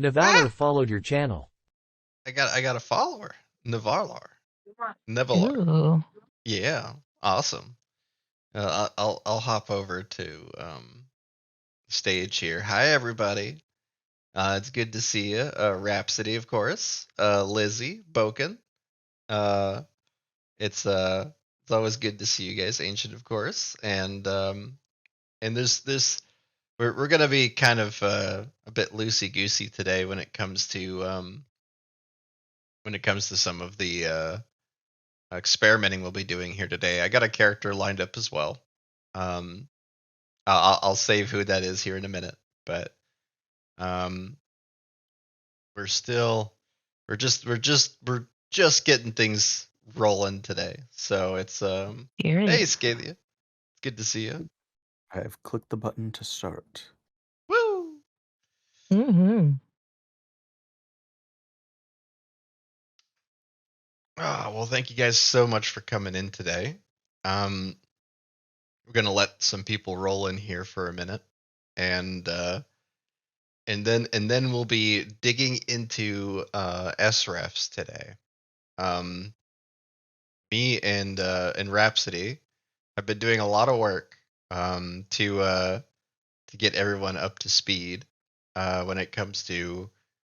Navalor followed your channel. I got a follower. Navalar. Nevalar. Ooh. Yeah. Awesome. I'll hop over to stage here. Hi everybody. It's good to see you. Rhapsody, of course. Lizzie, Boken. Uh, it's always good to see you guys. Ancient, of course, and there's we're gonna be kind of a bit loosey goosey today when it comes to some of the experimenting we'll be doing here today. I got a character lined up as well. Um, I'll save who that is here in a minute, but um, we're still we're just getting things rolling today. So it's Hear hey it. Scalia, it's good to see you. I have clicked the button to start. Woo! Mm-hmm. Well, thank you guys so much for coming in today. Um, we're gonna let some people roll in here for a minute, and and then we'll be digging into SREFs today. Um, me and Rhapsody have been doing a lot of work to get everyone up to speed when it comes to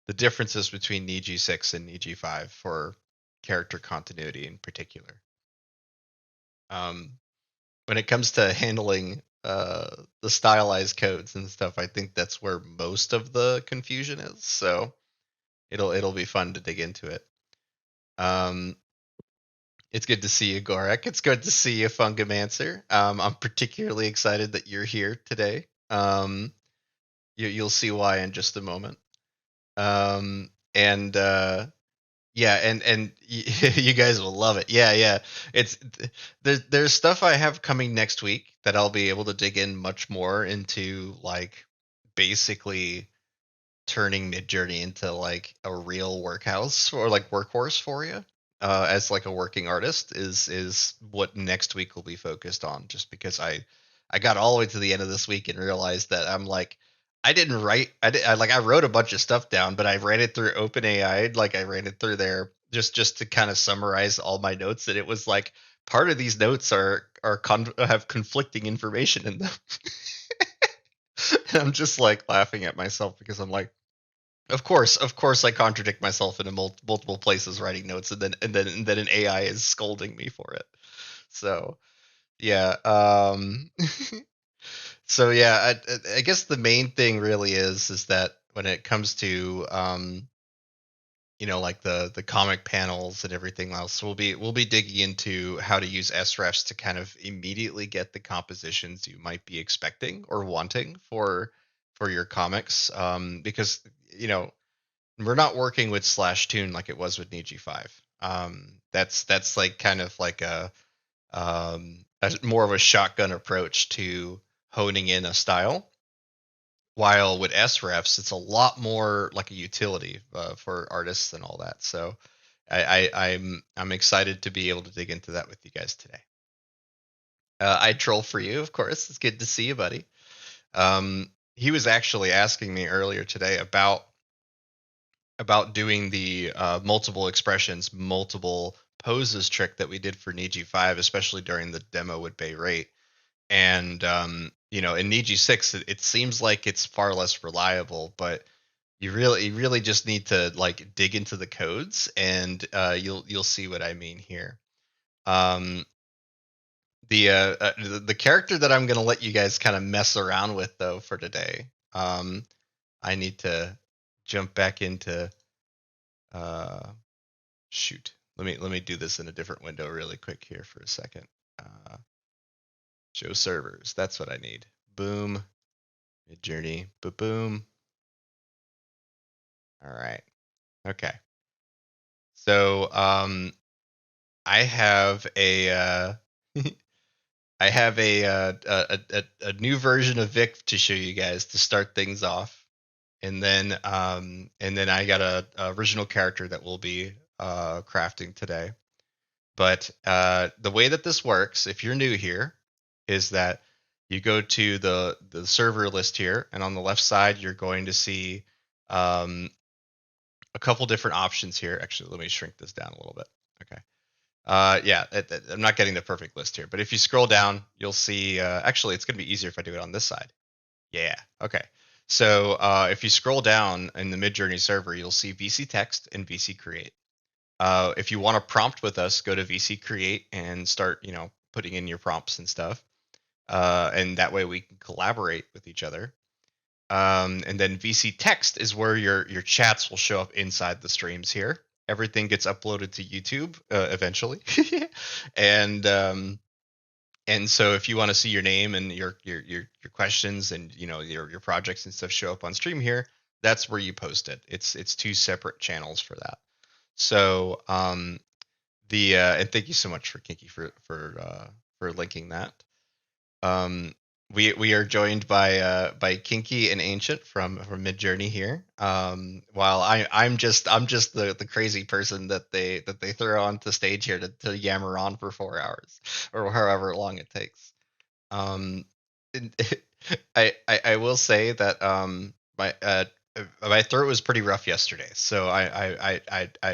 the differences between NEG6 and NEG5 for character continuity in particular. Um, when it comes to handling the stylized codes and stuff, I think that's where most of the confusion is. So it'll be fun to dig into it. Um, it's good to see you, Gorek. It's good to see you, Fungalmancer. I'm particularly excited that you're here today. You'll see why in just a moment. And yeah, and you guys will love it. Yeah, yeah. It's there's stuff I have coming next week that I'll be able to dig in much more into, like basically turning Midjourney into like a real workhouse or like workhorse for you. As like a working artist is what next week will be focused on. Just because I got all the way to the end of this week and realized that I'm like I didn't write I wrote a bunch of stuff down, but I ran it through OpenAI. Like I ran it through there just to kind of summarize all my notes, and it was like part of these notes have conflicting information in them. And I'm just like laughing at myself because I'm like, of course, I contradict myself in multiple places writing notes, and then an AI is scolding me for it. So yeah, so yeah, I guess the main thing really is that when it comes to like the comic panels and everything else, we'll be digging into how to use srefs to kind of immediately get the compositions you might be expecting or wanting for your comics, because you know we're not working with slash tune like it was with Niji 5. That's like kind of like a more of a shotgun approach to honing in a style. While with SREFs, it's a lot more like a utility for artists and all that. So I'm excited to be able to dig into that with you guys today. I troll for you, of course. It's good to see you, buddy. He was actually asking me earlier today about doing the multiple expressions, multiple poses trick that we did for Niji 5, especially during the demo with Bay Rate. And in Niji 6, it seems like it's far less reliable, but you really just need to like dig into the codes, and you'll see what I mean here. Um, the character that I'm gonna let you guys kind of mess around with though for today. I need to jump back into uh, shoot. Let me do this in a different window really quick here for a second. Show servers. That's what I need. Boom. Midjourney. Boom. All right. Okay. So I have a I have a new version of Vic to show you guys to start things off, and then I got a original character that we'll be crafting today. But the way that this works, if you're new here, is that you go to the server list here, and on the left side, you're going to see a couple different options here. Actually, let me shrink this down a little bit. Okay. Yeah, I'm not getting the perfect list here, but if you scroll down, you'll see. Actually, it's going to be easier if I do it on this side. Yeah. Okay. So if you scroll down in the Midjourney server, you'll see VC Text and VC Create. If you want to prompt with us, go to VC Create and start, putting in your prompts and stuff. And that way we can collaborate with each other. And then VC Text is where your chats will show up inside the streams here. Everything gets uploaded to YouTube eventually, and so if you want to see your name and your questions and your projects and stuff show up on stream here, that's where you post it. It's two separate channels for that. So and thank you so much for Kinky for linking that. We are joined by Kinky and Ancient from Midjourney here. While I'm just the crazy person that they throw onto stage here to yammer on for 4 hours or however long it takes. I will say that my throat was pretty rough yesterday, so I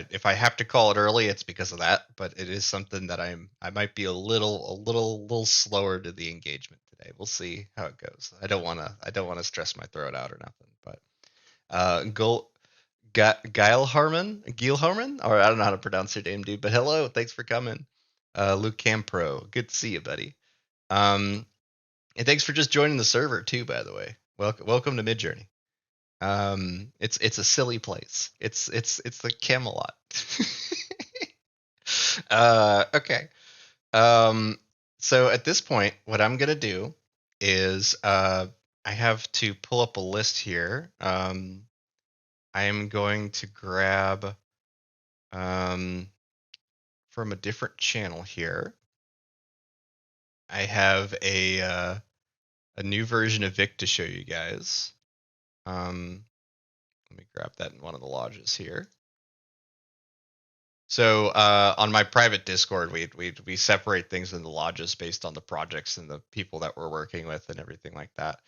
if I have to call it early, it's because of that. But it is something that I might be a little slower to the engagement today. We'll see how it goes. I don't want to stress my throat out or nothing. But Gilharman, or I don't know how to pronounce your name, dude. But hello, thanks for coming. Luke Campro, good to see you, buddy. And thanks for just joining the server too, by the way. Welcome to Midjourney. It's a silly place. It's the Camelot. Okay. So at this point, what I'm gonna do is I have to pull up a list here. I am going to grab from a different channel here. I have a new version of Vic to show you guys. Let me grab that in one of the lodges here. So on my private Discord, we separate things into lodges based on the projects and the people that we're working with and everything like that.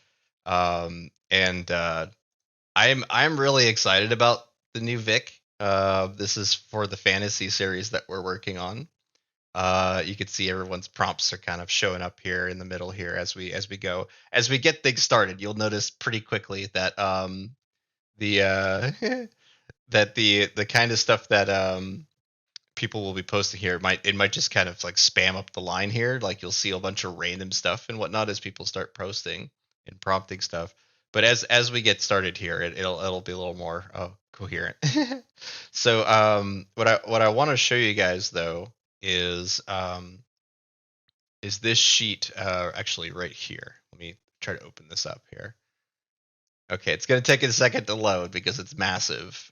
And I'm really excited about the new Vic. This is for the fantasy series that we're working on. You can see everyone's prompts are kind of showing up here in the middle here as we go. As we get things started, you'll notice pretty quickly that the that the kind of stuff that people will be posting here might just kind of like spam up the line here. Like you'll see a bunch of random stuff and whatnot as people start posting and prompting stuff. But as we get started here, it'll be a little more coherent. So what I want to show you guys though is this sheet actually right here. Let me try to open this up here. Okay, it's going to take a second to load because it's massive.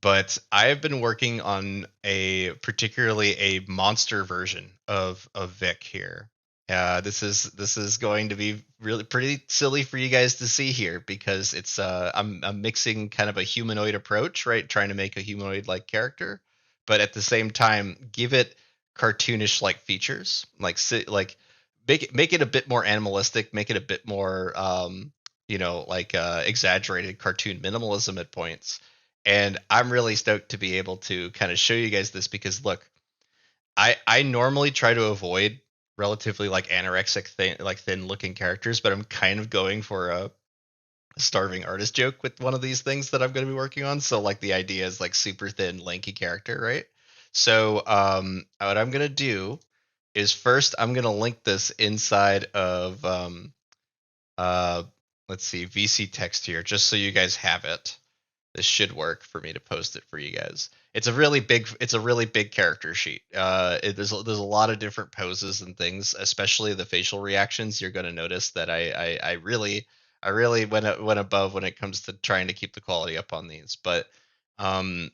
But I have been working on particularly a monster version of Vic here. This is going to be really pretty silly for you guys to see here because it's I'm mixing kind of a humanoid approach, right? Trying to make a humanoid like character, but at the same time give it cartoonish like features, like make it a bit more animalistic, make it a bit more exaggerated cartoon minimalism at points. And I'm really stoked to be able to kind of show you guys this because look, I normally try to avoid relatively like anorexic thin looking characters, but I'm kind of going for a starving artist joke with one of these things that I'm going to be working on. So like the idea is like super thin, lanky character, right? So what I'm going to do is first I'm going to link this inside of let's see, VC Text here, just so you guys have it. This should work for me to post it for you guys. It's a really big character sheet. There's a lot of different poses and things, especially the facial reactions. You're going to notice that I really went above when it comes to trying to keep the quality up on these. But the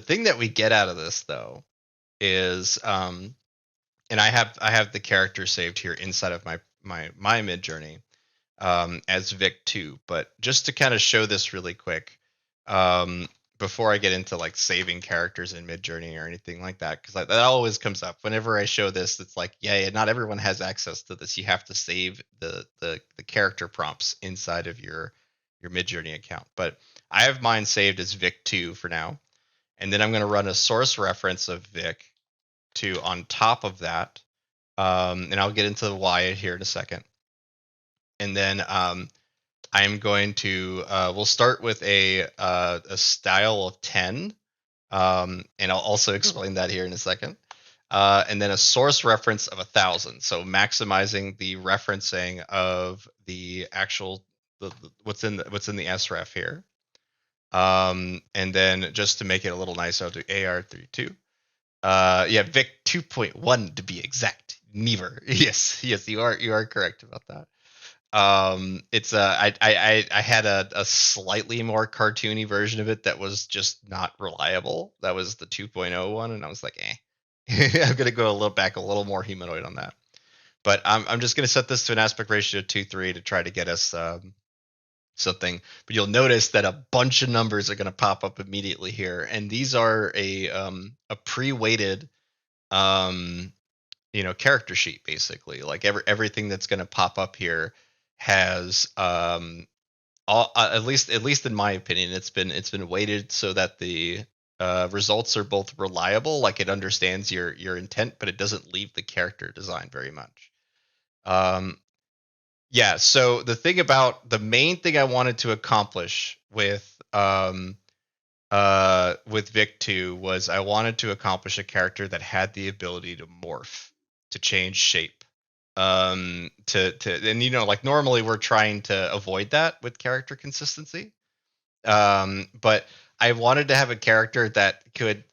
thing that we get out of this though is and I have the character saved here inside of my Midjourney as Vic 2. But just to kind of show this really quick, before I get into like saving characters in Midjourney or anything like that, because that always comes up whenever I show this. It's like, yeah, not everyone has access to this. You have to save the character prompts inside of your Midjourney account. But I have mine saved as Vic2 for now, and then I'm going to run a source reference of Vic2 on top of that, and I'll get into why here in a second. And then I'm going to we'll start with a style of 10, and I'll also explain that here in a second. And then a source reference of 1,000. So maximizing the referencing of the actual what's in the sref here. And then just to make it a little nicer, I'll do AR32. Yeah, Vic 2.1 to be exact. Never. Yes, you are correct about that. It's I had a slightly more cartoony version of it that was just not reliable. That was the 2.0 one, and I was like, I'm gonna go a little more humanoid on that. But I'm just gonna set this to an aspect ratio of 2:3 to try to get us something. But you'll notice that a bunch of numbers are gonna pop up immediately here, and these are a pre-weighted character sheet basically. Like everything that's gonna pop up here has all, at least in my opinion, it's been weighted so that the results are both reliable, like it understands your intent, but it doesn't leave the character design very much. Yeah. So the main thing I wanted to accomplish with Vic2 was I wanted to accomplish a character that had the ability to morph, to change shape. And like normally we're trying to avoid that with character consistency. But I wanted to have a character that could,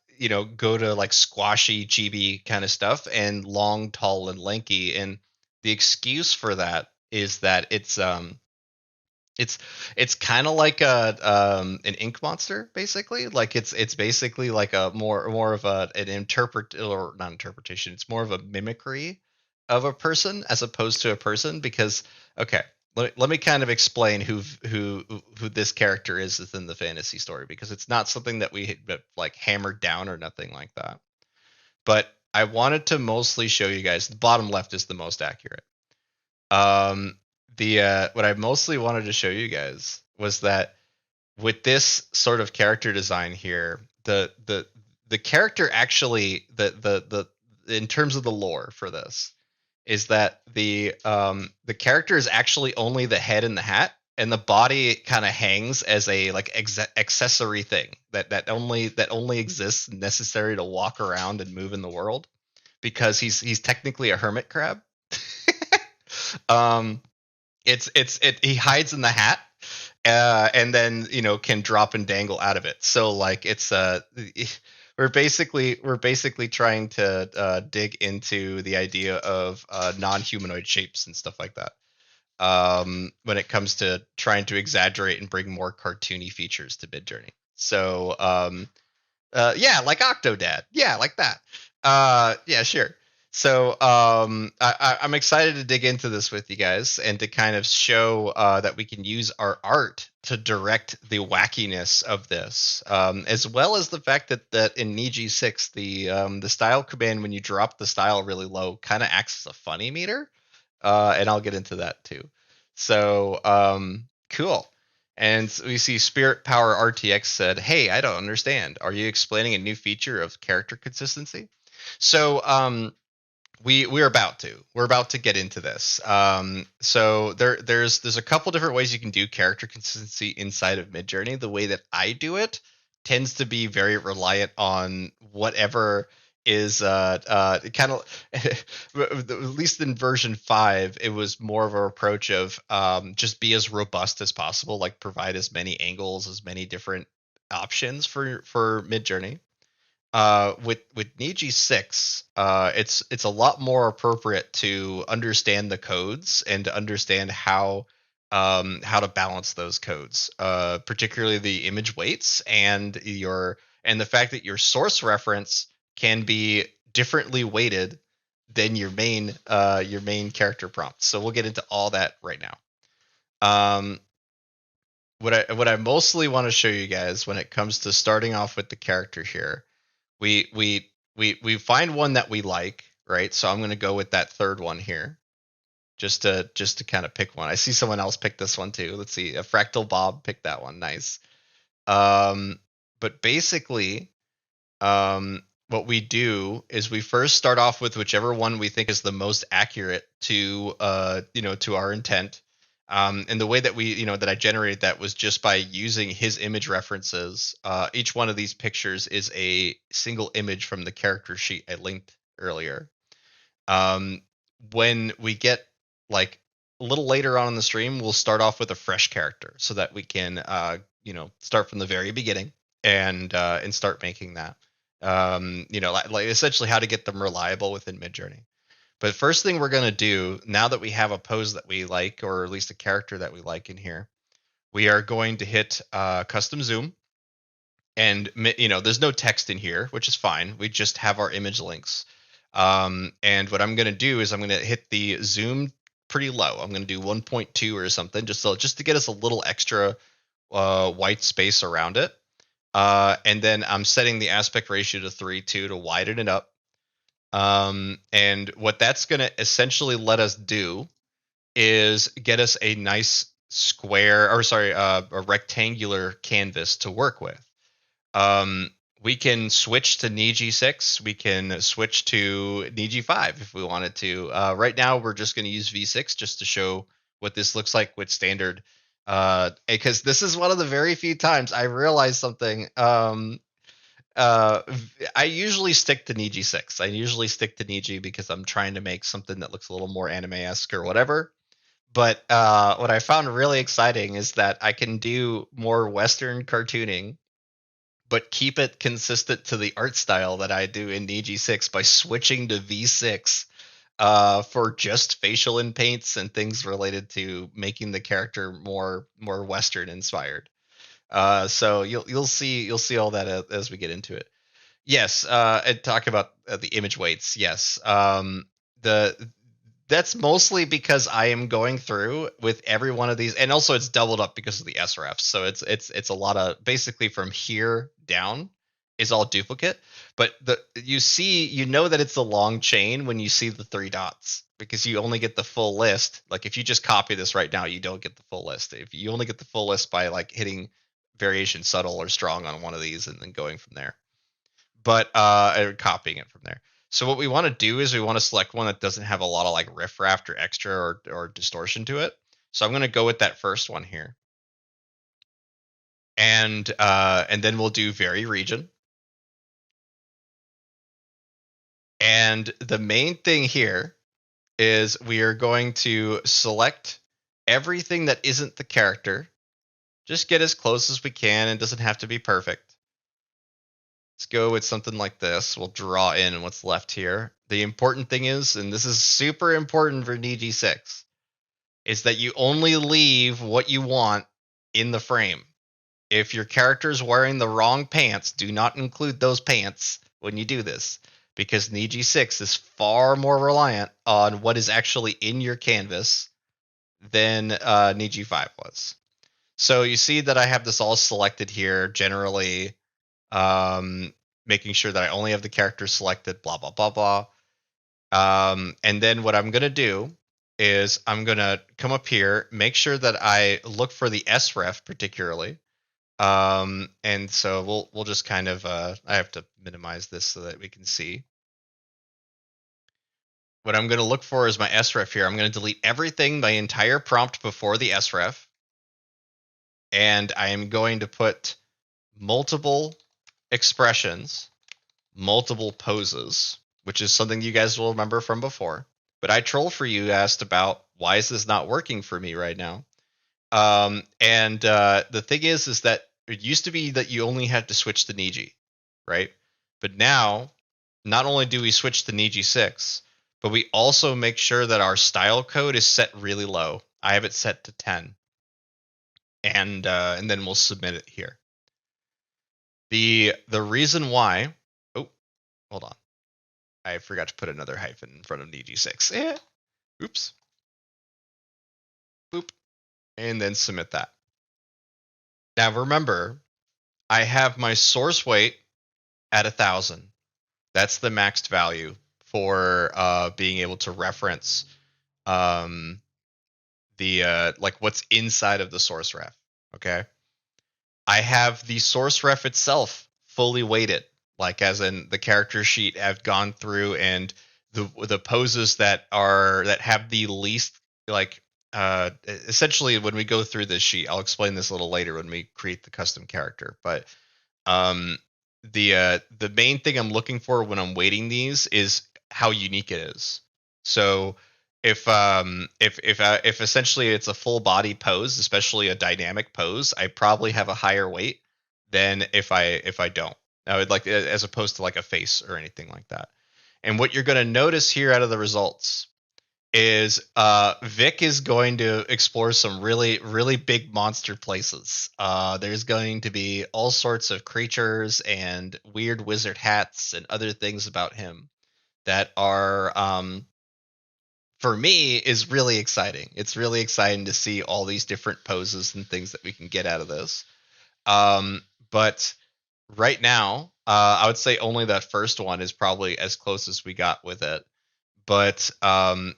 go to like squashy chibi kind of stuff and long, tall, and lanky. And the excuse for that is that it's kind of like an ink monster basically. Like it's basically like a more of an interpret or not interpretation. It's more of a mimicry of a person as opposed to a person, because okay, let me kind of explain who this character is within the fantasy story, because it's not something that we like hammered down or nothing like that. But I wanted to mostly show you guys the bottom left is the most accurate. The what I mostly wanted to show you guys was that with this sort of character design here, the character actually the in terms of the lore for this is that the character is actually only the head and the hat, and the body kind of hangs as a like accessory thing that only exists necessary to walk around and move in the world, because he's technically a hermit crab. um he hides in the hat, and then can drop and dangle out of it. So like it's we're basically trying to dig into the idea of non-humanoid shapes and stuff like that, when it comes to trying to exaggerate and bring more cartoony features to Midjourney. So yeah, like Octodad. Yeah, like that. Yeah, sure. So I'm excited to dig into this with you guys and to kind of show that we can use our art to direct the wackiness of this, as well as the fact that in Niji 6, the style command, when you drop the style really low, kind of acts as a funny meter, and I'll get into that too. So cool. And we see Spirit Power RTX said, "Hey, I don't understand. Are you explaining a new feature of character consistency?" So we're about to get into this. So there's a couple different ways you can do character consistency inside of Midjourney. The way that I do it tends to be very reliant on whatever is kind of at least in version 5, it was more of an approach of just be as robust as possible, like provide as many angles, as many different options for Midjourney. With Niji 6, it's a lot more appropriate to understand the codes and to understand how to balance those codes, particularly the image weights and the fact that your source reference can be differently weighted than your main character prompt. So we'll get into all that right now. What I mostly want to show you guys when it comes to starting off with the character here, we find one that we like, right? So I'm going to go with that third one here. just to kind of pick one. I see someone else pick this one too. Let's see, a Fractal Bob picked that one. Nice. But basically, what we do is we first start off with whichever one we think is the most accurate to to our intent. And the way that that I generated that was just by using his image references. Each one of these pictures is a single image from the character sheet I linked earlier. When we get like a little later on in the stream, we'll start off with a fresh character so that we can start from the very beginning and start making that. Like essentially how to get them reliable within Midjourney. But first thing we're going to do, now that we have a pose that we like, or at least a character that we like in here, we are going to hit custom zoom. And, there's no text in here, which is fine. We just have our image links. And what I'm going to do is I'm going to hit the zoom pretty low. I'm going to do 1.2 or something, just to get us a little extra white space around it. And then I'm setting the aspect ratio to 3:2 to widen it up. And what that's going to essentially let us do is get us a nice a rectangular canvas to work with. We can switch to Niji6. We can switch to Niji5 if we wanted to. Right now, we're just going to use V6 just to show what this looks like with standard. Because this is one of the very few times I realized something. I usually stick to Niji 6. I usually stick to Niji because I'm trying to make something that looks a little more anime-esque or whatever. But what I found really exciting is that I can do more Western cartooning, but keep it consistent to the art style that I do in Niji 6 by switching to V6 for just facial and paints and things related to making the character more Western inspired. So you'll see all that as we get into it. Yes, and talk about the image weights. Yes, that's mostly because I am going through with every one of these, and also it's doubled up because of the SRFs. So it's a lot of, basically from here down is all duplicate. But you know that it's a long chain when you see the 3 dots, because you only get the full list. Like if you just copy this right now, you don't get the full list. If you only get the full list by like hitting variation subtle or strong on one of these and then going from there, but copying it from there. So what we want to do is we want to select one that doesn't have a lot of like riffraff or extra or distortion to it. So I'm going to go with that first one here, and then we'll do vary region. And the main thing here is we are going to select everything that isn't the character. Just get as close as we can. It doesn't have to be perfect. Let's go with something like this. We'll draw in what's left here. The important thing is, and this is super important for Niji 6, is that you only leave what you want in the frame. If your character is wearing the wrong pants, do not include those pants when you do this, because Niji 6 is far more reliant on what is actually in your canvas than Niji 5 was. So you see that I have this all selected here, generally making sure that I only have the character selected, blah, blah, blah, blah. And then what I'm going to do is I'm going to come up here, make sure that I look for the SREF particularly. And so we'll just kind of, I have to minimize this so that we can see. What I'm going to look for is my SREF here. I'm going to delete everything, my entire prompt before the SREF. And I am going to put multiple expressions, multiple poses, which is something you guys will remember from before. But I Troll For You asked about, why is this not working for me right now? And the thing is that it used to be that you only had to switch to Niji, right? But now, not only do we switch to Niji 6, but we also make sure that our style code is set really low. I have it set to 10. And then we'll submit it here. The reason why, oh, hold on. I forgot to put another hyphen in front of Niji 6. Oops. Boop. And then submit that. Now remember, I have my source weight at 1,000. That's the maxed value for being able to reference um, the like what's inside of the source ref. Okay, I have the source ref itself fully weighted, like as in the character sheet. I've gone through and the poses that have the least like essentially when we go through this sheet. I'll explain this a little later when we create the custom character, but um, the main thing I'm looking for when I'm weighting these is how unique it is. So if essentially it's a full body pose, especially a dynamic pose, I probably have a higher weight than if I don't. I would like as opposed to like a face or anything like that. And what you're going to notice here out of the results is Vic is going to explore some really big monster places. There's going to be all sorts of creatures and weird wizard hats and other things about him that are for me is really exciting. It's really exciting to see all these different poses and things that we can get out of this. But right now, I would say only that first one is probably as close as we got with it. But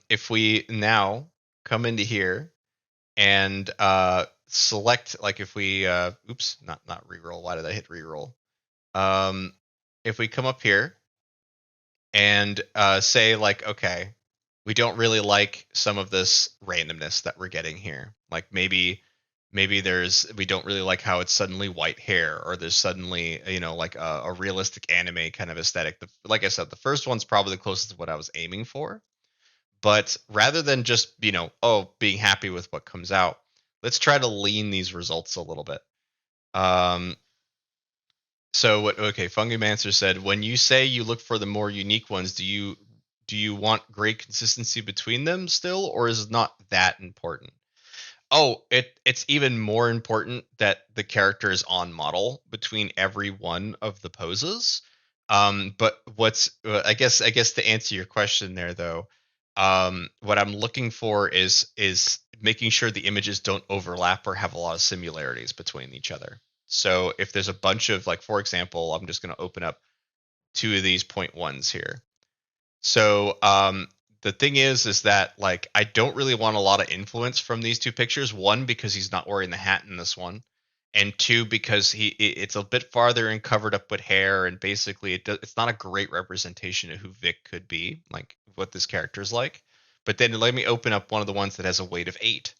if we now come into here and select, like if we, oops, not reroll. Why did I hit reroll? If we come up here and say like, okay, we don't really like some of this randomness that we're getting here. Like maybe we don't really like how it's suddenly white hair, or there's suddenly like a realistic anime kind of aesthetic. Like I said, the first one's probably the closest to what I was aiming for. But rather than just being happy with what comes out, let's try to lean these results a little bit. Um, so what? Okay, Fungalmancer said, when you say you look for the more unique ones, do you want great consistency between them still, or is it not that important? Oh, it's even more important that the character is on model between every one of the poses. But I guess to answer your question there though, what I'm looking for is making sure the images don't overlap or have a lot of similarities between each other. So if there's a bunch of, like, for example, I'm just going to open up two of these point ones here. So the thing is that, like, I don't really want a lot of influence from these two pictures. One, because he's not wearing the hat in this one, and two, because it's a bit farther and covered up with hair, and basically it's not a great representation of who Vic could be, like what this character is like. But then let me open up one of the ones that has a weight of 8.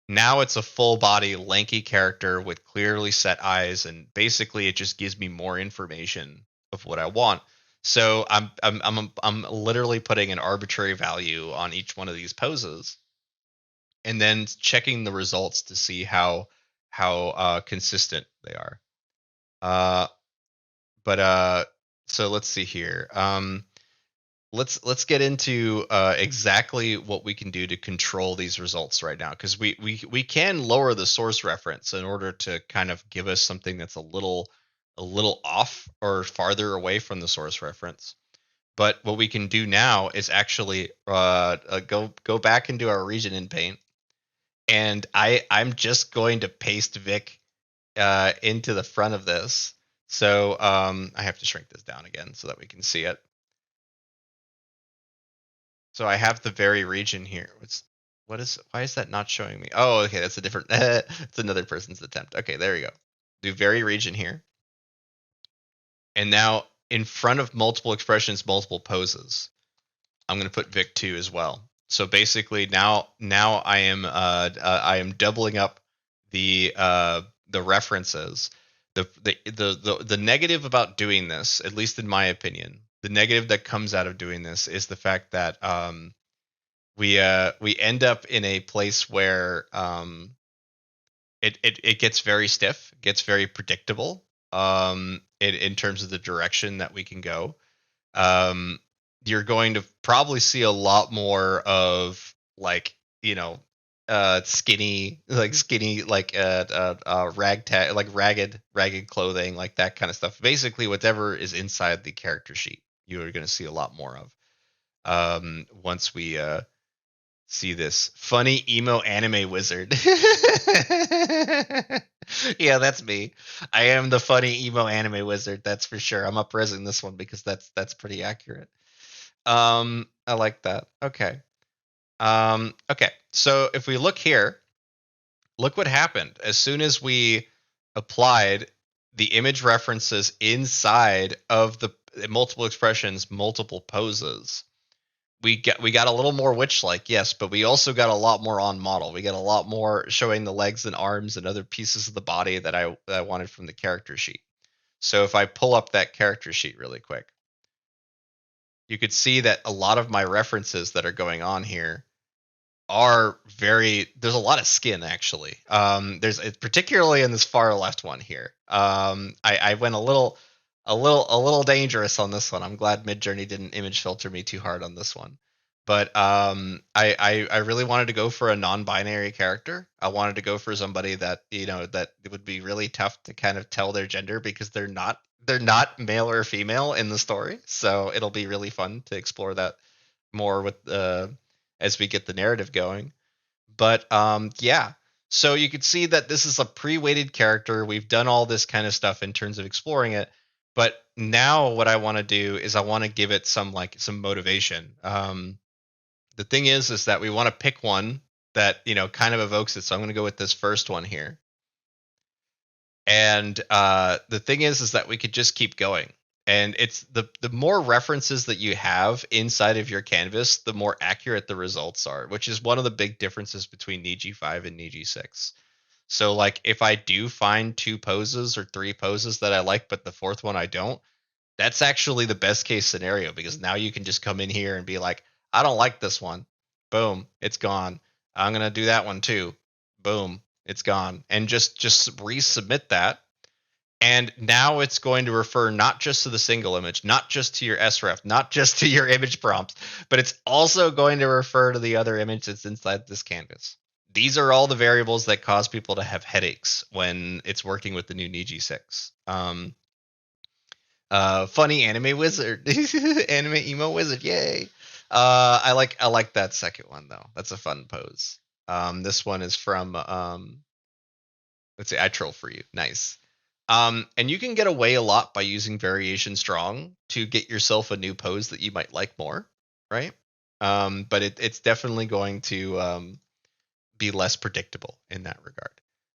Now it's a full body lanky character with clearly set eyes, and basically it just gives me more information of what I want. So I'm literally putting an arbitrary value on each one of these poses, and then checking the results to see how consistent they are. Uh, but so let's see here. Let's get into exactly what we can do to control these results right now, because we can lower the source reference in order to kind of give us something that's a little off or farther away from the source reference. But what we can do now is actually go back into our region in Paint, and I'm just going to paste Vic into the front of this. So I have to shrink this down again so that we can see it. So I have the very region here. Why is that not showing me? Oh, okay, that's a different it's another person's attempt. Okay, there we go. Do very region here. And now in front of multiple expressions, multiple poses, I'm going to put Vic 2 as well. So basically now I am doubling up the references. The negative about doing this, at least in my opinion, the negative that comes out of doing this is the fact that we end up in a place where it gets very stiff, gets very predictable in terms of the direction that we can go. You're going to probably see a lot more of, like, skinny ragtag, like ragged clothing, like that kind of stuff. Basically whatever is inside the character sheet, you're going to see a lot more of once we see this funny emo anime wizard. Yeah, that's me. I am the funny emo anime wizard, that's for sure. I'm up-resing this one because that's pretty accurate. I like that. Okay. Okay, so if we look here, look what happened. As soon as we applied the image references inside of the multiple expressions, multiple poses, we got a little more witch-like, yes, but we also got a lot more on model. We got a lot more showing the legs and arms and other pieces of the body that I wanted from the character sheet. So if I pull up that character sheet really quick, you could see that a lot of my references that are going on here are there's a lot of skin actually. There's particularly in this far left one here. I went a little dangerous on this one. I'm glad Midjourney didn't image filter me too hard on this one. But I really wanted to go for a non-binary character. I wanted to go for somebody that that it would be really tough to kind of tell their gender because they're not male or female in the story. So it'll be really fun to explore that more with as we get the narrative going. But yeah, so you could see that this is a pre-weighted character. We've done all this kind of stuff in terms of exploring it. But now what I want to do is I want to give it some motivation. The thing is that we want to pick one that kind of evokes it. So I'm going to go with this first one here. And the thing is that we could just keep going. And it's the more references that you have inside of your canvas, the more accurate the results are, which is one of the big differences between Niji 5 and Niji 6. So like if I do find 2 poses or 3 poses that I like, but the fourth one I don't, that's actually the best case scenario because now you can just come in here and be like, I don't like this one. Boom, it's gone. I'm going to do that one too. Boom, it's gone. And just resubmit that. And now it's going to refer not just to the single image, not just to your sref, not just to your image prompts, but it's also going to refer to the other image that's inside this canvas. These are all the variables that cause people to have headaches when it's working with the new Niji 6. Funny anime wizard, anime emo wizard, yay! I like that second one though. That's a fun pose. This one is from let's say I troll for you. Nice. And you can get away a lot by using variation strong to get yourself a new pose that you might like more, right? But it's definitely going to be less predictable in that regard.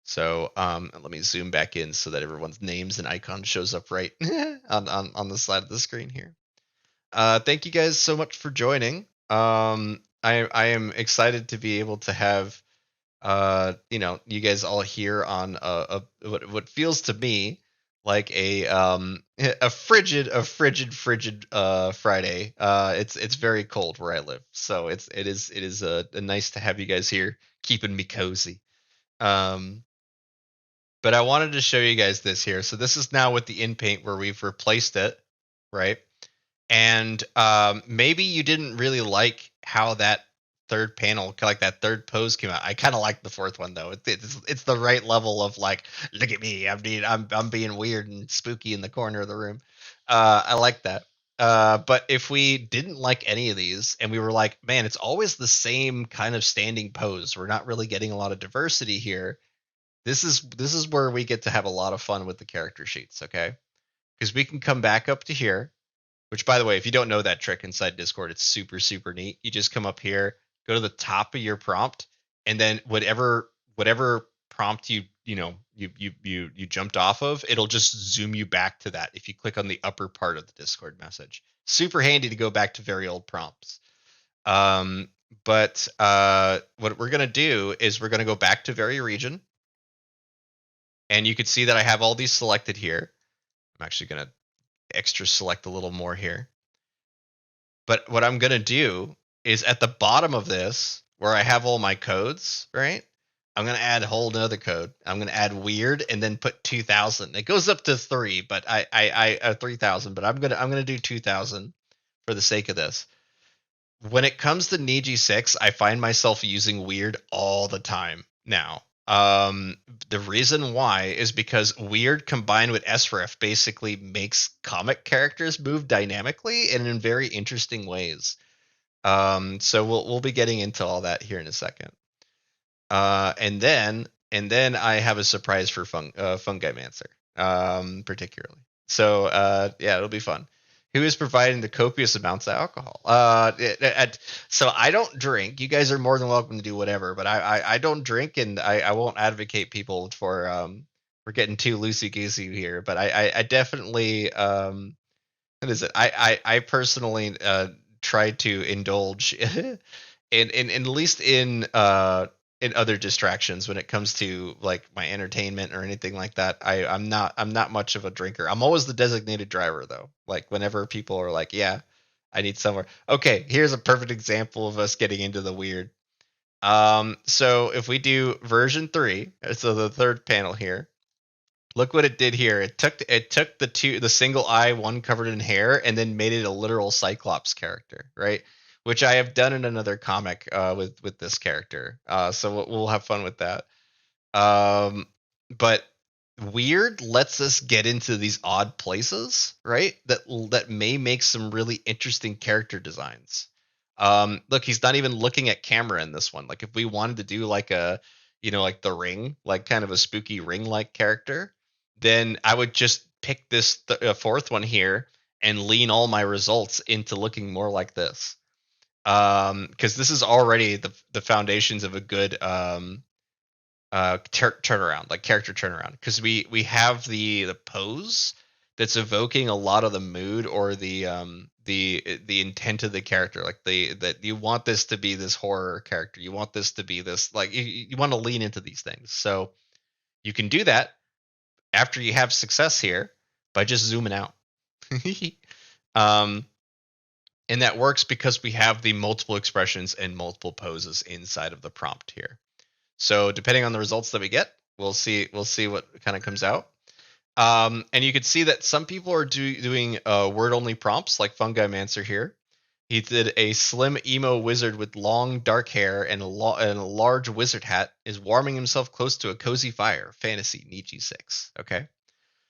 So let me zoom back in so that everyone's names and icon shows up right on the side of the screen here. Thank you guys so much for joining. I am excited to be able to have you guys all here on what feels to me like a frigid Friday. It's very cold where I live, so it is nice to have you guys here keeping me cozy. But I wanted to show you guys this here. So this is now with the in paint where we've replaced it, right? And maybe you didn't really like how that third panel, like that third pose came out. I kind of like the fourth one though. It's the right level of like, look at me, I'm being weird and spooky in the corner of the room. I like that. But if we didn't like any of these and we were like, man, it's always the same kind of standing pose. We're not really getting a lot of diversity here. This is where we get to have a lot of fun with the character sheets, okay? Because we can come back up to here, which by the way, if you don't know that trick inside Discord, it's super, super neat. You just come up here, go to the top of your prompt, and then whatever prompt you jumped off of, it'll just zoom you back to that if you click on the upper part of the Discord message. Super handy to go back to very old prompts. But what we're gonna do is we're gonna go back to very region. And you can see that I have all these selected here. I'm actually going to extra select a little more here. But what I'm going to do is at the bottom of this, where I have all my codes, right? I'm going to add a whole nother code. I'm going to add weird and then put 2000. It goes up to 3, but I 3000, but I'm going to do 2000 for the sake of this. When it comes to Niji 6, I find myself using weird all the time now. The reason why is because weird combined with sref basically makes comic characters move dynamically and in very interesting ways. So we'll be getting into all that here in a second. And then I have a surprise for Fungalmancer, particularly. So yeah, it'll be fun. Who is providing the copious amounts of alcohol? So I don't drink. You guys are more than welcome to do whatever, but I don't drink, and I won't advocate people for getting too loosey goosey here. But I definitely what is it? I personally try to indulge in at least in other distractions when it comes to like my entertainment or anything like that. I'm not much of a drinker. I'm always the designated driver though. Like whenever people are like, yeah, I need somewhere. Okay, here's a perfect example of us getting into the weird. So if we do version 3, so the third panel here, look what it did here. It took the single eye, one covered in hair, and then made it a literal Cyclops character, right? Which I have done in another comic with this character. So we'll have fun with that. Um, but weird lets us get into these odd places, right? That may make some really interesting character designs. Look, he's not even looking at camera in this one. Like if we wanted to do like a, like the Ring, like kind of a spooky Ring like character, then I would just pick this fourth one here and lean all my results into looking more like this. Because this is already the foundations of a good turnaround, like character turnaround, because we have the pose that's evoking a lot of the mood or the intent of the character, like that you want this to be this horror character, you want this to be this, like you want to lean into these things. So you can do that after you have success here by just zooming out. um and that works because we have the multiple expressions and multiple poses inside of the prompt here. So depending on the results that we get, we'll see what kind of comes out. And you can see that some people are doing word only prompts, like Fungalmancer here. He did a slim emo wizard with long dark hair and and a large wizard hat is warming himself close to a cozy fire. Fantasy Nietzsche 6. Okay.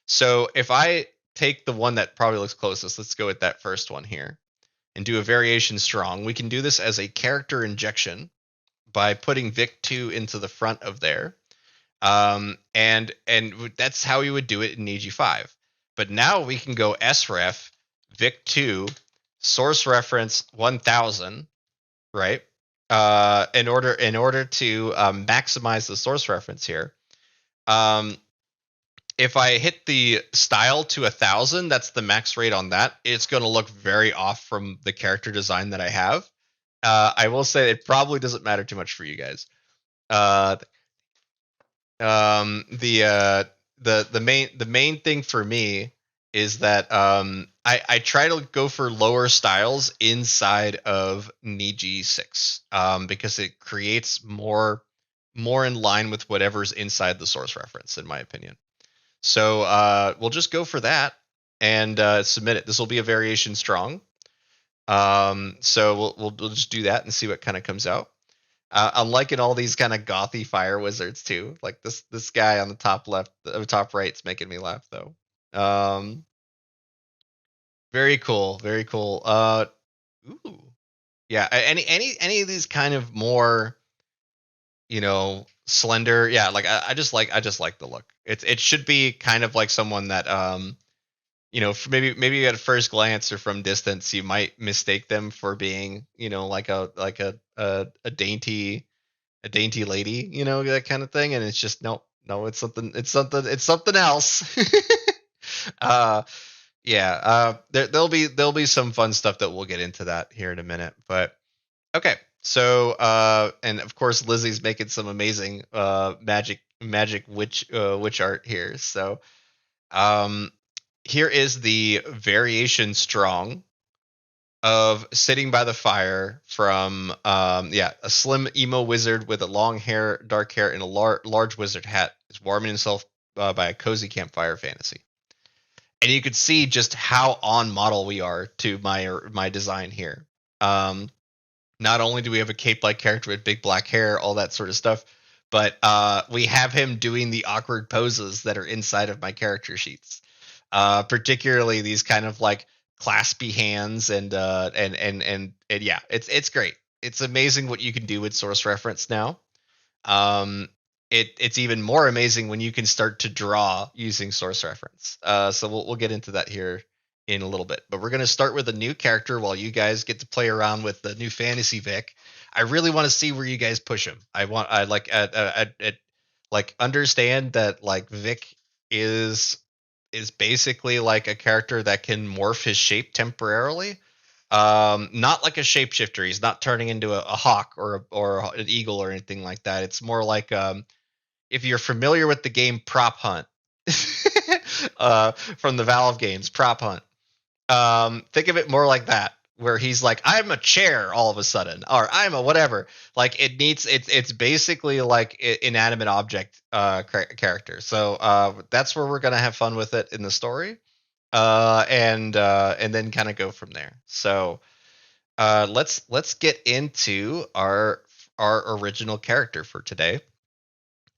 So if I take the one that probably looks closest, let's go with that first one here and do a variation strong. We can do this as a character injection by putting Vic 2 into the front of there. And that's how we would do it in EG5. But now we can go sref Vic 2 source reference 1000, right? In order to maximize the source reference here. If I hit the style to 1000, that's the max rate on that. It's going to look very off from the character design that I have. I will say it probably doesn't matter too much for you guys. The main thing for me is that I try to go for lower styles inside of Niji 6 because it creates more in line with whatever's inside the source reference, in my opinion. So we'll just go for that and submit it. This will be a variation strong. So we'll just do that and see what kind of comes out. I'm liking all these kind of gothy fire wizards too. Like this guy on the top left, top right's making me laugh though. Very cool, very cool. Ooh, yeah. Any of these kind of more, slender. Yeah, like I just like the look. It should be kind of like someone that maybe at first glance or from distance you might mistake them for being like a dainty lady, that kind of thing, and it's just no, it's something else. There'll be some fun stuff that we'll get into that here in a minute, but okay. So and of course Lizzie's making some amazing magic witch art here. So here is the variation strong of sitting by the fire from a slim emo wizard with a long hair, dark hair, and a large wizard hat is warming himself by a cozy campfire. Fantasy. And you could see just how on model we are to my design here. Not only do we have a cape-like character with big black hair, all that sort of stuff, but we have him doing the awkward poses that are inside of my character sheets. Particularly these kind of like claspy hands and yeah, it's great. It's amazing what you can do with source reference now. It's even more amazing when you can start to draw using source reference. So we'll get into that here in a little bit. But we're going to start with a new character while you guys get to play around with the new fantasy Vic. I really want to see where you guys push him. I like understand that like Vic is basically like a character that can morph his shape temporarily. Not like a shapeshifter. He's not turning into a hawk or an eagle or anything like that. It's more like if you're familiar with the game Prop Hunt, from the Valve games, Prop Hunt. Think of it more like that, where he's like, I'm a chair all of a sudden, or I'm a whatever. Like it's basically like inanimate object character. So that's where we're gonna have fun with it in the story, and then kind of go from there. So let's get into our original character for today.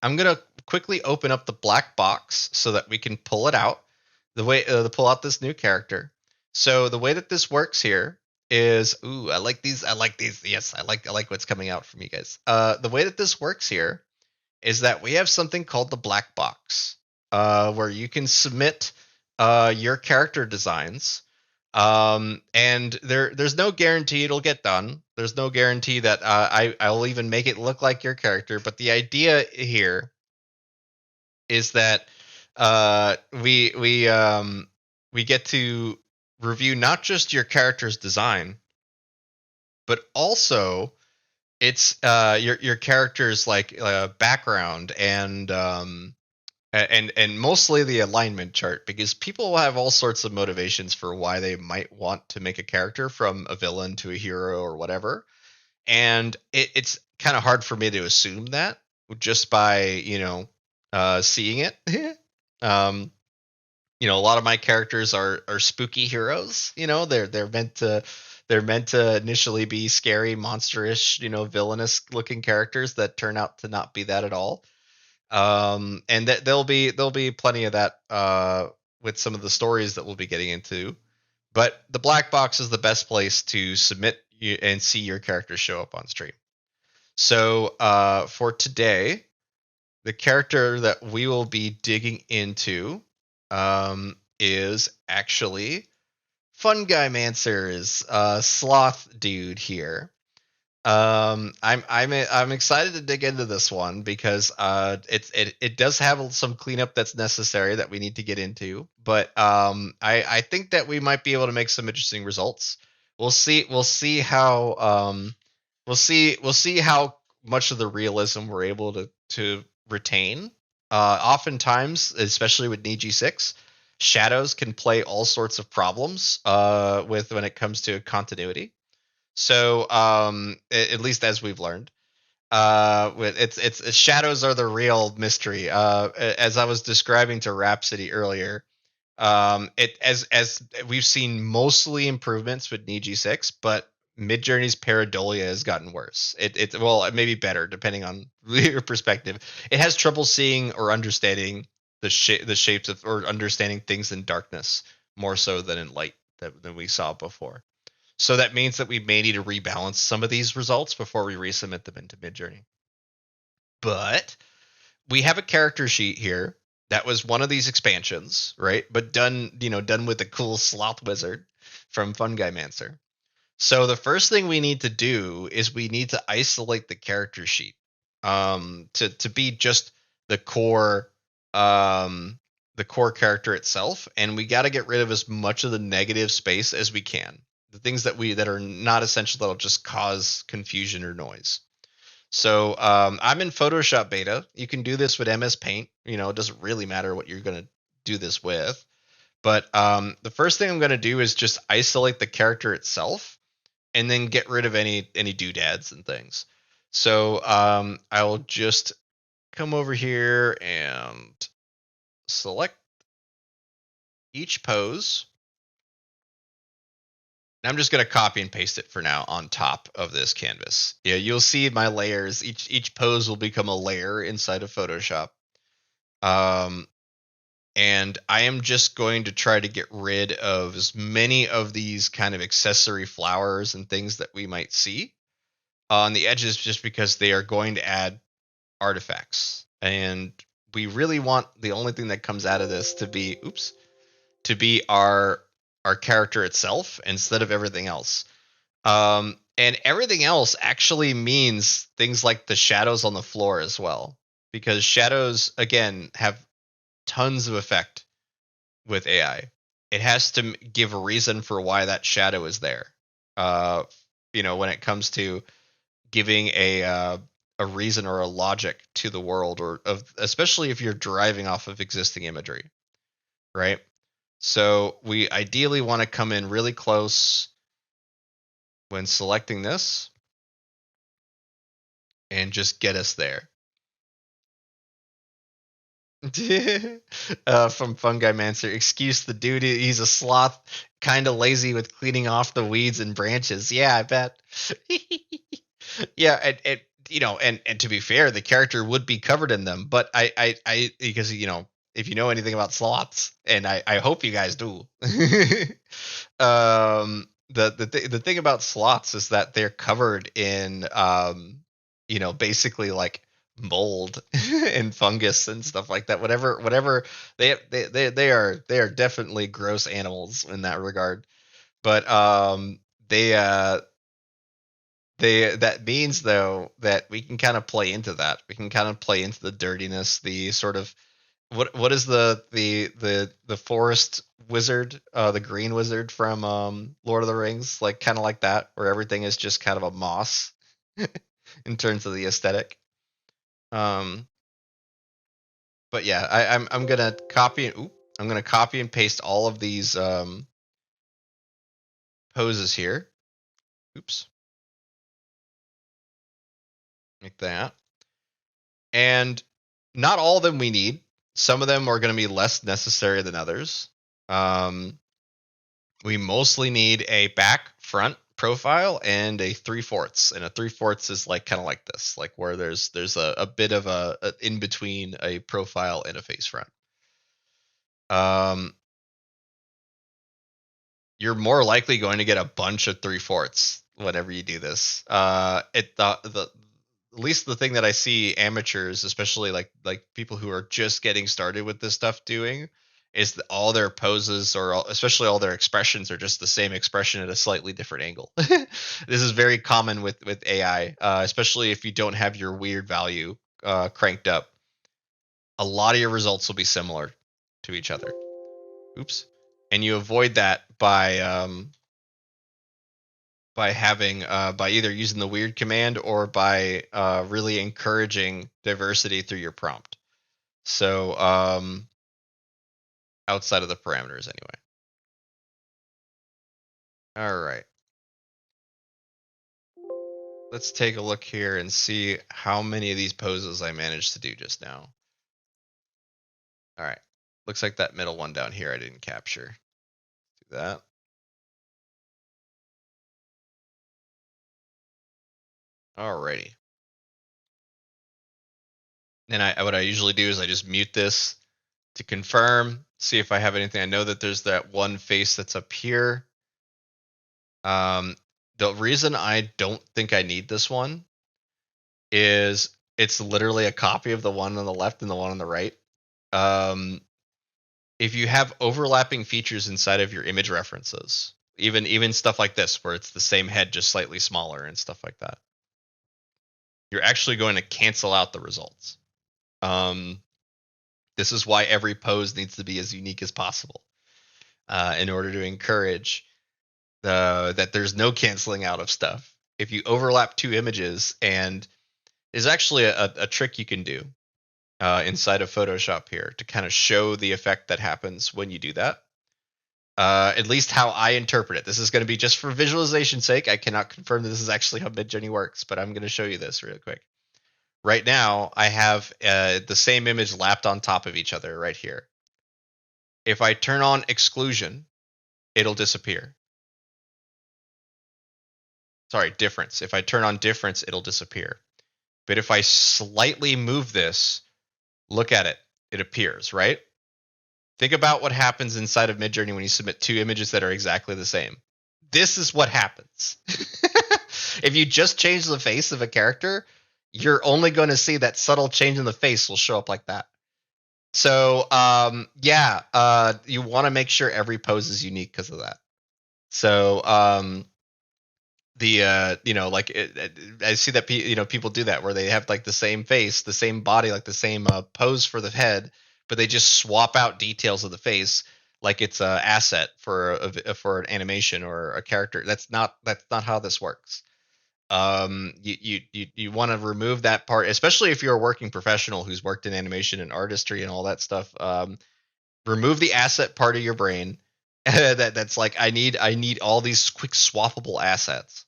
I'm gonna quickly open up the black box so that we can pull it out. The way to pull out this new character. So the way that this works here is, ooh, I like these. I like these. Yes, I like what's coming out from you guys. The way that this works here is that we have something called the black box, where you can submit your character designs. And there's no guarantee it'll get done. There's no guarantee that I'll even make it look like your character. But the idea here is that we get to review not just your character's design, but also it's your character's like background and mostly the alignment chart, because people will have all sorts of motivations for why they might want to make a character from a villain to a hero or whatever, and it's kind of hard for me to assume that just by seeing it. um a lot of my characters are spooky heroes. They're meant to initially be scary, monsterish, villainous looking characters that turn out to not be that at all. And that there'll be plenty of that with some of the stories that we'll be getting into. But the black box is the best place to submit and see your character show up on stream. So for today, the character that we will be digging into is actually Fungalmancer's sloth dude here. I'm excited to dig into this one because it does have some cleanup that's necessary that we need to get into, but I think that we might be able to make some interesting results. We'll see how much of the realism we're able to retain. Oftentimes, especially with NG6, shadows can play all sorts of problems with when it comes to continuity. So, at least as we've learned, it's shadows are the real mystery. As I was describing to Rhapsody earlier, it as we've seen mostly improvements with Niji 6, but Midjourney's pareidolia has gotten worse. It well, maybe better depending on your perspective. It has trouble seeing or understanding the shapes of, or understanding things in darkness more so than in light than we saw before. So that means that we may need to rebalance some of these results before we resubmit them into Midjourney. But we have a character sheet here that was one of these expansions, right? But done with a cool sloth wizard from Fungalmancer. So the first thing we need to do is we need to isolate the character sheet to be just the core character itself, and we got to get rid of as much of the negative space as we can. The things that are not essential, that'll just cause confusion or noise. So I'm in Photoshop beta. You can do this with MS Paint. It doesn't really matter what you're going to do this with. But the first thing I'm going to do is just isolate the character itself, and then get rid of any doodads and things. So I'll just come over here and select each pose. I'm just going to copy and paste it for now on top of this canvas. Yeah, you'll see my layers. Each pose will become a layer inside of Photoshop. And I am just going to try to get rid of as many of these kind of accessory flowers and things that we might see on the edges, just because they are going to add artifacts. And we really want the only thing that comes out of this to be our our character itself instead of everything else. And everything else actually means things like the shadows on the floor as well, because shadows again have tons of effect with AI. It has to give a reason for why that shadow is there. When it comes to giving a reason or a logic to the world, or especially if you're driving off of existing imagery, right? So we ideally want to come in really close when selecting this and just get us there. From Fungalmancer, excuse the dude, he's a sloth, kind of lazy with cleaning off the weeds and branches. Yeah, I bet. Yeah, and to be fair, the character would be covered in them, but I because if you know anything about sloths, and I hope you guys do. The thing about sloths is that they're covered in basically like mold and fungus and stuff like that. Whatever they are definitely gross animals in that regard. But that means though that we can kind of play into that. We can kind of play into the dirtiness, the sort of what is the forest wizard, the green wizard from Lord of the Rings, like kind of like that, where everything is just kind of a moss in terms of the aesthetic. But yeah, I'm gonna copy and paste all of these poses here. Oops. Like that. And not all of them we need. Some of them are going to be less necessary than others. We mostly need a back front profile and a 3/4, and a 3/4 is like kind of like this, like where there's a bit of a in between a profile and a face front. You're more likely going to get a bunch of 3/4 whenever you do this. At least the thing that I see amateurs, especially like people who are just getting started with this stuff, doing is that all their poses, or especially all their expressions, are just the same expression at a slightly different angle. This is very common with AI, especially if you don't have your weird value cranked up. A lot of your results will be similar to each other. Oops. And you avoid that by having by either using the weird command or by really encouraging diversity through your prompt. So outside of the parameters anyway. All right. Let's take a look here and see how many of these poses I managed to do just now. All right. Looks like that middle one down here I didn't capture. Do that. Alrighty. And what I usually do is I just mute this to confirm, see if I have anything. I know that there's that one face that's up here. The reason I don't think I need this one is it's literally a copy of the one on the left and the one on the right. If you have overlapping features inside of your image references, even stuff like this, where it's the same head just slightly smaller and stuff like that, you're actually going to cancel out the results. This is why every pose needs to be as unique as possible, in order to encourage that there's no canceling out of stuff. If you overlap two images, and there's actually a trick you can do inside of Photoshop here to kind of show the effect that happens when you do that. At least how I interpret it. This is going to be just for visualization's sake. I cannot confirm that this is actually how Midjourney works, but I'm going to show you this real quick. Right now, I have the same image lapped on top of each other right here. If I turn on exclusion, it'll disappear. Sorry, difference. If I turn on difference, it'll disappear. But if I slightly move this, look at it. It appears, right? Think about what happens inside of Midjourney when you submit two images that are exactly the same. This is what happens. If you just change the face of a character, you're only going to see that subtle change in the face will show up like that. So you want to make sure every pose is unique because of that. So I see that people do that where they have like the same face, the same body, like the same pose for the head, but they just swap out details of the face like it's a asset for an animation or a character. That's not how this works. You want to remove that part, especially if you're a working professional who's worked in animation and artistry and all that stuff. Remove the asset part of your brain that's like I need all these quick swappable assets,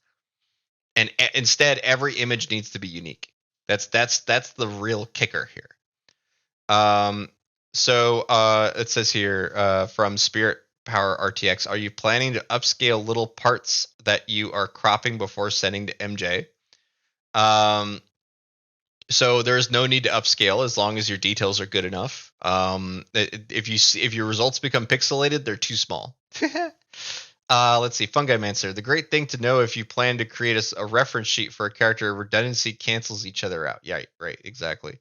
and instead every image needs to be unique. That's the real kicker here. So it says here from Spirit Power RTX, are you planning to upscale little parts that you are cropping before sending to MJ? So there's no need to upscale as long as your details are good enough. If your results become pixelated, they're too small. Let's see, Fungalmancer. The great thing to know if you plan to create a reference sheet for a character, redundancy cancels each other out. Yeah, right, exactly.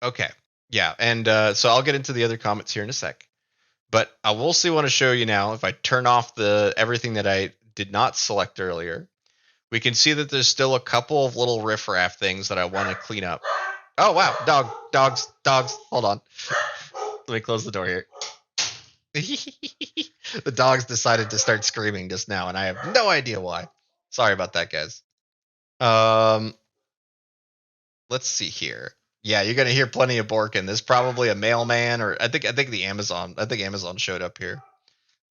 Okay, yeah, and so I'll get into the other comments here in a sec. But I will want to show you now, if I turn off everything that I did not select earlier, we can see that there's still a couple of little riffraff things that I want to clean up. Oh, wow. Dogs. Hold on. Let me close the door here. The dogs decided to start screaming just now, and I have no idea why. Sorry about that, guys. Let's see here. Yeah, you're gonna hear plenty of Borkin. There's probably a mailman, or I think the Amazon. I think Amazon showed up here.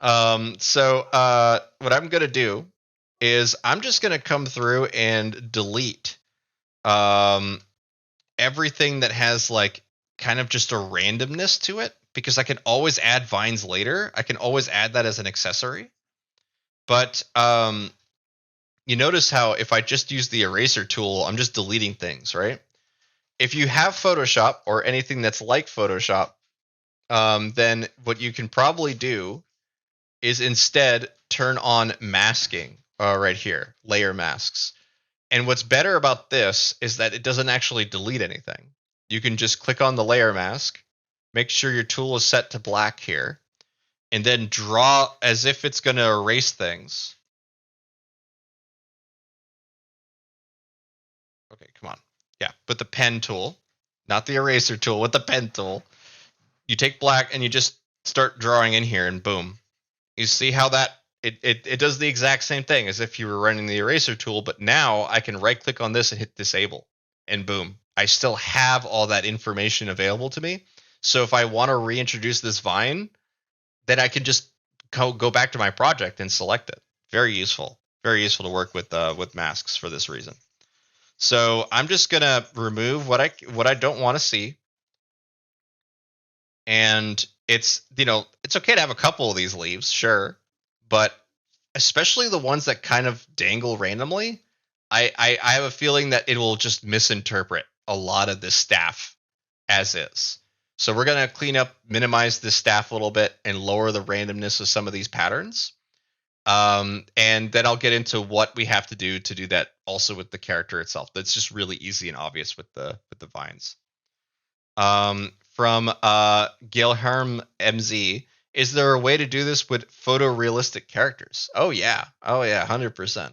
So what I'm gonna do is I'm just gonna come through and delete everything that has like kind of just a randomness to it, because I can always add vines later. I can always add that as an accessory. But you notice how if I just use the eraser tool, I'm just deleting things, right? If you have Photoshop or anything that's like Photoshop, then what you can probably do is instead turn on masking right here, layer masks. And what's better about this is that it doesn't actually delete anything. You can just click on the layer mask, make sure your tool is set to black here, and then draw as if it's going to erase things. Okay, come on. Yeah, with the pen tool, not the eraser tool, with the pen tool. You take black and you just start drawing in here, and boom. You see how that it does the exact same thing as if you were running the eraser tool, but now I can right click on this and hit disable, and boom, I still have all that information available to me. So if I want to reintroduce this vine, then I can just go back to my project and select it. Very useful to work with masks for this reason. So I'm just gonna remove what I don't want to see, and it's okay to have a couple of these leaves, sure, but especially the ones that kind of dangle randomly, I have a feeling that it will just misinterpret a lot of this staff as is. So we're going to minimize this staff a little bit and lower the randomness of some of these patterns. And then I'll get into what we have to do that also with the character itself. That's just really easy and obvious with the vines. From Gilherm MZ, is there a way to do this with photorealistic characters? Oh yeah, 100%.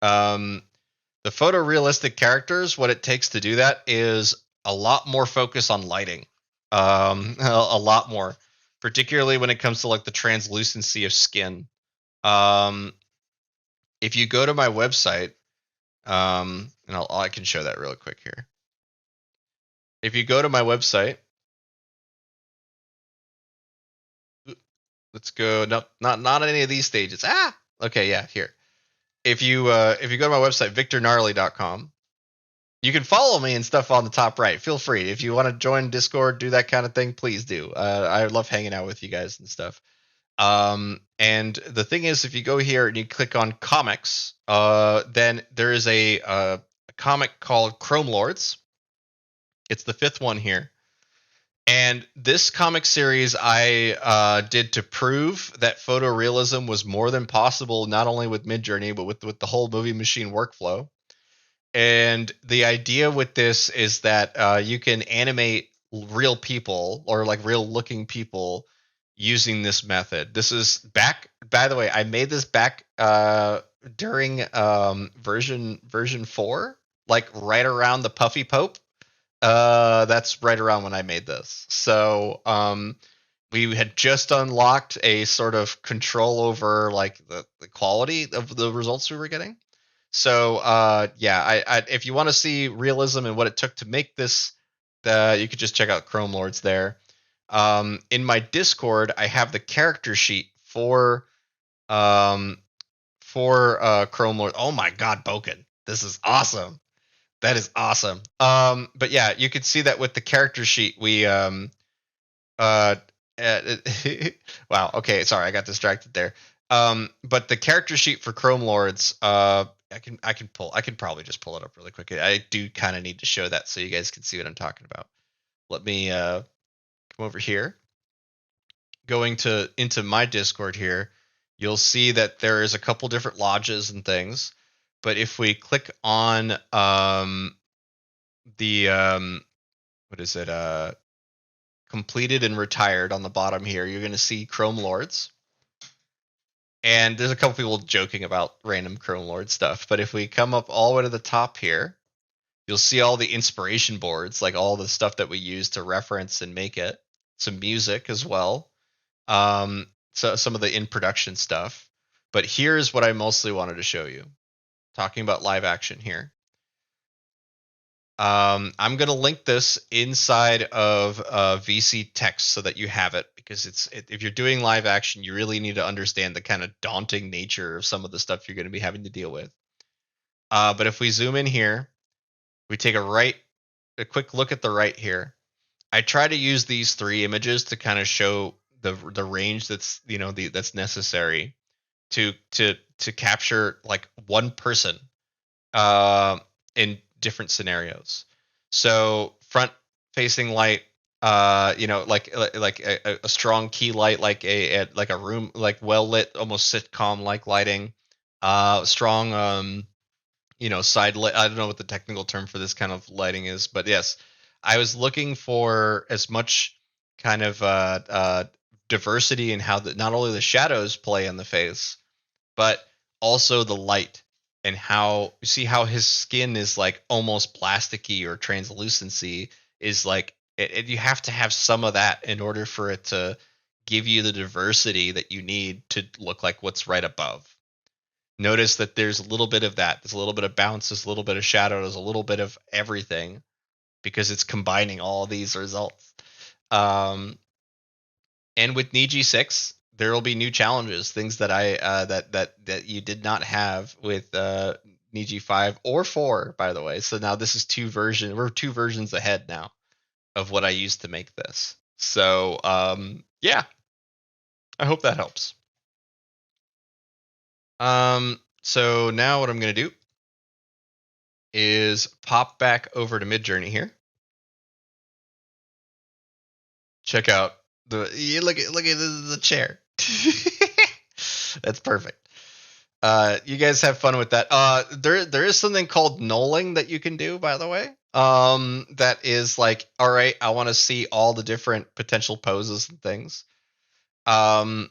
The photorealistic characters, what it takes to do that is a lot more focus on lighting, a lot more, particularly when it comes to like the translucency of skin. If you go to my website, and I can show that real quick here. If you go to my website, let's go. Not any of these stages. Okay, yeah, here. If you go to my website, victorgnarly.com, you can follow me and stuff on the top right. Feel free. If you want to join Discord, do that kind of thing, please do. I love hanging out with you guys and stuff. And the thing is, if you go here and you click on comics, then there is a comic called Chrome Lords. It's the 5th one here. And this comic series I did to prove that photorealism was more than possible, not only with Midjourney, but with the whole Movie Machine workflow. And the idea with this is that you can animate real people or like real looking people using this method. This is back, by the way, I made this back during version 4, like right around the Puffy Pope. That's right around when I made this. So we had just unlocked a sort of control over like the quality of the results we were getting. So yeah, I if you want to see realism and what it took to make this, you could just check out Chrome Lords there. In my Discord, I have the character sheet um, for Chrome Lord. Oh my God, Boken, this is awesome. That is awesome. But yeah, you can see that with the character sheet, we uh, wow. Okay, sorry, I got distracted there. But the character sheet for Chrome Lords, I can probably just pull it up really quickly. I do kind of need to show that so you guys can see what I'm talking about. Let me come over here. Going to into my Discord here, you'll see that there is a couple different lodges and things. But if we click on the what is it? Completed and retired on the bottom here, you're going to see Chrome Lords. And there's a couple people joking about random Chrome Lord stuff. But if we come up all the way to the top here, you'll see all the inspiration boards, like all the stuff that we use to reference and make it. Some music as well. So some of the in production stuff. But here's what I mostly wanted to show you. Talking about live action here. I'm going to link this inside of VC text so that you have it, because if you're doing live action, you really need to understand the kind of daunting nature of some of the stuff you're going to be having to deal with. But if we zoom in here, we take a quick look at the right here. I try to use these 3 images to kind of show the range that's that's necessary to capture like one person in different scenarios. So front facing light, like a strong key light, like a room, like well lit, almost sitcom like lighting. Strong side light. I don't know what the technical term for this kind of lighting is, but yes, I was looking for as much kind of diversity in how not only the shadows play on the face, but also the light, and how you see how his skin is like almost plasticky or translucency is like you have to have some of that in order for it to give you the diversity that you need to look like what's right above. Notice that there's a little bit of that. There's a little bit of bounce, there's a little bit of shadow, there's a little bit of everything, because it's combining all these results. And with Niji 6, there will be new challenges, things that that you did not have with Niji 5 or 4, by the way. So now this is we're 2 versions ahead now of what I used to make this. So yeah, I hope that helps. So now what I'm going to do is pop back over to Midjourney here. Check out look at the chair. That's perfect. You guys have fun with that. There is something called nulling that you can do, by the way. That is like, all right, I want to see all the different potential poses and things. I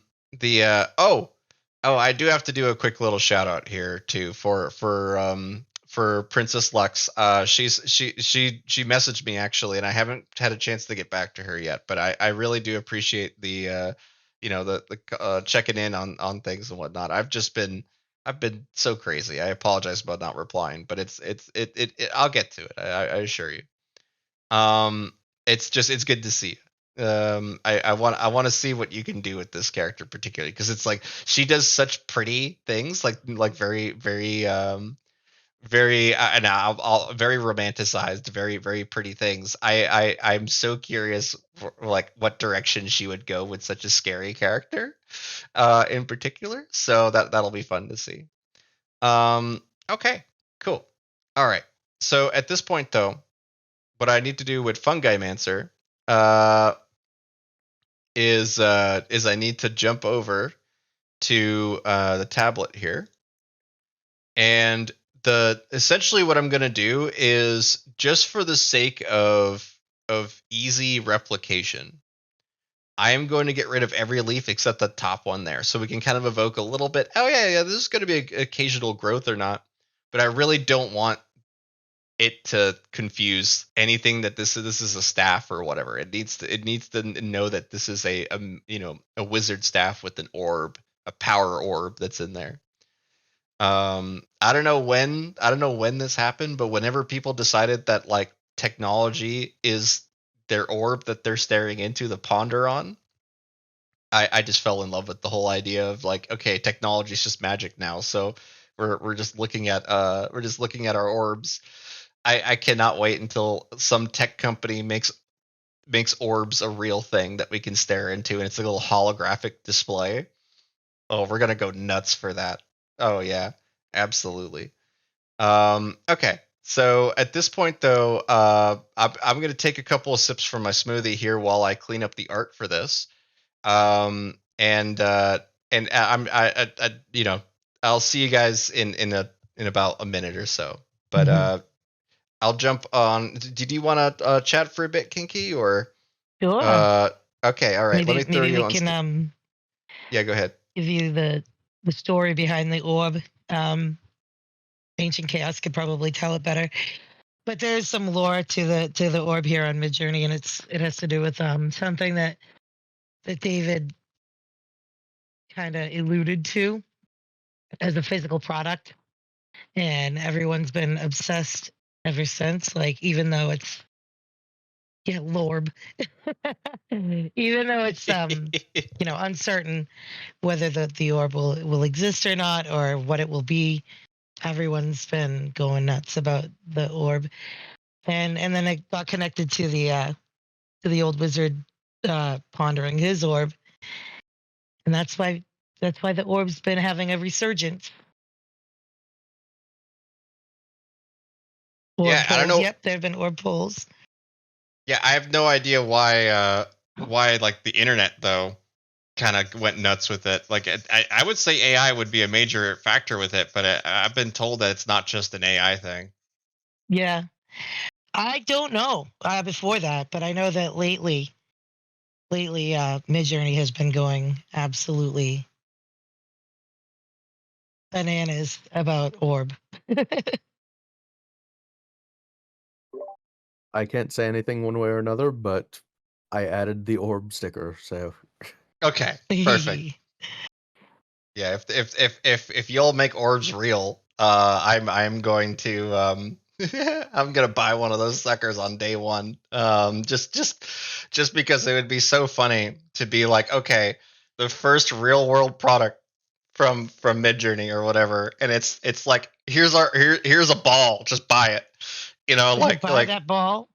do have to do a quick little shout out here too for Princess Lux. She messaged me actually, and I haven't had a chance to get back to her yet. But I really do appreciate the checking in on things and whatnot. I've been so crazy. I apologize about not replying, but it's I'll get to it. I assure you. It's good to see you. I want to see what you can do with this character particularly, because it's like she does such pretty things, like very very and I'll very romanticized, very very pretty things. I'm so curious for, like, what direction she would go with such a scary character in particular. So that'll be fun to see. Okay, cool. All right. So at this point though, what I need to do with Fungalmancer is I need to jump over to the tablet here. And essentially what I'm gonna do is, just for the sake of easy replication, I am going to get rid of every leaf except the top one there, so we can kind of evoke a little bit. Oh yeah, this is going to be occasional growth or not, but I really don't want it to confuse anything that this is a staff or whatever. It needs to know that this is a wizard staff with an orb, a power orb that's in there. I don't know when this happened, but whenever people decided that like technology is their orb that they're staring into, the ponder on, I just fell in love with the whole idea of like, okay, technology is just magic now. So we're just looking at our orbs. I cannot wait until some tech company makes orbs a real thing that we can stare into, and it's a little holographic display. Oh, we're gonna go nuts for that. Oh yeah, absolutely. Okay. So at this point, though, I'm going to take a couple of sips from my smoothie here while I clean up the art for this. And I'll see you guys in about a minute or so. But I'll jump on. Did you want to chat for a bit, Kinky, or? Sure. Okay. All right. Let me throw maybe you we on. can Yeah. Go ahead. give you the story behind the orb. Ancient Chaos could probably tell it better. But there's some lore to the orb here on Midjourney, and it has to do with something that David kind of alluded to as a physical product, and everyone's been obsessed ever since. Like, even though it's lorb, even though it's uncertain whether the orb will exist or not, or what it will be, everyone's been going nuts about the orb. And then it got connected to the old wizard pondering his orb, and that's why the orb's been having a resurgence. Orb Yeah. I don't polls. know. Yep, there have been orb polls. Yeah. I have no idea why like the internet though kind of went nuts with it. Like I would say AI would be a major factor with it, but I've been told that it's not just an AI thing. Yeah, I don't know before that, but I know that lately, Midjourney has been going absolutely bananas about orb. I can't say anything one way or another, but I added the orb sticker, so Okay, perfect. Yeah, if y'all make orbs real, I'm going to I'm gonna buy one of those suckers on day one. Just because it would be so funny to be like, okay, the first real world product from Midjourney or whatever, and it's like, here's a ball, just buy it. Buy that ball.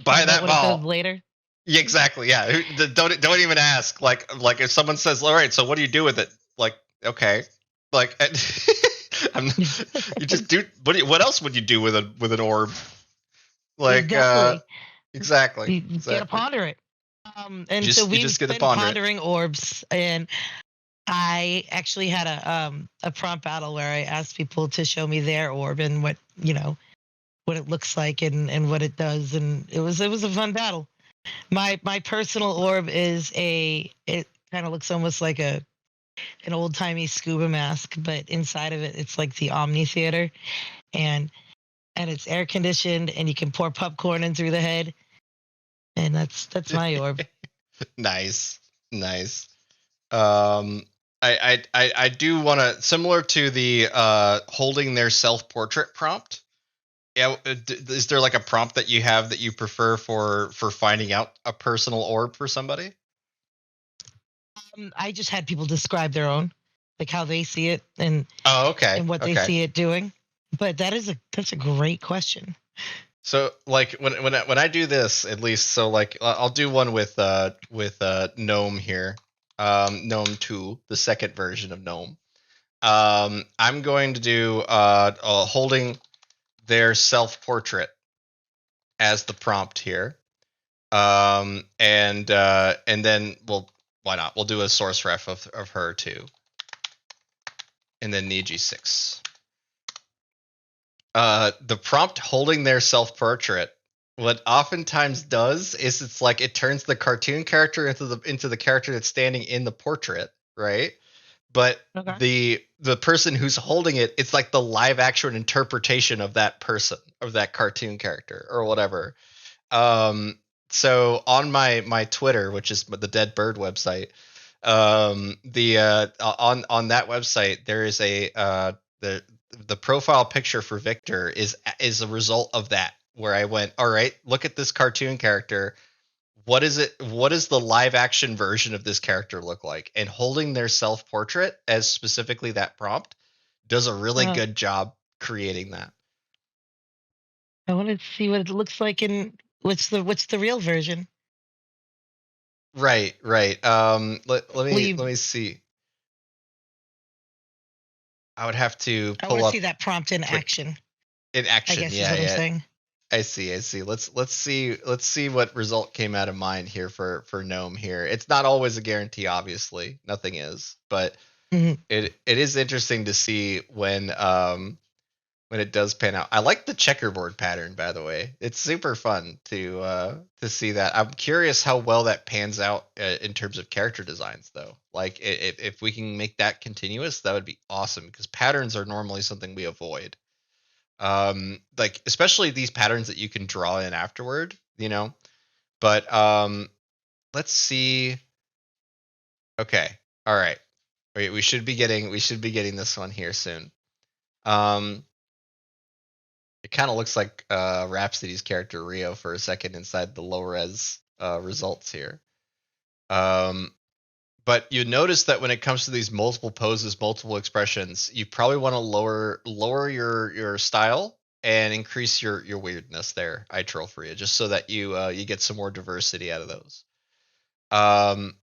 Buy that what ball. it does later. Yeah, exactly. Yeah, don't even ask. Like if someone says, "All right, so what do you do with it?" Like, okay, like you just do. What else would you do with an orb? Like, Definitely. exactly. You gotta ponder it. And so we've been pondering orbs, and I actually had a prompt battle where I asked people to show me their orb and what it looks like and what it does, and it was a fun battle. My personal orb is it kind of looks almost like an old timey scuba mask, but inside of it, it's like the Omni Theater, and it's air conditioned, and you can pour popcorn in through the head, and that's my orb. Nice. I do want to, similar to the holding their self portrait prompt. Yeah, is there like a prompt that you have that you prefer for finding out a personal orb for somebody? I just had people describe their own, like how they see it and and what they see it doing. But that's a great question. So like when I do this, at least, so like I'll do one with Gnome here, Gnome 2, the second version of Gnome. I'm going to do holding their self portrait as the prompt here. And then why not? We'll do a source ref of her too. And then Niji 6. The prompt holding their self-portrait, what oftentimes does is it's like it turns the cartoon character into the character that's standing in the portrait, right? But Okay. the person who's holding it, it's like the live action interpretation of that person, of that cartoon character or whatever. Um, so on my Twitter, which is the Dead Bird website, the on that website there is the profile picture for Victor is a result of that, where I went, all right, look at this cartoon character. What is it? What does the live action version of this character look like? And holding their self portrait as specifically that prompt does a really Uh, good job creating that. I want to see what it looks like in what's the real version. Right, right. Will you? Let me see. I would have to I want pull to see up that prompt in Twitter action. in I action. guess is Yeah, what I'm yeah. saying. I see, I see. Let's see what result came out of mine here for Gnome here. It's not always a guarantee, obviously. Nothing is, but Mhm. it is interesting to see when it does pan out. I like the checkerboard pattern, by the way. It's super fun to see that. I'm curious how well that pans out in terms of character designs, though. Like, if we can make that continuous, that would be awesome, because patterns are normally something we avoid. Like, especially these patterns that you can draw in afterward, you know. But let's see. Okay, all right. Wait, we should be getting this one here soon. Um, It kind of looks like Rhapsody's character Rio for a second inside the low res results here. Um, but you notice that when it comes to these multiple poses, multiple expressions, you probably want to lower your style and increase your weirdness there. I troll for you, just so that you get some more diversity out of those. Um,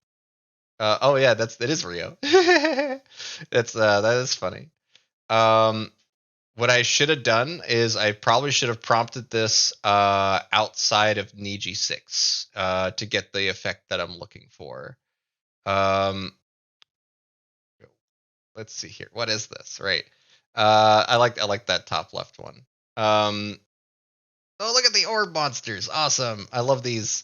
oh yeah, that is Rio. That is funny. Um, what I should have done is I probably should have prompted this outside of Niji 6 to get the effect that I'm looking for. Um, let's see here. What is this? Right. I like that top left one. Oh, look at the orb monsters. Awesome. I love these.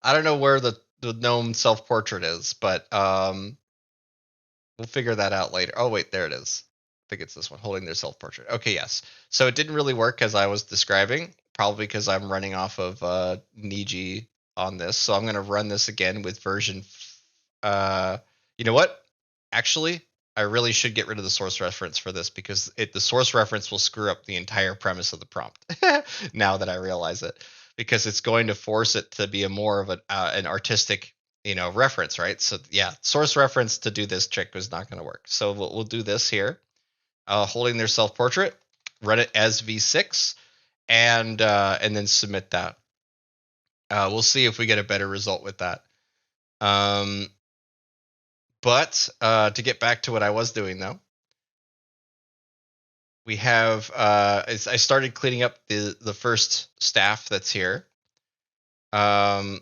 I don't know where the gnome self portrait is, but we'll figure that out later. Oh wait, there it is. I think it's this one, holding their self-portrait. Okay, yes. So it didn't really work as I was describing, probably because I'm running off of Niji on this. So I'm going to run this again with version. You know what? Actually, I really should get rid of the source reference for this, because the source reference will screw up the entire premise of the prompt. Now that I realize it, because it's going to force it to be a more of an artistic reference, right? So yeah, source reference to do this trick was not going to work. So we'll do this here, holding their self portrait, run it as v6, and then submit that. We'll see if we get a better result with that. But to get back to what I was doing though, we have I started cleaning up the first staff that's here. Let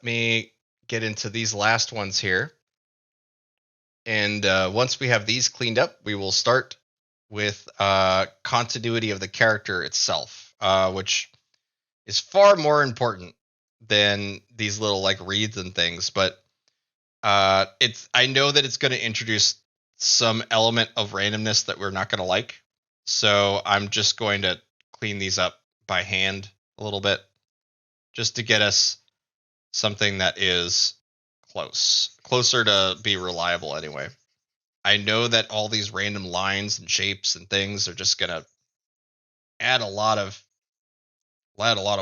me get into these last ones here. And once we have these cleaned up, we will start with continuity of the character itself, which is far more important than these little like reads and things. But I know that it's going to introduce some element of randomness that we're not going to like. So I'm just going to clean these up by hand a little bit, just to get us something that is closer to be reliable anyway. I know that all these random lines and shapes and things are just gonna add a lot of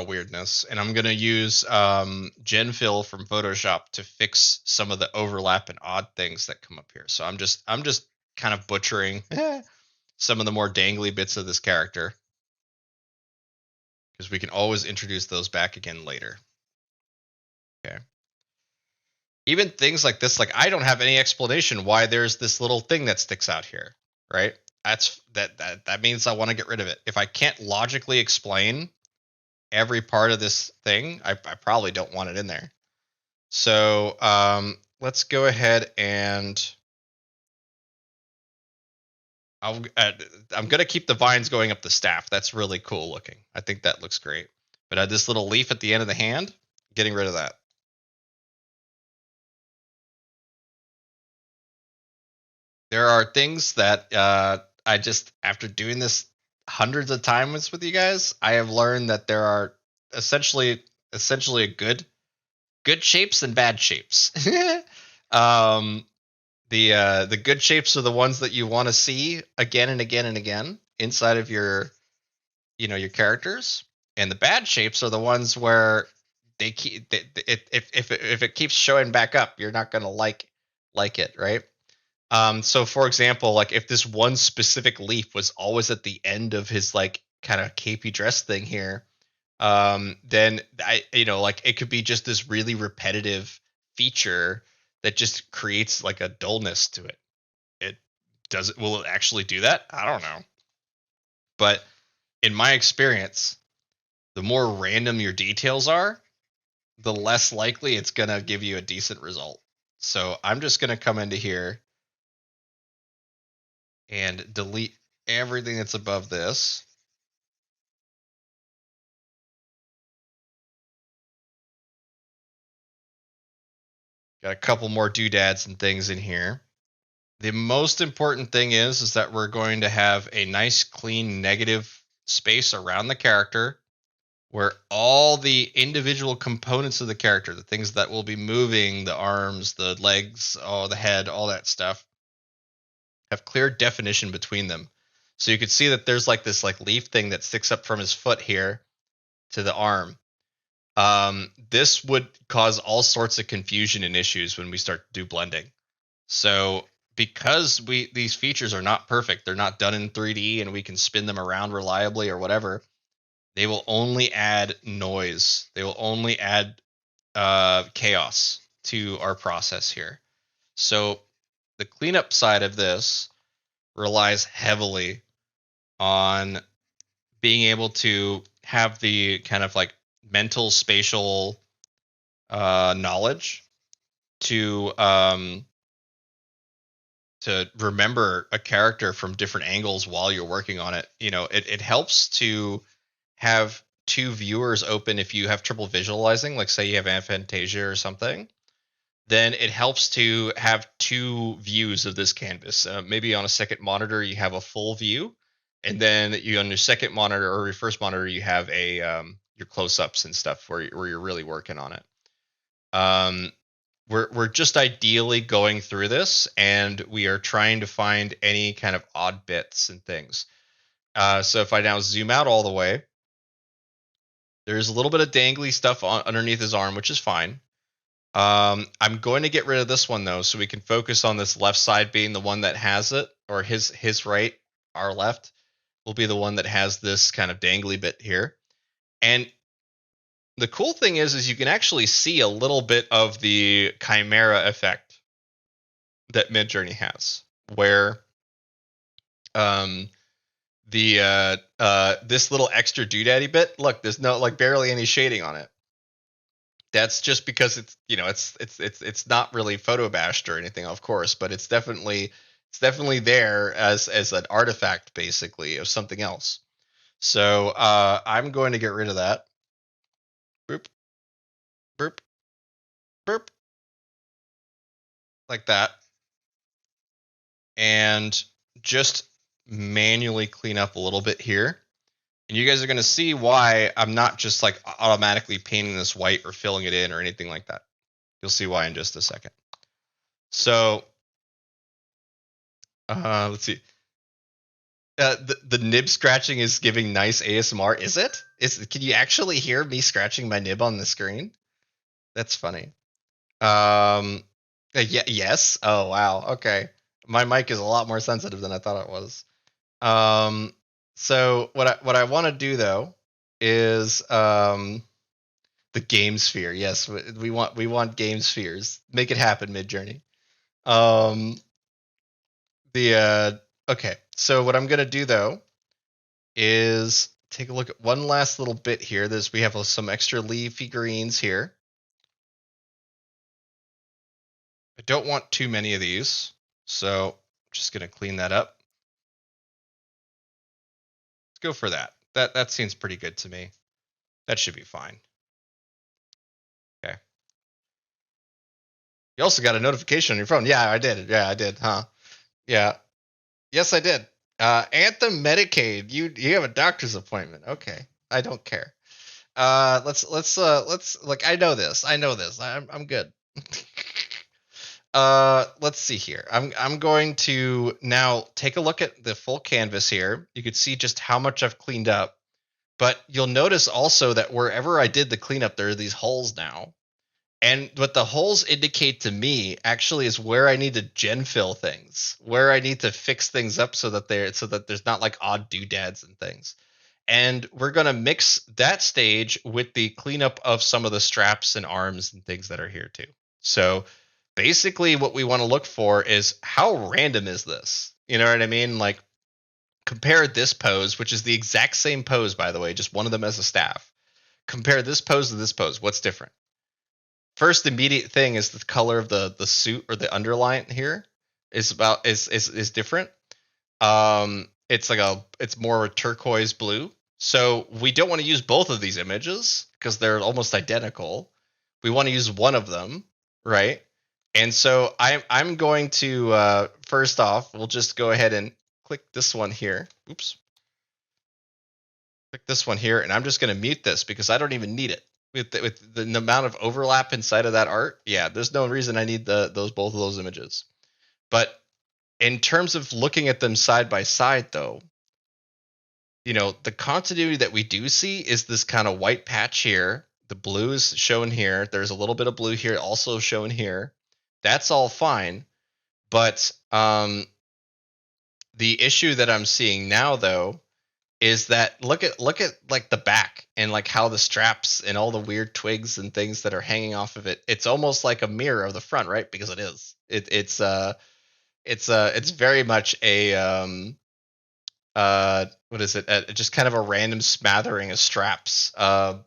weirdness, and I'm gonna use GenFill from Photoshop to fix some of the overlap and odd things that come up here. So I'm just kind of butchering some of the more dangly bits of this character, because we can always introduce those back again later. Okay. Even things like this, like I don't have any explanation why there's this little thing that sticks out here, right? That means I want to get rid of it. If I can't logically explain every part of this thing, I probably don't want it in there. So let's go ahead and I'm gonna keep the vines going up the staff. That's really cool looking. I think that looks great. But this little leaf at the end of the hand, getting rid of that. There are things that I just, after doing this hundreds of times with you guys, I have learned that there are essentially good shapes and bad shapes. um, the good shapes are the ones that you want to see again and again and again inside of your your characters, and the bad shapes are the ones where they keep if it keeps showing back up, you're not gonna like it, right? So for example, like if this one specific leaf was always at the end of his like kind of capey dress thing here, then like it could be just this really repetitive feature that just creates like a dullness to it. Will it actually do that? I don't know. But in my experience, the more random your details are, the less likely it's going to give you a decent result. So I'm just going to come into here and delete everything that's above this. Got a couple more doodads and things in here. The most important thing is that we're going to have a nice clean negative space around the character where all the individual components of the character, the things that will be moving, the arms, the legs, the head, all that stuff, have clear definition between them. So you can see that there's like this like leaf thing that sticks up from his foot here to the arm. This would cause all sorts of confusion and issues when we start to do blending. So because these features are not perfect, they're not done in 3D and we can spin them around reliably or whatever, they will only add noise. They will only add chaos to our process here. So the cleanup side of this relies heavily on being able to have the kind of like mental spatial knowledge to remember a character from different angles while you're working on it. It helps to have two viewers open if you have trouble visualizing, like say you have aphantasia or something. Then it helps to have two views of this canvas. Maybe on a second monitor you have a full view, and then you on your second monitor or your first monitor you have a your close-ups and stuff where you're really working on it. We're just ideally going through this, and we are trying to find any kind of odd bits and things. So if I now zoom out all the way, there's a little bit of dangly stuff underneath his arm, which is fine. I'm going to get rid of this one though, so we can focus on this left side being the one that has it, or his right, our left, will be the one that has this kind of dangly bit here. And the cool thing is you can actually see a little bit of the chimera effect that Midjourney has, where this little extra doodaddy bit, look, there's no like barely any shading on it. That's just because it's not really photo bashed or anything, of course, but it's definitely there as an artifact basically of something else. So I'm going to get rid of that. Boop, boop, boop, like that, and just manually clean up a little bit here. And you guys are going to see why I'm not just like automatically painting this white or filling it in or anything like that. You'll see why in just a second. So let's see. The nib scratching is giving nice ASMR. Is it? Can you actually hear me scratching my nib on the screen? That's funny. Yeah, yes. Oh wow. Okay. My mic is a lot more sensitive than I thought it was. So what I want to do though is the game sphere. Yes, we want game spheres. Make it happen, Midjourney. Okay. So what I'm gonna do though is take a look at one last little bit here. We have some extra leafy greens here. I don't want too many of these, so I'm just gonna clean that up. go for that. That seems pretty good to me. That should be fine. Okay. You also got a notification on your phone. Yeah, I did. Yeah, I did. Huh? Yeah. Yes, I did. Anthem Medicaid. You have a doctor's appointment. Okay. I don't care. Let's like I know this. I'm good. Let's see here. I'm going to now take a look at the full canvas here. You can see just how much I've cleaned up. But you'll notice also that wherever I did the cleanup, there are these holes now. And what the holes indicate to me actually is where I need to gen fill things, where I need to fix things up so that there's not like odd doodads and things. And we're going to mix that stage with the cleanup of some of the straps and arms and things that are here too. So basically what we want to look for is how random is this? You know what I mean? Like compare this pose, which is the exact same pose, by the way, just one of them as a staff. Compare this pose to this pose. What's different? First immediate thing is the color of the suit or the underline here is different. It's more a turquoise blue. So we don't want to use both of these images because they're almost identical. We want to use one of them, right? And so I'm going to first off, we'll just go ahead and click this one here. Oops. Click this one here, and I'm just going to mute this because I don't even need it. With the amount of overlap inside of that art, yeah, there's no reason I need both of those images. But in terms of looking at them side by side, though, you know, the continuity that we do see is this kind of white patch here. The blue is shown here. There's a little bit of blue here, also shown here. That's all fine. But the issue that I'm seeing now, though, is that look at like the back and like how the straps and all the weird twigs and things that are hanging off of it. It's almost like a mirror of the front, right? Because it is. It's very much a what is it? Just kind of a random smattering of straps. I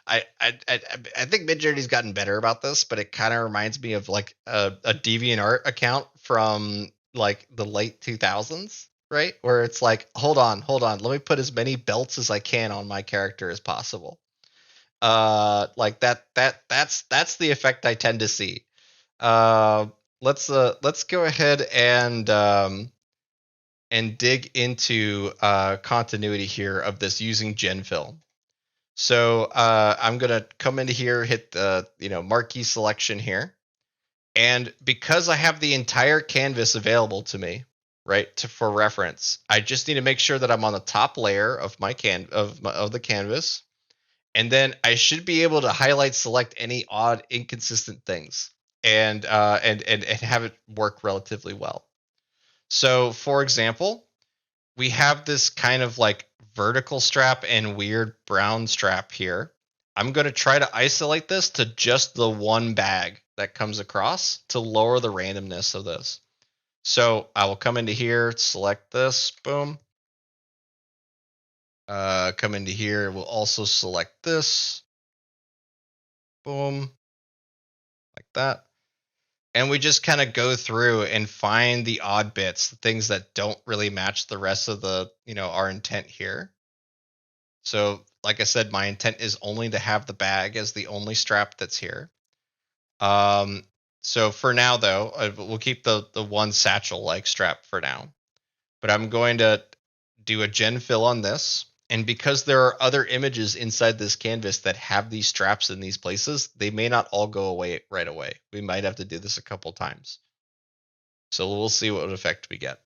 think Midjourney's gotten better about this, but it kind of reminds me of like a DeviantArt account from like the late 2000s, right? Where it's like, hold on, let me put as many belts as I can on my character as possible. Like that's the effect I tend to see. Let's go ahead and dig into continuity here of this using GenFill. So I'm gonna come into here, hit the marquee selection here, and because I have the entire canvas available to me, right, for reference, I just need to make sure that I'm on the top layer of my of the canvas, and then I should be able to highlight select any odd inconsistent things and have it work relatively well. So for example, we have this kind of like vertical strap and weird brown strap here. I'm going to try to isolate this to just the one bag that comes across to lower the randomness of this. So I will come into here, select this, boom. Come into here, we'll also select this, boom, like that. And we just kind of go through and find the odd bits, the things that don't really match the rest of the, our intent here. So, like I said, my intent is only to have the bag as the only strap that's here. So for now, though, we'll keep the one satchel-like strap for now. But I'm going to do a gen fill on this. And because there are other images inside this canvas that have these straps in these places, they may not all go away right away. We might have to do this a couple times. So we'll see what effect we get.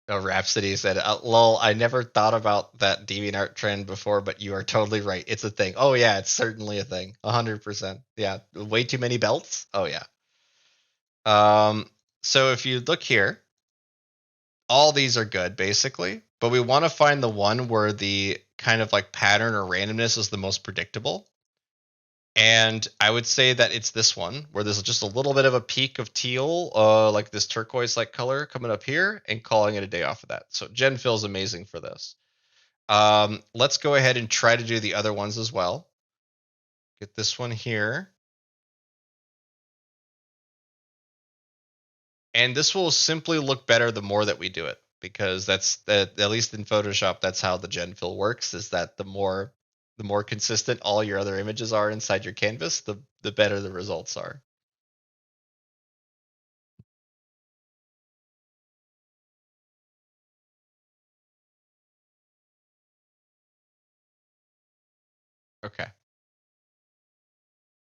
Oh, Rhapsody said, lol, I never thought about that DeviantArt trend before, but you are totally right. It's a thing. Oh, yeah, it's certainly a thing. 100%. Yeah, way too many belts? Oh, yeah. So if you look here, all these are good, basically. But we want to find the one where the kind of like pattern or randomness is the most predictable. And I would say that it's this one where there's just a little bit of a peak of teal, like this turquoise like color coming up here, and calling it a day off of that. So GenFill is amazing for this. Let's go ahead and try to do the other ones as well. Get this one here. And this will simply look better the more that we do it, because that's at least in Photoshop, that's how the gen fill works, is that the more consistent all your other images are inside your canvas, the better the results are. Okay.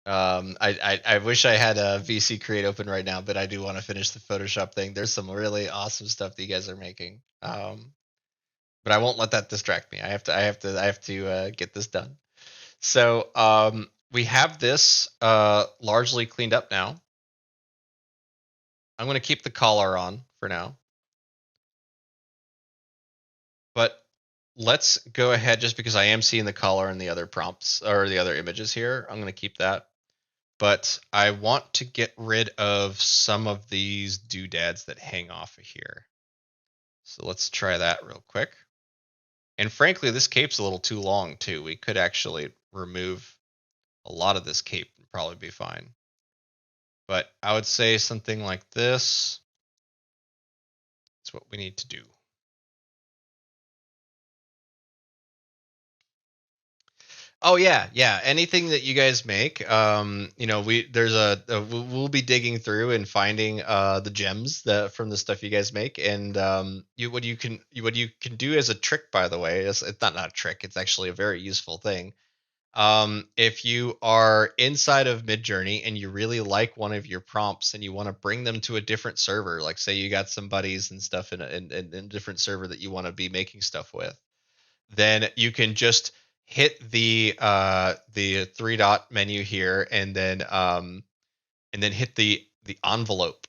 I wish I had a VC Create open right now, but I do want to finish the Photoshop thing. There's some really awesome stuff that you guys are making. But I won't let that distract me. I have to get this done. So we have this largely cleaned up now. I'm going to keep the collar on for now. But let's go ahead, just because I am seeing the collar in the other prompts or the other images here. I'm going to keep that. But I want to get rid of some of these doodads that hang off of here. So let's try that real quick. And frankly, this cape's a little too long too. We could actually remove a lot of this cape and probably be fine. But I would say something like this is what we need to do. Oh yeah. Anything that you guys make, we'll be digging through and finding the gems that from the stuff you guys make, and what you can do as a trick, by the way, is it's not a trick. It's actually a very useful thing. If you are inside of Midjourney and you really like one of your prompts and you want to bring them to a different server, like say you got some buddies and stuff in a different server that you want to be making stuff with, then you can just hit the 3-dot menu here and then hit the envelope.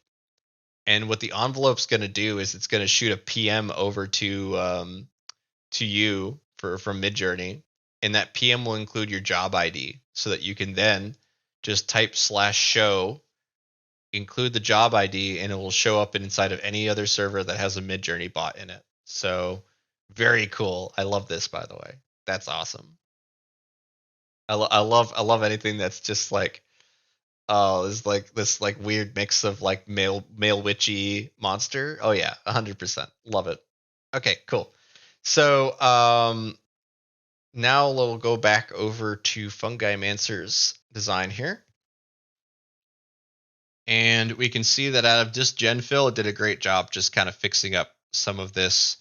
And what the envelope's going to do is it's going to shoot a PM over to you from Midjourney, and that PM will include your job ID, so that you can then just type /show, include the job ID, and it will show up inside of any other server that has a Midjourney bot in it. So very cool. I love this, by the way. That's awesome. I love anything that's just like, oh, it's like this like weird mix of like male witchy monster. Oh yeah, 100%. Love it. Okay, cool. So now we'll go back over to Fungalmancer's design here. And we can see that out of just gen fill, it did a great job just kind of fixing up some of this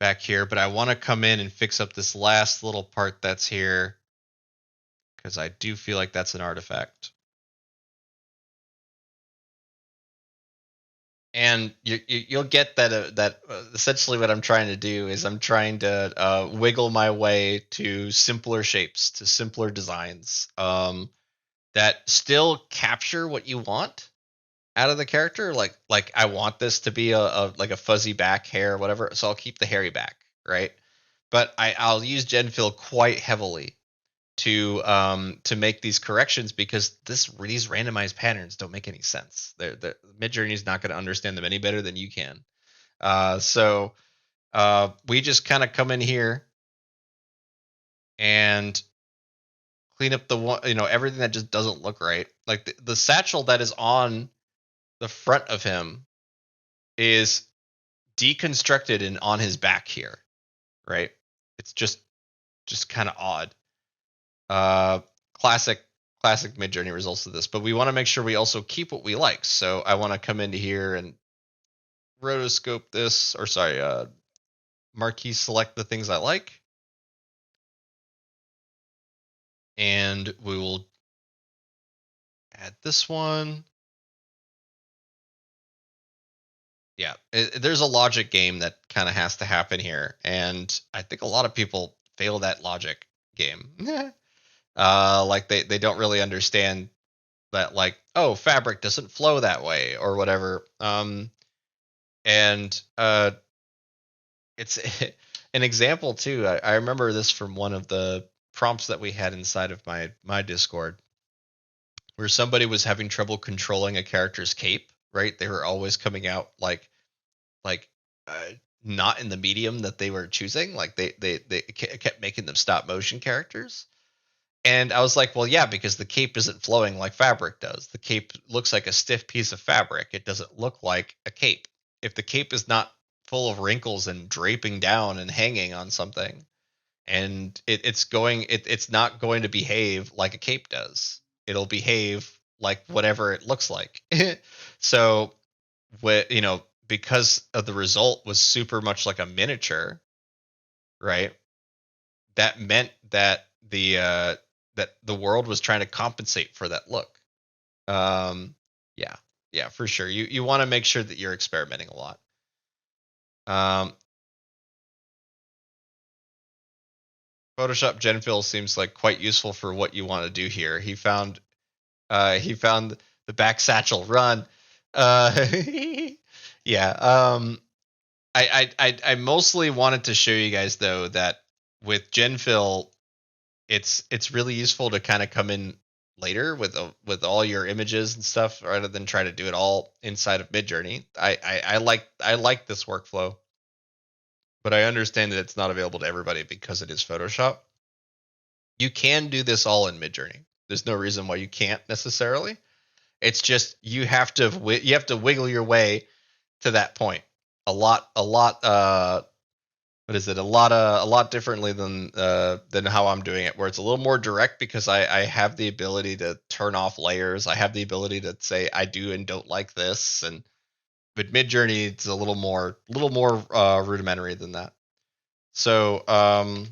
back here. But I want to come in and fix up this last little part that's here, because I do feel like that's an artifact. And you'll get that essentially what I'm trying to do is I'm trying to wiggle my way to simpler shapes, to simpler designs that still capture what you want out of the character. Like I want this to be a like a fuzzy back hair or whatever, so I'll keep the hairy back, right? But I'll use gen fill quite heavily to make these corrections, because these randomized patterns don't make any sense. Midjourney is not going to understand them any better than you can. So we just kind of come in here and clean up the one, everything that just doesn't look right. Like the satchel that is on the front of him is deconstructed and on his back here, right? It's just kind of odd. Classic Midjourney results of this, but we want to make sure we also keep what we like. So I want to come into here and rotoscope this, or sorry, marquee select the things I like, and we will add this one. Yeah, there's a logic game that kind of has to happen here, and I think a lot of people fail that logic game. Like they don't really understand that, like, oh, fabric doesn't flow that way or whatever. And it's an example too. I remember this from one of the prompts that we had inside of my Discord, where somebody was having trouble controlling a character's cape. Right, they were always coming out like not in the medium that they were choosing. Like they kept making them stop motion characters. And I was like, well, yeah, because the cape isn't flowing like fabric does. The cape looks like a stiff piece of fabric. It doesn't look like a cape. If the cape is not full of wrinkles and draping down and hanging on something, and it's not going to behave like a cape does. It'll behave like whatever it looks like. So, because of the result was super much like a miniature, right? That meant that the world was trying to compensate for that look. Yeah, yeah, for sure. You want to make sure that you're experimenting a lot. Photoshop Genfill seems like quite useful for what you want to do here. He found the back satchel run. Yeah. I mostly wanted to show you guys though that with Genfill, it's really useful to kind of come in later with all your images and stuff rather than try to do it all inside of Midjourney. I like this workflow, but I understand that it's not available to everybody because it is Photoshop. You can do this all in Midjourney. There's no reason why you can't necessarily. It's just you have to wiggle your way to that point a lot what is it, a lot differently than how I'm doing it, where it's a little more direct because I have the ability to turn off layers. I have the ability to say I do and don't like this, and but Midjourney it's a little more rudimentary than that. So I'm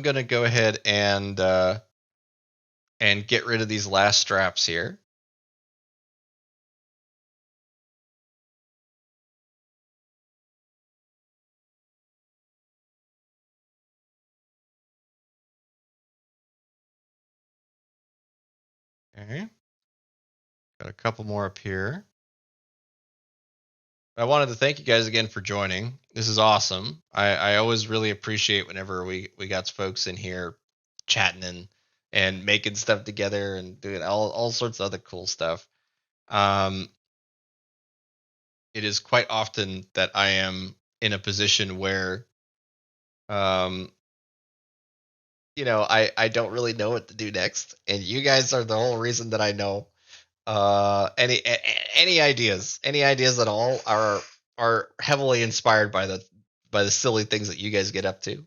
gonna go ahead and get rid of these last straps here. Okay. Got a couple more up here. I wanted to thank you guys again for joining. This is awesome. I always really appreciate whenever we got folks in here chatting and making stuff together and doing all sorts of other cool stuff. It is quite often that I am in a position where I don't really know what to do next, and you guys are the whole reason that I know. Any ideas at all are heavily inspired by the silly things that you guys get up to.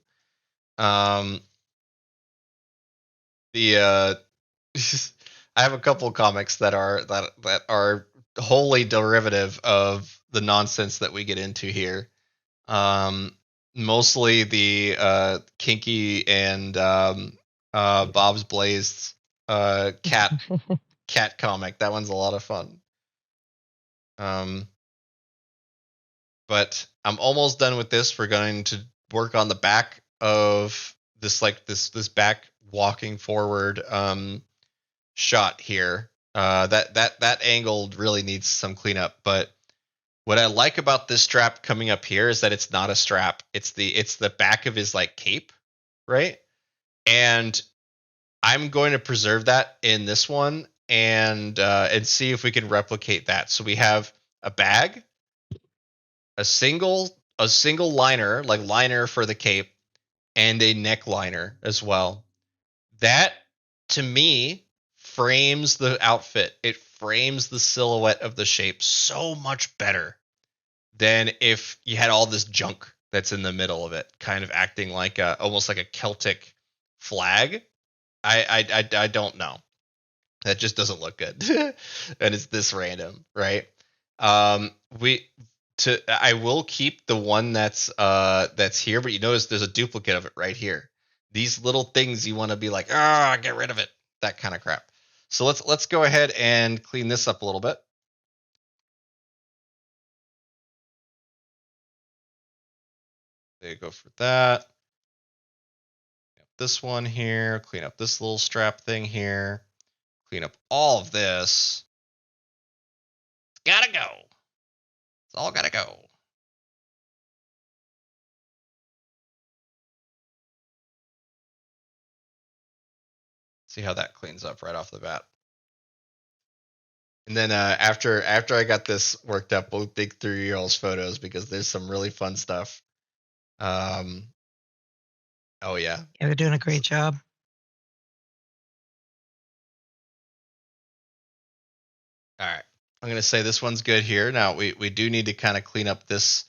The I have a couple of comics that are wholly derivative of the nonsense that we get into here. Mostly the Kinky and Bob's Blazed cat comic. That one's a lot of fun. But I'm almost done with this. We're going to work on the back of this, like this back walking forward shot here. That angle really needs some cleanup. But what I like about this strap coming up here is that it's not a strap. It's the back of his like cape, right? And I'm going to preserve that in this one and see if we can replicate that. So we have a bag, a single liner, like liner for the cape, and a neck liner as well. That to me frames the outfit. It frames the silhouette of the shape so much better than if you had all this junk that's in the middle of it, kind of acting like almost like a Celtic flag. I don't know. That just doesn't look good. And it's this random, right? I will keep the one that's here, but you notice there's a duplicate of it right here. These little things you want to be like, get rid of it. That kind of crap. So let's go ahead and clean this up a little bit. There you go for that. This one here, clean up this little strap thing here, clean up all of this. It's gotta go. It's all gotta go. See how that cleans up right off the bat. And then after I got this worked up, we'll dig through y'all's photos because there's some really fun stuff. Oh yeah. Yeah, they're doing a great job. I'm going to say this one's good here. Now, we do need to kind of clean up this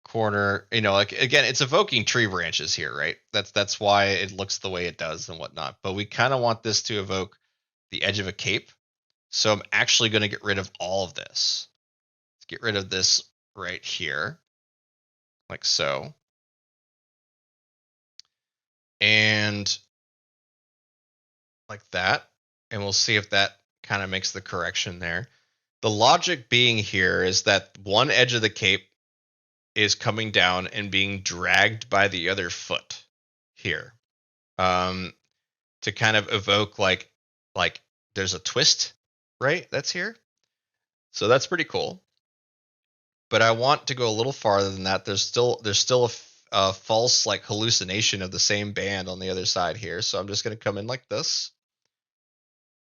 corner. You know, like, again, it's evoking tree branches here, right? That's why it looks the way it does and whatnot. But we kind of want this to evoke the edge of a cape. So I'm actually going to get rid of all of this. Let's get rid of this right here, like so. And like that. And we'll see if that kind of makes the correction there. The logic being here is that one edge of the cape is coming down and being dragged by the other foot here, to kind of evoke like there's a twist, right? That's here. So that's pretty cool. But I want to go a little farther than that. There's still a false like hallucination of the same band on the other side here. So I'm just going to come in like this.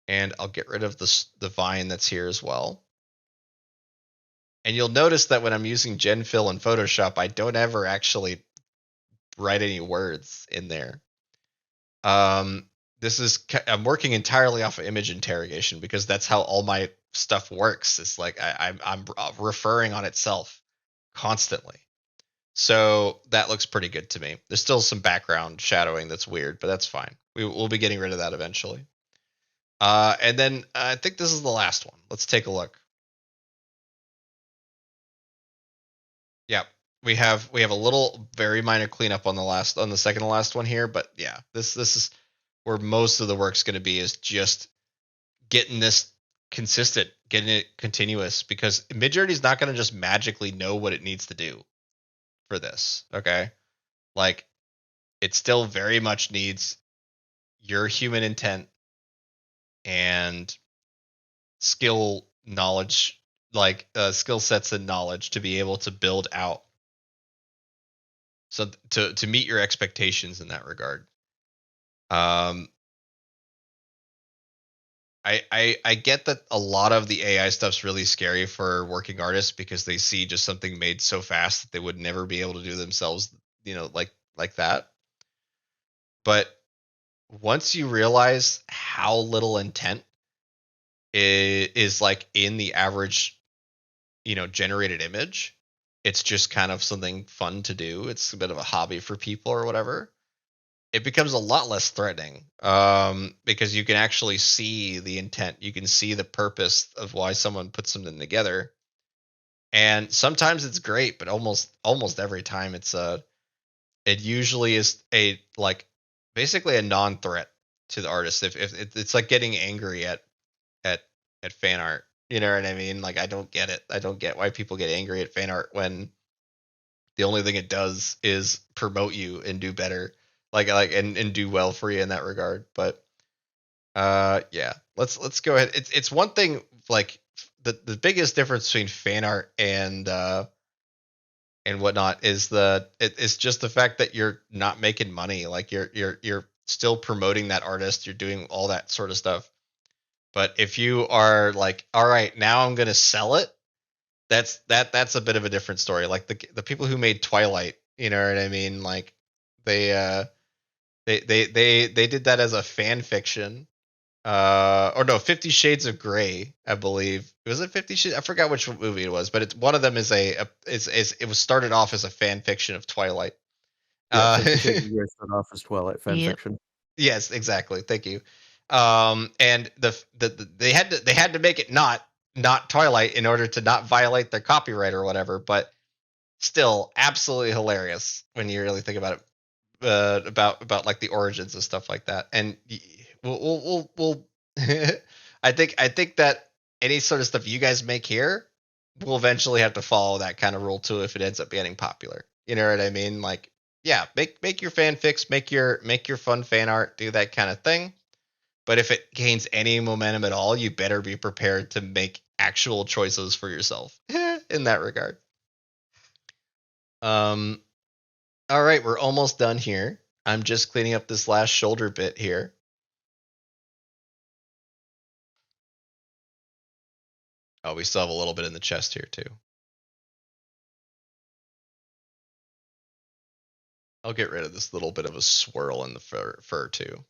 And I'll get rid of the vine that's here as well. And you'll notice that when I'm using GenFill in Photoshop, I don't ever actually write any words in there. I'm working entirely off of image interrogation because that's how all my stuff works. It's like I'm referring on itself constantly. So that looks pretty good to me. There's still some background shadowing that's weird, but that's fine. We'll be getting rid of that eventually. And then I think this is the last one. Let's take a look. Yeah, we have a little very minor cleanup on the second to last one here, but yeah, this is where most of the work's going to be, is just getting this consistent, getting it continuous, because Midjourney is not going to just magically know what it needs to do for this. Okay, like it still very much needs your human intent and skill knowledge, like skill sets and knowledge to be able to build out, so to meet your expectations in that regard. I get that a lot of the AI stuff's really scary for working artists because they see just something made so fast that they would never be able to do themselves, like that. But once you realize how little intent is like in the average, generated image, it's just kind of something fun to do. It's a bit of a hobby for people or whatever. It becomes a lot less threatening, because you can actually see the intent. You can see the purpose of why someone put something together. And sometimes it's great, but almost every time it usually is basically a non-threat to the artist. If it's like getting angry at fan art, you know what I mean? Like, I don't get it. I don't get why people get angry at fan art when the only thing it does is promote you and do better, and do well for you in that regard. But yeah, let's go ahead. It's one thing, like the biggest difference between fan art and whatnot is it's just the fact that you're not making money. Like you're still promoting that artist, you're doing all that sort of stuff. But if you are like, all right, now I'm gonna sell it, that's a bit of a different story. Like the people who made Twilight, you know what I mean? Like they did that as a fan fiction. Or no, 50 Shades of Grey, I believe. Was it 50 Shades? I forgot which movie it was, but it's one of them is it was started off as a fan fiction of Twilight. Yeah, 50 Shades of Grey started off as Twilight fan Yep. fiction. Yes, exactly. Thank you. And they had to make it not Twilight in order to not violate their copyright or whatever, but still absolutely hilarious when you really think about it. About like the origins and stuff like that. And we'll I think that any sort of stuff you guys make here will eventually have to follow that kind of rule too if it ends up getting popular. You know what I mean? Like, yeah, make your fanfics, make your fun fan art, do that kind of thing. But if it gains any momentum at all, you better be prepared to make actual choices for yourself in that regard. All right, we're almost done here. I'm just cleaning up this last shoulder bit here. Oh, we still have a little bit in the chest here too. I'll get rid of this little bit of a swirl in the fur too.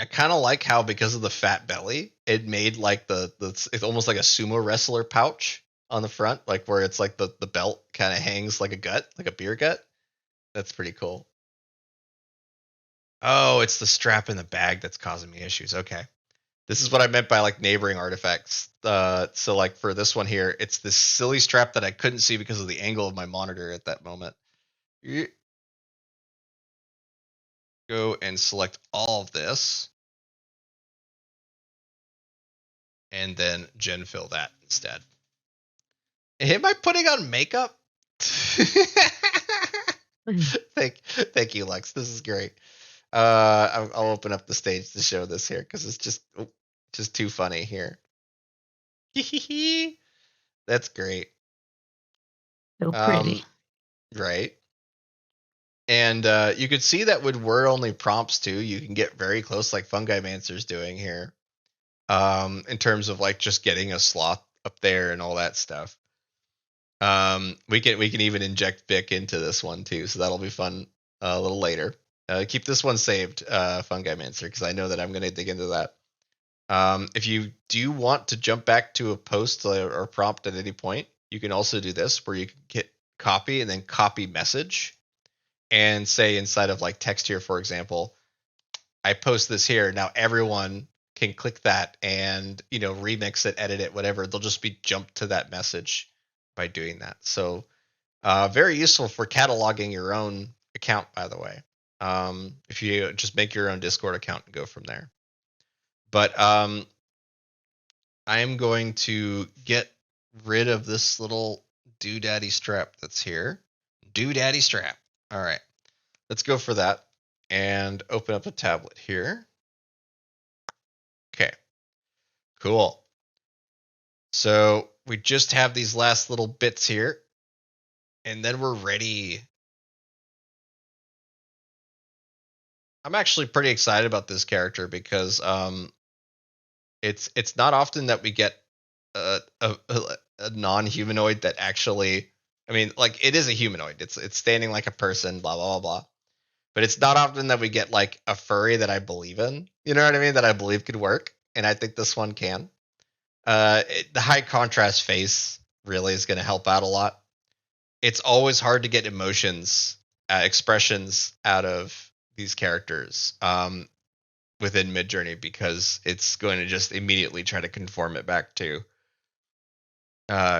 I kind of like how, because of the fat belly, it made like it's almost like a sumo wrestler pouch on the front, like where it's like the belt kind of hangs like a gut, like a beer gut. That's pretty cool. Oh, it's the strap in the bag that's causing me issues. Okay. This is what I meant by like neighboring artifacts. So like for this one here, it's this silly strap that I couldn't see because of the angle of my monitor at that moment. Go and select all of this. And then gen fill that instead. Am I putting on makeup? Thank you, Lex. This is great. I'll open up the stage to show this here because it's just too funny here. That's great. So pretty. Right. And you could see that with word only prompts too, you can get very close, like Fungalmancer's doing here. In terms of like just getting a sloth up there and all that stuff. We can even inject Vic into this one too, so that'll be fun a little later. Keep this one saved, Fungalmancer, because I know that I'm going to dig into that. If you do want to jump back to a post or prompt at any point, you can also do this, where you can hit copy and then copy message, and say inside of like text here, for example, I post this here. Now everyone can click that and remix it, edit it, whatever. They'll just be jumped to that message by doing that. So very useful for cataloging your own account, by the way. If you just make your own Discord account and go from there. But I am going to get rid of this little doodaddy strap that's here. Doodaddy strap. All right. Let's go for that and open up a tablet here. Okay. Cool. So we just have these last little bits here, and then we're ready. I'm actually pretty excited about this character because it's not often that we get a non-humanoid that actually, I mean, like, it is a humanoid. It's standing like a person, blah blah blah blah. But it's not often that we get like a furry that I believe in. You know what I mean? That I believe could work, and I think this one can. The high contrast face really is going to help out a lot. It's always hard to get emotions, expressions out of these characters within Midjourney, because it's going to just immediately try to conform it back to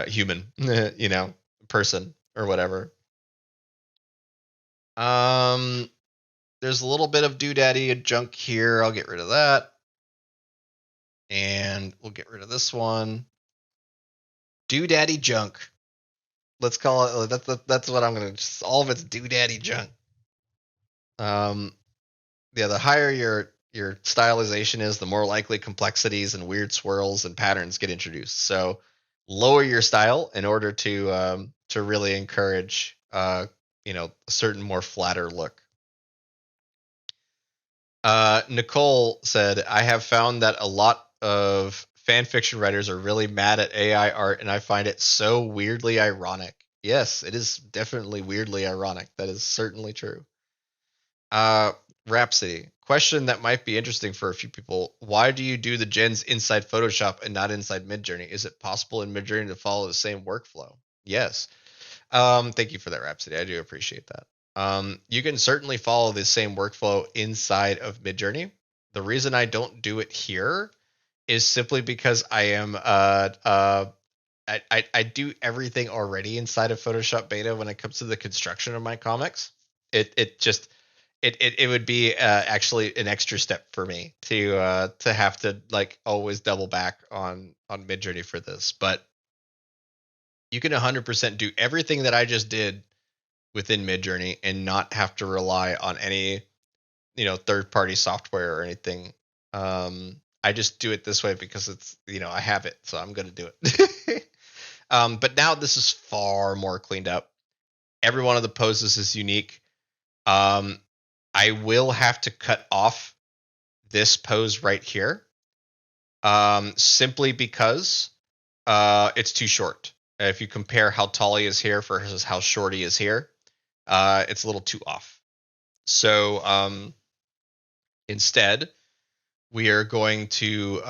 human, person or whatever. There's a little bit of doodaddy junk here. I'll get rid of that. And we'll get rid of this one. Doodaddy junk. Let's call it, that's what I'm going to, all of it's doodaddy junk. Yeah, the higher your stylization is, the more likely complexities and weird swirls and patterns get introduced. So lower your style in order to really encourage a certain more flatter look. Nicole said, I have found that a lot of fan fiction writers are really mad at AI art, and I find it so weirdly ironic. Yes, it is definitely weirdly ironic. That is certainly true. Rhapsody, question that might be interesting for a few people. Why do you do the gens inside Photoshop and not inside Midjourney? Is it possible in Midjourney to follow the same workflow? Yes. Thank you for that, Rhapsody. I do appreciate that. You can certainly follow the same workflow inside of Midjourney. The reason I don't do it here is simply because I am I do everything already inside of Photoshop Beta when it comes to the construction of my comics. It would be actually an extra step for me to have to like always double back on Midjourney for this, but you can 100% do everything that I just did within Midjourney and not have to rely on any third-party software or anything. I just do it this way because it's I have it, so I'm going to do it. But now this is far more cleaned up. Every one of the poses is unique. I will have to cut off this pose right here, simply because it's too short. If you compare how tall he is here versus how short he is here, it's a little too off. So instead, we are going to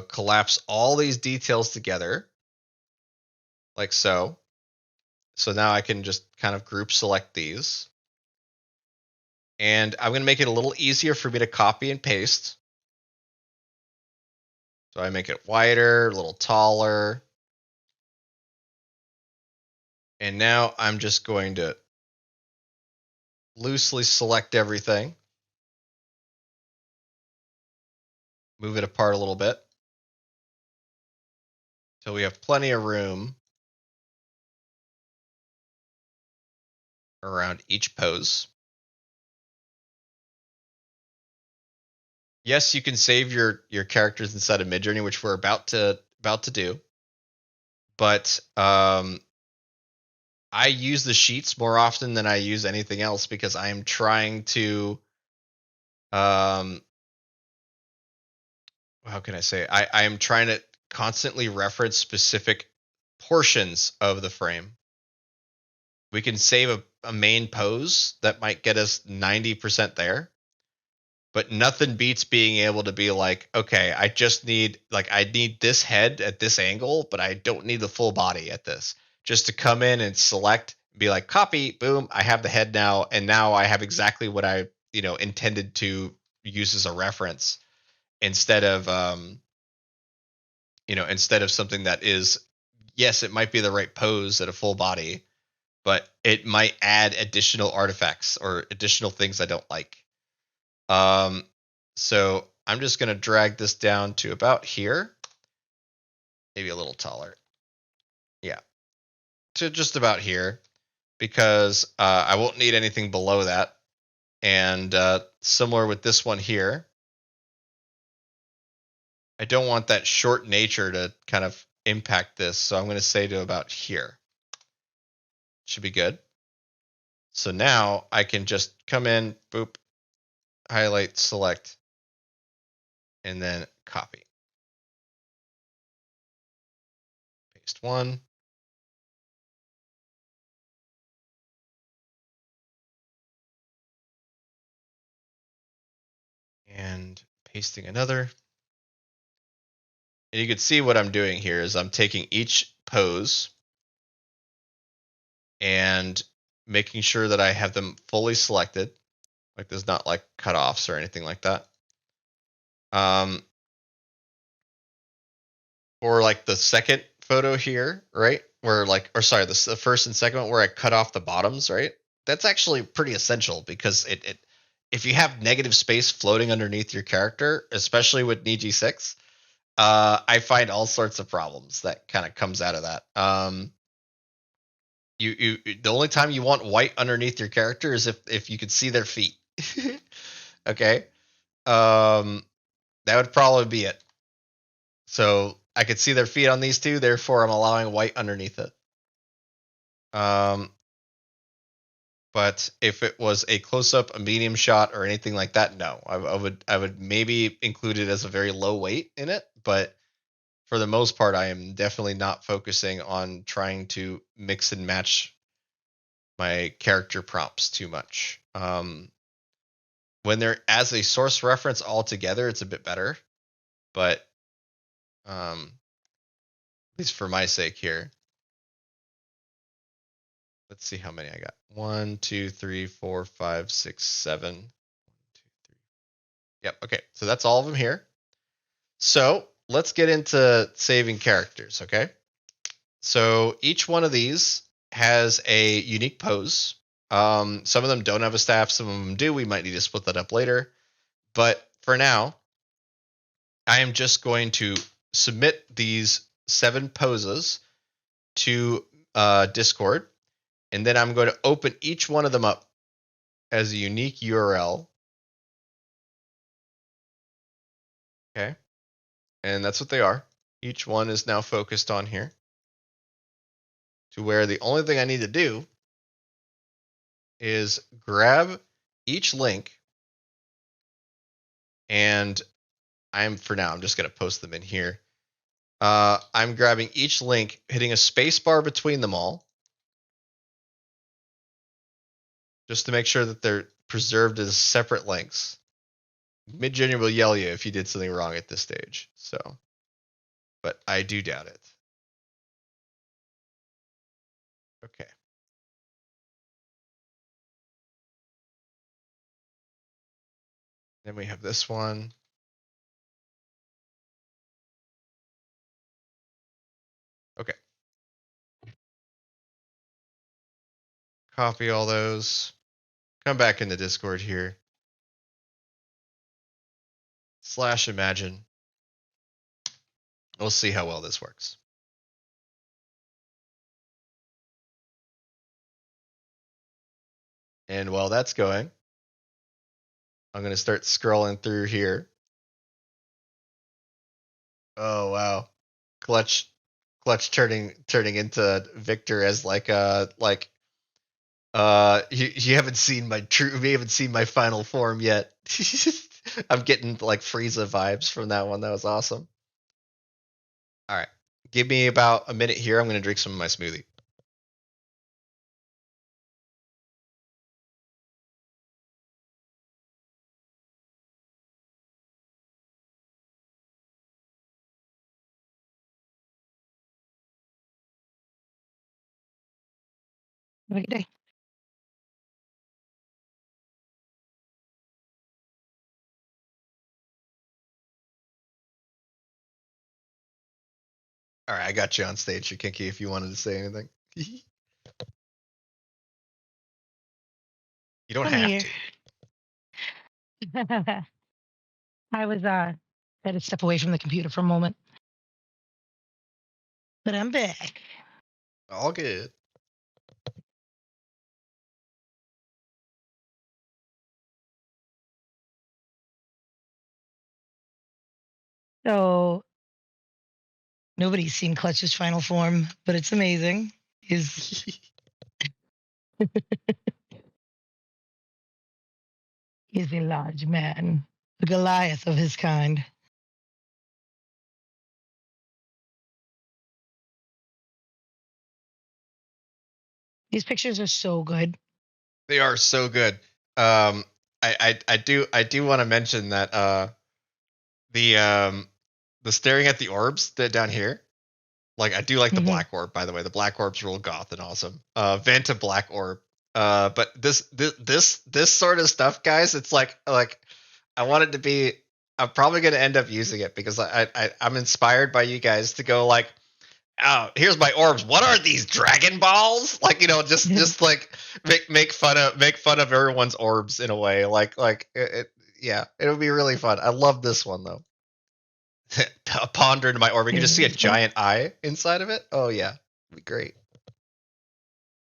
collapse all these details together, like so. So now I can just kind of group select these. And I'm going to make it a little easier for me to copy and paste. So I make it wider, a little taller. And now I'm just going to loosely select everything. Move it apart a little bit. So we have plenty of room around each pose. Yes, you can save your characters inside of Midjourney, which we're about to do. But I use the sheets more often than I use anything else because I am trying to how can I say? I am trying to constantly reference specific portions of the frame. We can save a main pose that might get us 90% there. But nothing beats being able to be like, okay, I need this head at this angle, but I don't need the full body at this. Just to come in and select, be like, copy, boom, I have the head now, and now I have exactly what I, intended to use as a reference instead of something that is, yes, it might be the right pose at a full body, but it might add additional artifacts or additional things I don't like. So I'm just going to drag this down to about here. Maybe a little taller. Yeah. To just about here because I won't need anything below that. And similar with this one here. I don't want that short nature to kind of impact this. So I'm going to say to about here. Should be good. So now I can just come in, boop, highlight, select, and then copy. Paste one. And pasting another. And you can see what I'm doing here is I'm taking each pose and making sure that I have them fully selected. Like there's not like cutoffs or anything like that. Or like the second photo here, right? Where the first and second one where I cut off the bottoms, right? That's actually pretty essential because if you have negative space floating underneath your character, especially with Niji6, I find all sorts of problems that kind of comes out of that. The only time you want white underneath your character is if you could see their feet. Okay. That would probably be it. So I could see their feet on these two, therefore I'm allowing white underneath it. But if it was a close-up, a medium shot, or anything like that, no. I would maybe include it as a very low weight in it, but for the most part, I am definitely not focusing on trying to mix and match my character prompts too much. When they're as a source reference altogether, it's a bit better, but at least for my sake here. Let's see how many I got. 1, 2, 3, 4, 5, 6, 7. 1, 2, 3. Yep. Okay. So that's all of them here. So let's get into saving characters. Okay. So each one of these has a unique pose. Some of them don't have a staff. Some of them do. We might need to split that up later. But for now, I am just going to submit these 7 poses to Discord. And then I'm going to open each one of them up as a unique URL. Okay. And that's what they are. Each one is now focused on here. To where the only thing I need to do is grab each link. And I'm just going to post them in here. I'm grabbing each link, hitting a space bar between them all. Just to make sure that they're preserved as separate links. Midjourney will yell you if you did something wrong at this stage. So, but I do doubt it. Okay. Then we have this one. Okay. Copy all those. Come back in the Discord here. /imagine. We'll see how well this works. And while that's going, I'm going to start scrolling through here. Oh, wow. Clutch turning into Victor as you haven't seen my final form yet. I'm getting like Frieza vibes from that one. That was awesome. All right. Give me about a minute here. I'm going to drink some of my smoothie. Have a good day. All right, I got you on stage, Kinky, if you wanted to say anything. You don't I'm have here. to. I was had to step away from the computer for a moment, but I'm back. All good. So nobody's seen Clutch's final form, but it's amazing. He's a large man, a Goliath of his kind. These pictures are so good. They are so good. I do want to mention that the staring at the orbs that down here. Like I do like the black orb, by the way. The black orb's real goth and awesome. Vanta black orb. But this sort of stuff, guys, it's like I want it to be. I'm probably gonna end up using it because I'm inspired by you guys to go like, oh, here's my orbs. What are these Dragon Balls? Like, just like make fun of everyone's orbs in a way. Yeah, it'll be really fun. I love this one though. Ponder into my orb. You can just see a giant eye inside of it. Oh yeah, it'd be great.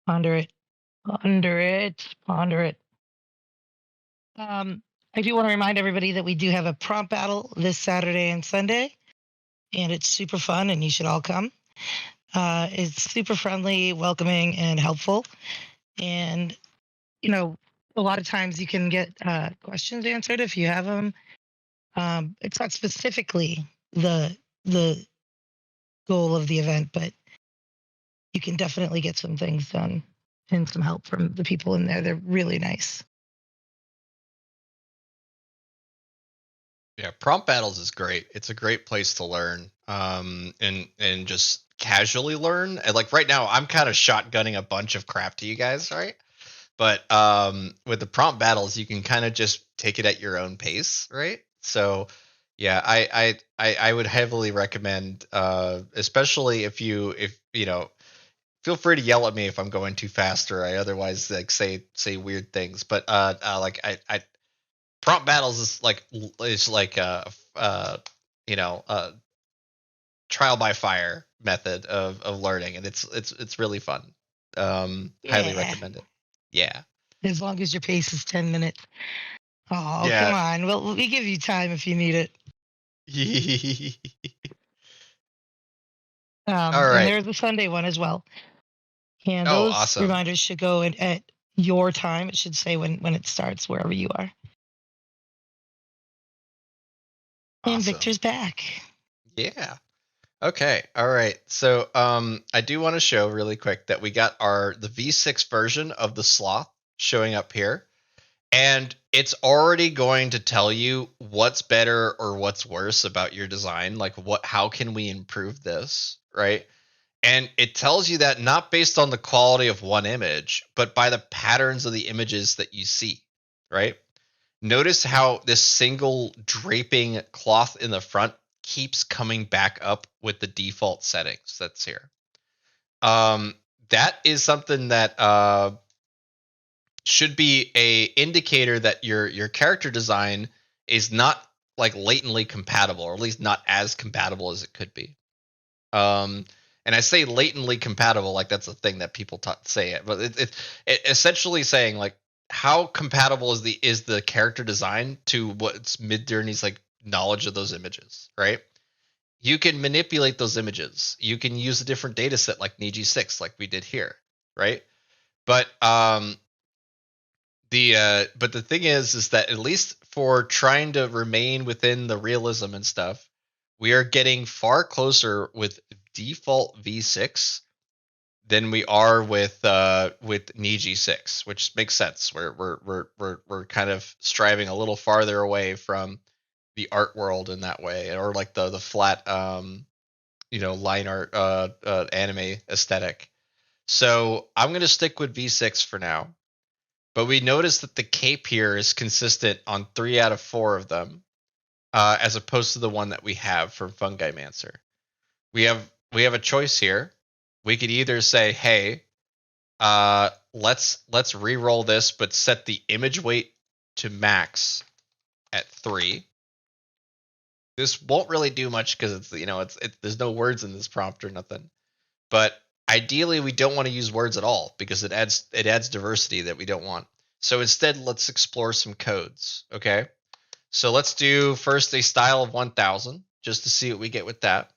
Ponder it. I do want to remind everybody that we do have a prompt battle this Saturday and Sunday, and it's super fun, and you should all come. It's super friendly, welcoming, and helpful. And, a lot of times you can get questions answered if you have them. It's not specifically the goal of the event, but you can definitely get some things done and some help from the people in there. They're really nice. Yeah, prompt battles is great. It's a great place to learn, and just casually learn. And like right now, I'm kind of shotgunning a bunch of crap to you guys, right? But with the prompt battles, you can kind of just take it at your own pace, right? So yeah, I would heavily recommend, especially if feel free to yell at me if I'm going too fast or I otherwise like say weird things. But like I prompt battles is like a trial by fire method of learning, and it's really fun. Highly recommend it. Yeah. As long as your pace is 10 minutes. Oh, Yeah. come on. Well, we give you time if you need it. All right. And there's a Sunday one as well. And those awesome. reminders should go in at your time. It should say when it starts, wherever you are. Awesome. And Victor's back. Yeah. Okay. All right. So I do want to show really quick that we got the V6 version of the sloth showing up here. and it's already going to tell you what's better or what's worse about your design. Like how can we improve this, right? And it tells you that not based on the quality of one image, but by the patterns of the images that you see, right? Notice how this single draping cloth in the front keeps coming back up with the default settings that's here. That is something that should be a indicator that your character design is not like latently compatible, or at least not as compatible as it could be. And I say latently compatible like that's a thing that people say it, but it essentially saying like how compatible is the character design to what's Midjourney's like knowledge of those images, right? You can manipulate those images. You can use a different data set like Niji6, like we did here, right? But the thing is that at least for trying to remain within the realism and stuff, we are getting far closer with default V6 than we are with Niji 6, which makes sense. We're kind of striving a little farther away from the art world in that way, or like the flat line art anime aesthetic. So I'm gonna stick with V6 for now. But we notice that the cape here is consistent on 3 out of 4 of them, as opposed to the one that we have from Fungalmancer. We have a choice here. We could either say, hey, let's re-roll this, but set the image weight to max at 3. This won't really do much because it's there's no words in this prompt or nothing. But ideally, we don't want to use words at all because it adds diversity that we don't want. So instead, let's explore some codes. Okay. So let's do first a style of 1000 just to see what we get with that.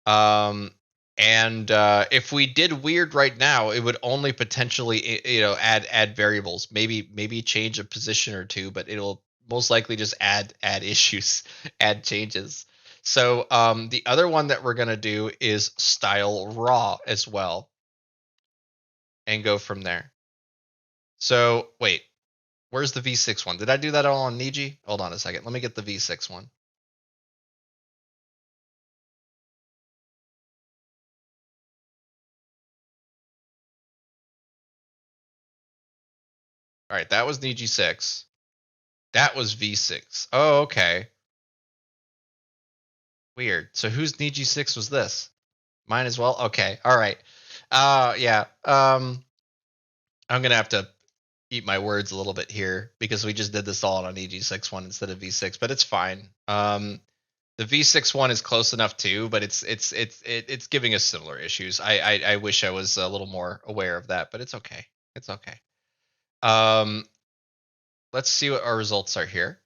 And if we did weird right now, it would only potentially add variables, maybe change a position or two, but it'll most likely just add issues, add changes. So the other one that we're gonna do is style raw as well, and go from there. So wait, where's the V6 one? Did I do that all on Niji? Hold on a second. Let me get the V6 one. All right, that was Niji 6. That was V6. Oh, okay. Weird. So whose Niji 6 was this? Mine as well? Okay. All right. Yeah. I'm going to have to eat my words a little bit here because we just did this all on an EG6 one instead of V6, but it's fine. The V6 one is close enough too, but it's giving us similar issues. I wish I was a little more aware of that, but it's okay. It's okay. Let's see what our results are here.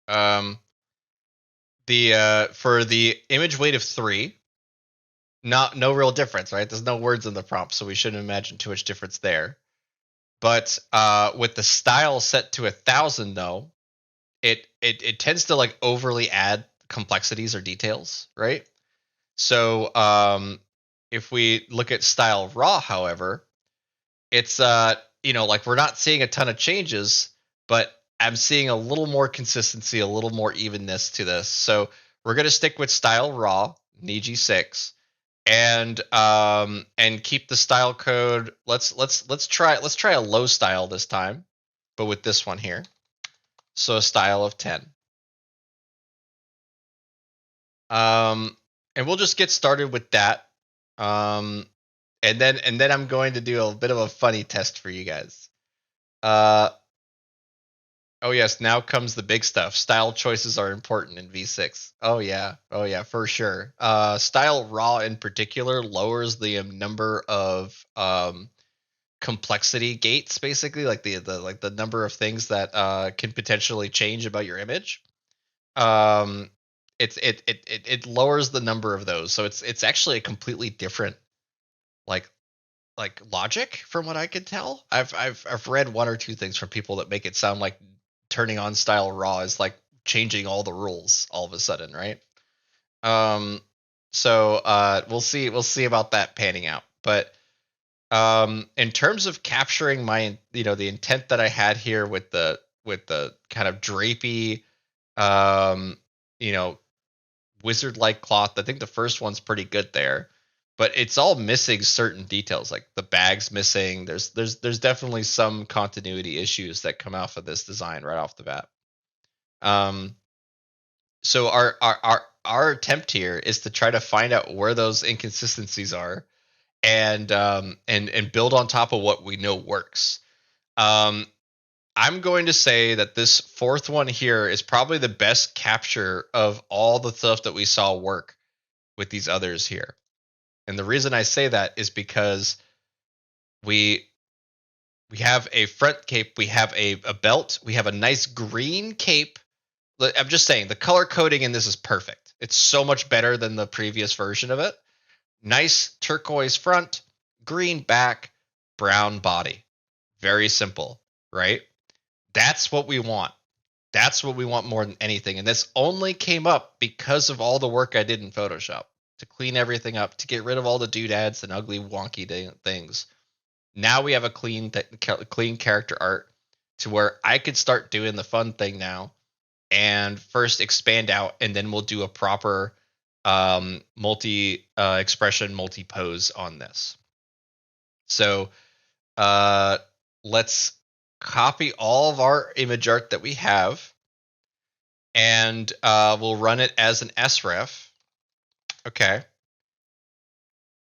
For the image weight of 3, no real difference, right? There's no words in the prompt, so we shouldn't imagine too much difference there. But with the style set to 1000, though, it tends to like overly add complexities or details, right? So if we look at style raw, however, it's like we're not seeing a ton of changes, but I'm seeing a little more consistency, a little more evenness to this. So we're gonna stick with style raw, Niji 6, and keep the style code. Let's try a low style this time, but with this one here. So a style of 10. And we'll just get started with that. And then I'm going to do a bit of a funny test for you guys. Oh yes, now comes the big stuff. Style choices are important in V6. Oh yeah, for sure. Style raw in particular lowers the number of complexity gates, basically, like the number of things that can potentially change about your image. It lowers the number of those, so it's actually a completely different like logic from what I could tell. I've read one or two things from people that make it sound like turning on style raw is like changing all the rules all of a sudden, right? So we'll see about that panning out. But In terms of capturing my, the intent that I had here with the kind of drapey, you know, wizard-like cloth, I think the first one's pretty good there, but it's all missing certain details, like the bag's missing. There's definitely some continuity issues that come off of this design right off the bat. So our attempt here is to try to find out where those inconsistencies are, and build on top of what we know works. I'm going to say that this fourth one here is probably the best capture of all the stuff that we saw work with these others here. And the reason I say that is because we have a front cape, we have a belt, we have a nice green cape. I'm just saying, the color coding in this is perfect. It's so much better than the previous version of it. Nice turquoise front, green back, brown body. Very simple, right? That's what we want. That's what we want more than anything. And this only came up because of all the work I did in Photoshop to clean everything up, to get rid of all the doodads and ugly, wonky things. Now we have a clean character art to where I could start doing the fun thing now, and first expand out, and then we'll do a proper multi expression, multi pose on this. So let's copy all of our image art that we have, and we'll run it as an sref. Okay.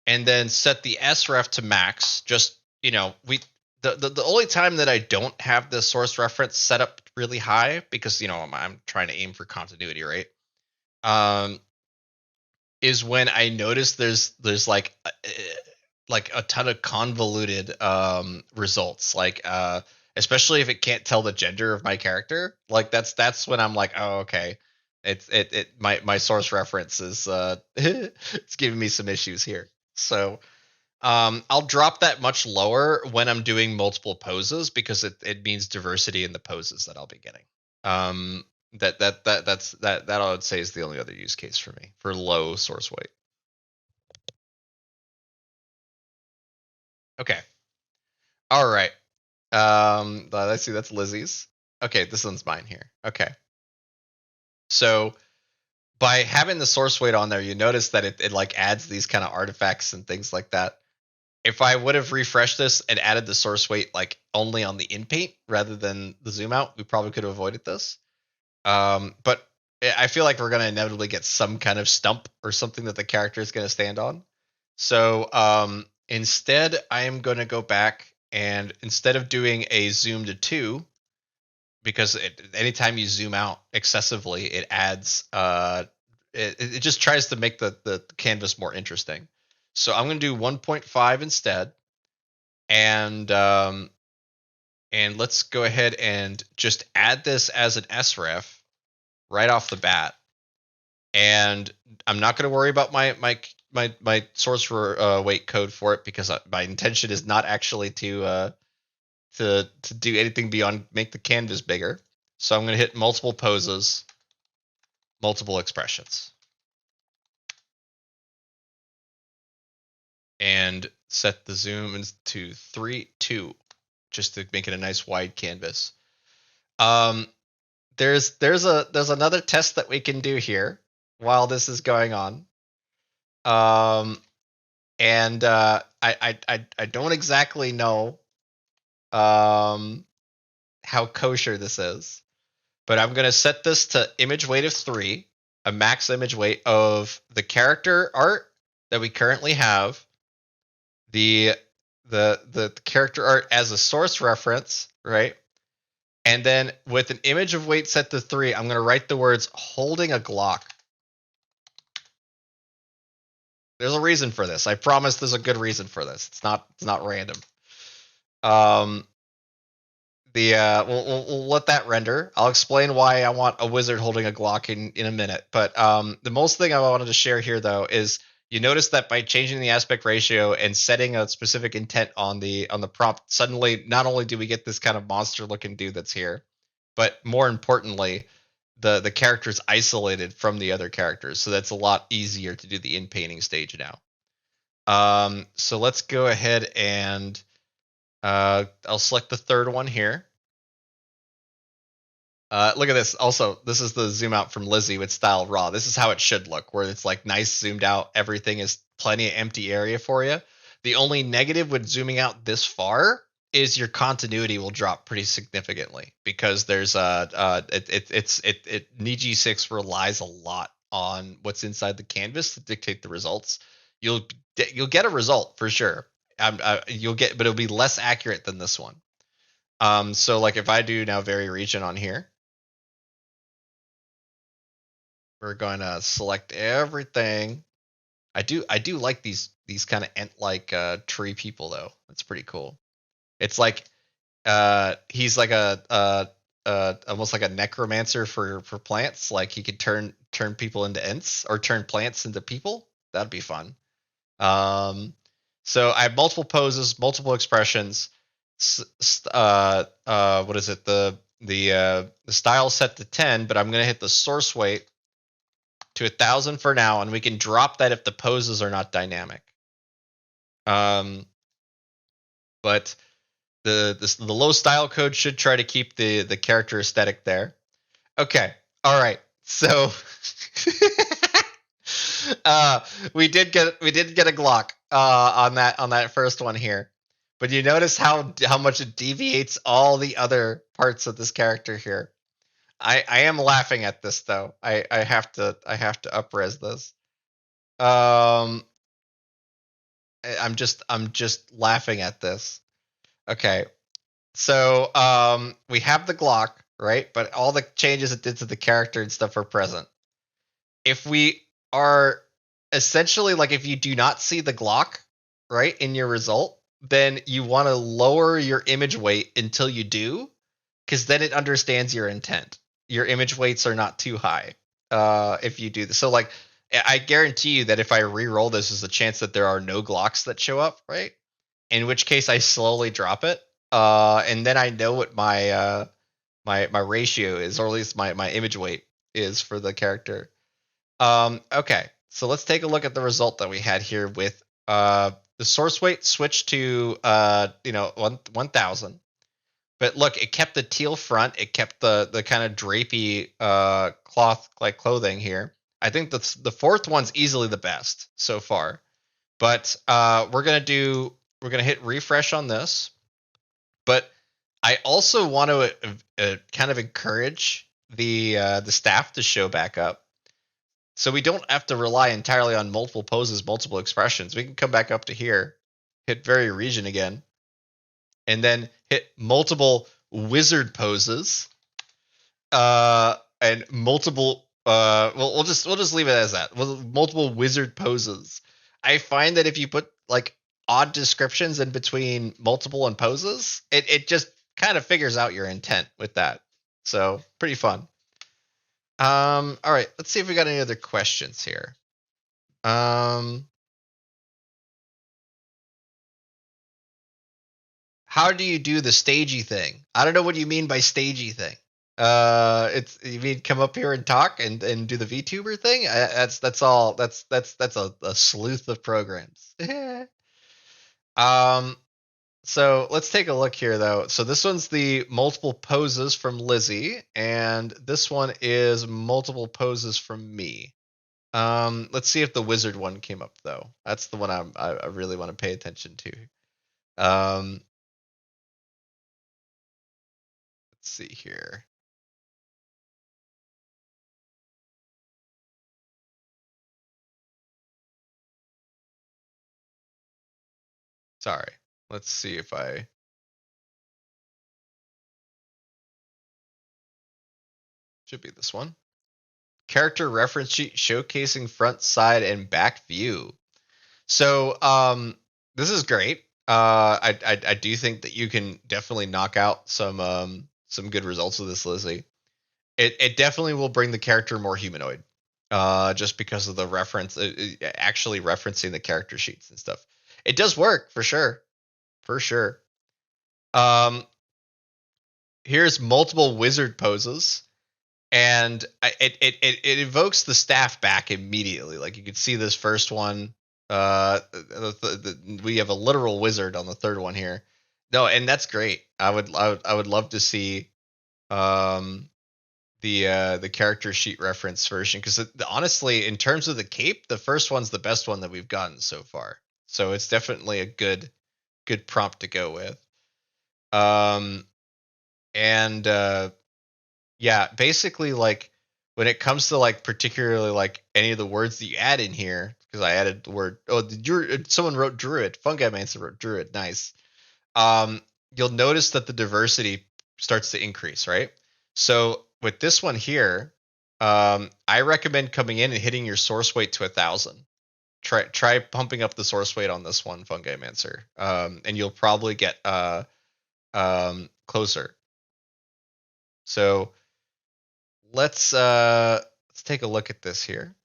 And then set the sref to max. Just, the only time that I don't have the source reference set up really high, because I'm trying to aim for continuity, right? Is when I notice there's like a ton of convoluted results, like especially if it can't tell the gender of my character. Like that's when I'm like, oh, okay, my source reference is it's giving me some issues here. So I'll drop that much lower when I'm doing multiple poses, because it means diversity in the poses that I'll be getting. That I would say is the only other use case for me for low source weight. Okay. All right. Let's see. That's Lizzie's. Okay, this one's mine here. Okay. So by having the source weight on there, you notice that it like adds these kind of artifacts and things like that. If I would have refreshed this and added the source weight like only on the in paint rather than the zoom out, we probably could have avoided this. But I feel like we're going to inevitably get some kind of stump or something that the character is going to stand on. So instead, I am going to go back, and instead of doing a zoom to 2, because anytime you zoom out excessively, it adds, it just tries to make the canvas more interesting. So I'm going to do 1.5 instead. And let's go ahead and just add this as an sref right off the bat. And I'm not going to worry about my source weight code for it, because my intention is not actually to do anything beyond make the canvas bigger. So I'm going to hit multiple poses, multiple expressions, and set the zoom to 3:2, just to make it a nice wide canvas. There's another test that we can do here while this is going on. And I don't exactly know how kosher this is, but I'm going to set this to image weight of 3, a max image weight of the character art that we currently have, the character art as a source reference, right? And then with an image of weight set to 3, I'm going to write the words holding a Glock. There's a reason for this. I promise there's a good reason for this. It's not random. We'll let that render. I'll explain why I want a wizard holding a Glock in a minute. But the most thing I wanted to share here, though, is you notice that by changing the aspect ratio and setting a specific intent on the prompt, suddenly not only do we get this kind of monster looking dude that's here, but more importantly, the character's isolated from the other characters. So that's a lot easier to do the in painting stage now. So let's go ahead and I'll select the third one here. Look at this. Also, this is the zoom out from Lizzie with style raw. This is how it should look, where it's like nice zoomed out. Everything is plenty of empty area for you. The only negative with zooming out this far is your continuity will drop pretty significantly because there's Niji 6 relies a lot on what's inside the canvas to dictate the results. You'll get a result for sure. You'll get, but it'll be less accurate than this one. So like if I do now vary region on here, we're going to select everything. I do like these kind of ant-like tree people though. That's pretty cool. It's like he's like a almost like a necromancer for plants. Like he could turn people into ants or turn plants into people. That'd be fun. So I have multiple poses, multiple expressions. What is it? The style set to 10, but I'm gonna hit the source weight to 1,000 for now, and we can drop that if the poses are not dynamic. But the low style code should try to keep the character aesthetic there. Okay, all right. So we did get a Glock on that first one here. But you notice how much it deviates all the other parts of this character here. I am laughing at this though. I have to up-res this. I'm just laughing at this. Okay. So we have the Glock, right? But all the changes it did to the character and stuff are present. If we are essentially like if you do not see the Glock, right, in your result, then you want to lower your image weight until you do, because then it understands your intent. Your image weights are not too high if you do this. So like I guarantee you that if I re-roll this, there's a chance that there are no Glocks that show up, right? In which case I slowly drop it. And then I know what my my ratio is, or at least my image weight is for the character. Okay, so let's take a look at the result that we had here with the source weight switched to 1,000. But look, it kept the teal front. It kept the kind of drapey cloth like clothing here. I think the fourth one's easily the best so far. But we're gonna hit refresh on this. But I also want to kind of encourage the staff to show back up. So we don't have to rely entirely on multiple poses, multiple expressions. We can come back up to here, hit vary region again, and then hit multiple wizard poses, and multiple. We'll just leave it as that. Multiple wizard poses. I find that if you put like odd descriptions in between multiple and poses, it just kind of figures out your intent with that. So pretty fun. All right, let's see if we got any other questions here. How do you do the stagey thing? I don't know what you mean by stagey thing. It's you mean come up here and talk and do the VTuber thing? That's all. That's a sleuth of programs. So let's take a look here though. So this one's the multiple poses from Lizzie, and this one is multiple poses from me. Let's see if the wizard one came up though. That's the one I really want to pay attention to. Let's see here. Sorry. Let's see if I. Should be this one. Character reference sheet showcasing front, side, and back view. So this is great. I do think that you can definitely knock out some good results with this, Lizzie. It definitely will bring the character more humanoid, just because of the reference, actually referencing the character sheets and stuff. It does work for sure. Here's multiple wizard poses, and it evokes the staff back immediately. Like you can see this first one We have a literal wizard on the third one here. No, and that's great. I would love to see um the character sheet reference version, because honestly, in terms of the cape, the first one's the best one that we've gotten so far. So it's definitely a good prompt to go with. Um, and yeah, basically, like when it comes to like particularly like any of the words that you add in here, because I added the word. Oh, someone wrote druid. Fungalmancer wrote druid. Nice. Um, you'll notice that the diversity starts to increase, right? So with this one here, I recommend coming in and hitting your source weight to 1,000. Try pumping up the source weight on this one, Fungalmancer, and you'll probably get closer. So let's take a look at this here.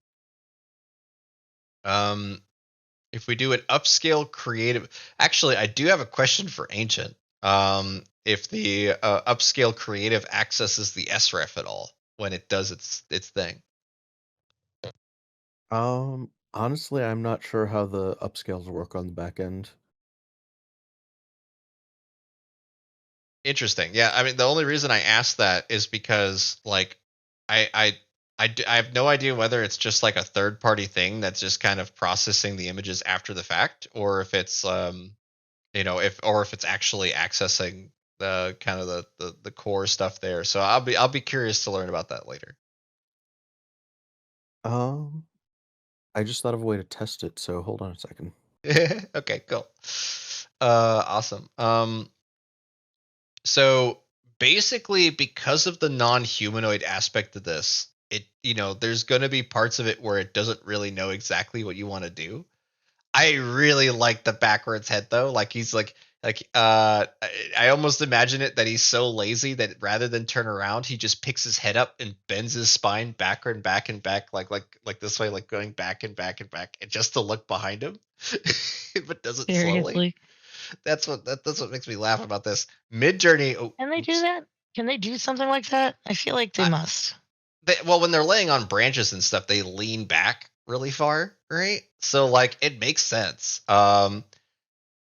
If we do an upscale creative, actually, I do have a question for Ancient. If the upscale creative accesses the SREF at all when it does its thing. Honestly, I'm not sure how the upscales work on the back end. Interesting. Yeah, I mean, the only reason I asked that is because like I have no idea whether it's just like a third party thing that's just kind of processing the images after the fact, or if it's if it's actually accessing the kind of the core stuff there. So I'll be curious to learn about that later. I just thought of a way to test it, so hold on a second. Okay, cool. Awesome. So basically, because of the non-humanoid aspect of this, there's going to be parts of it where it doesn't really know exactly what you want to do. I really like the backwards head though. Like he's I almost imagine it that he's so lazy that rather than turn around, he just picks his head up and bends his spine backward and back and back, like this way, like going back and back and back, and just to look behind him, but does it slowly. Seriously. That's what makes me laugh about this. Mid-Journey. Oh, Can they do oops. that? Can they do something like that? I feel like they must. Well, when they're laying on branches and stuff, they lean back really far, right? So like it makes sense.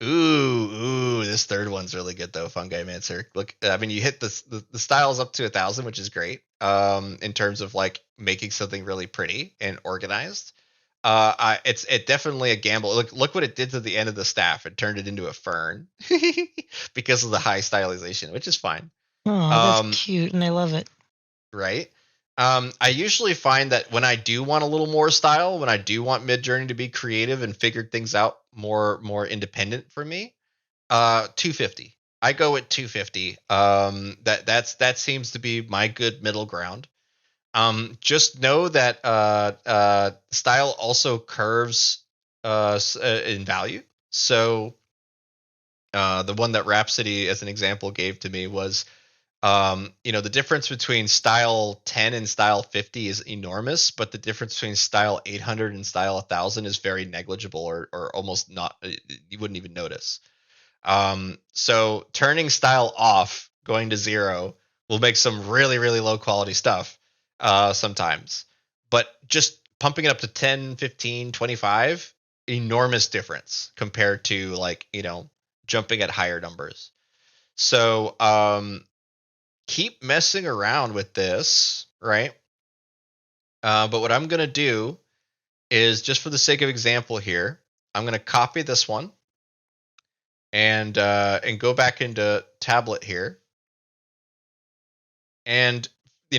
Ooh, this third one's really good though, Fungalmancer. Look, I mean, you hit the styles up to 1,000, which is great. In terms of like making something really pretty and organized. It's definitely a gamble. Look what it did to the end of the staff. It turned it into a fern because of the high stylization, which is fine. Oh, that's cute, and I love it. Right. I usually find that when I do want a little more style, when I do want Mid-Journey to be creative and figure things out more independent for me, 250. I go with 250. That seems to be my good middle ground. Just know that style also curves in value. So the one that Rhapsody, as an example, gave to me was the difference between style 10 and style 50 is enormous, but the difference between style 800 and style 1000 is very negligible, or almost not. You wouldn't even notice. So turning style off, going to 0, will make some really, really low quality stuff sometimes. But just pumping it up to 10, 15, 25, enormous difference compared to jumping at higher numbers. So keep messing around with this, right? But what I'm going to do is, just for the sake of example here, I'm going to copy this one and go back into tablet here. And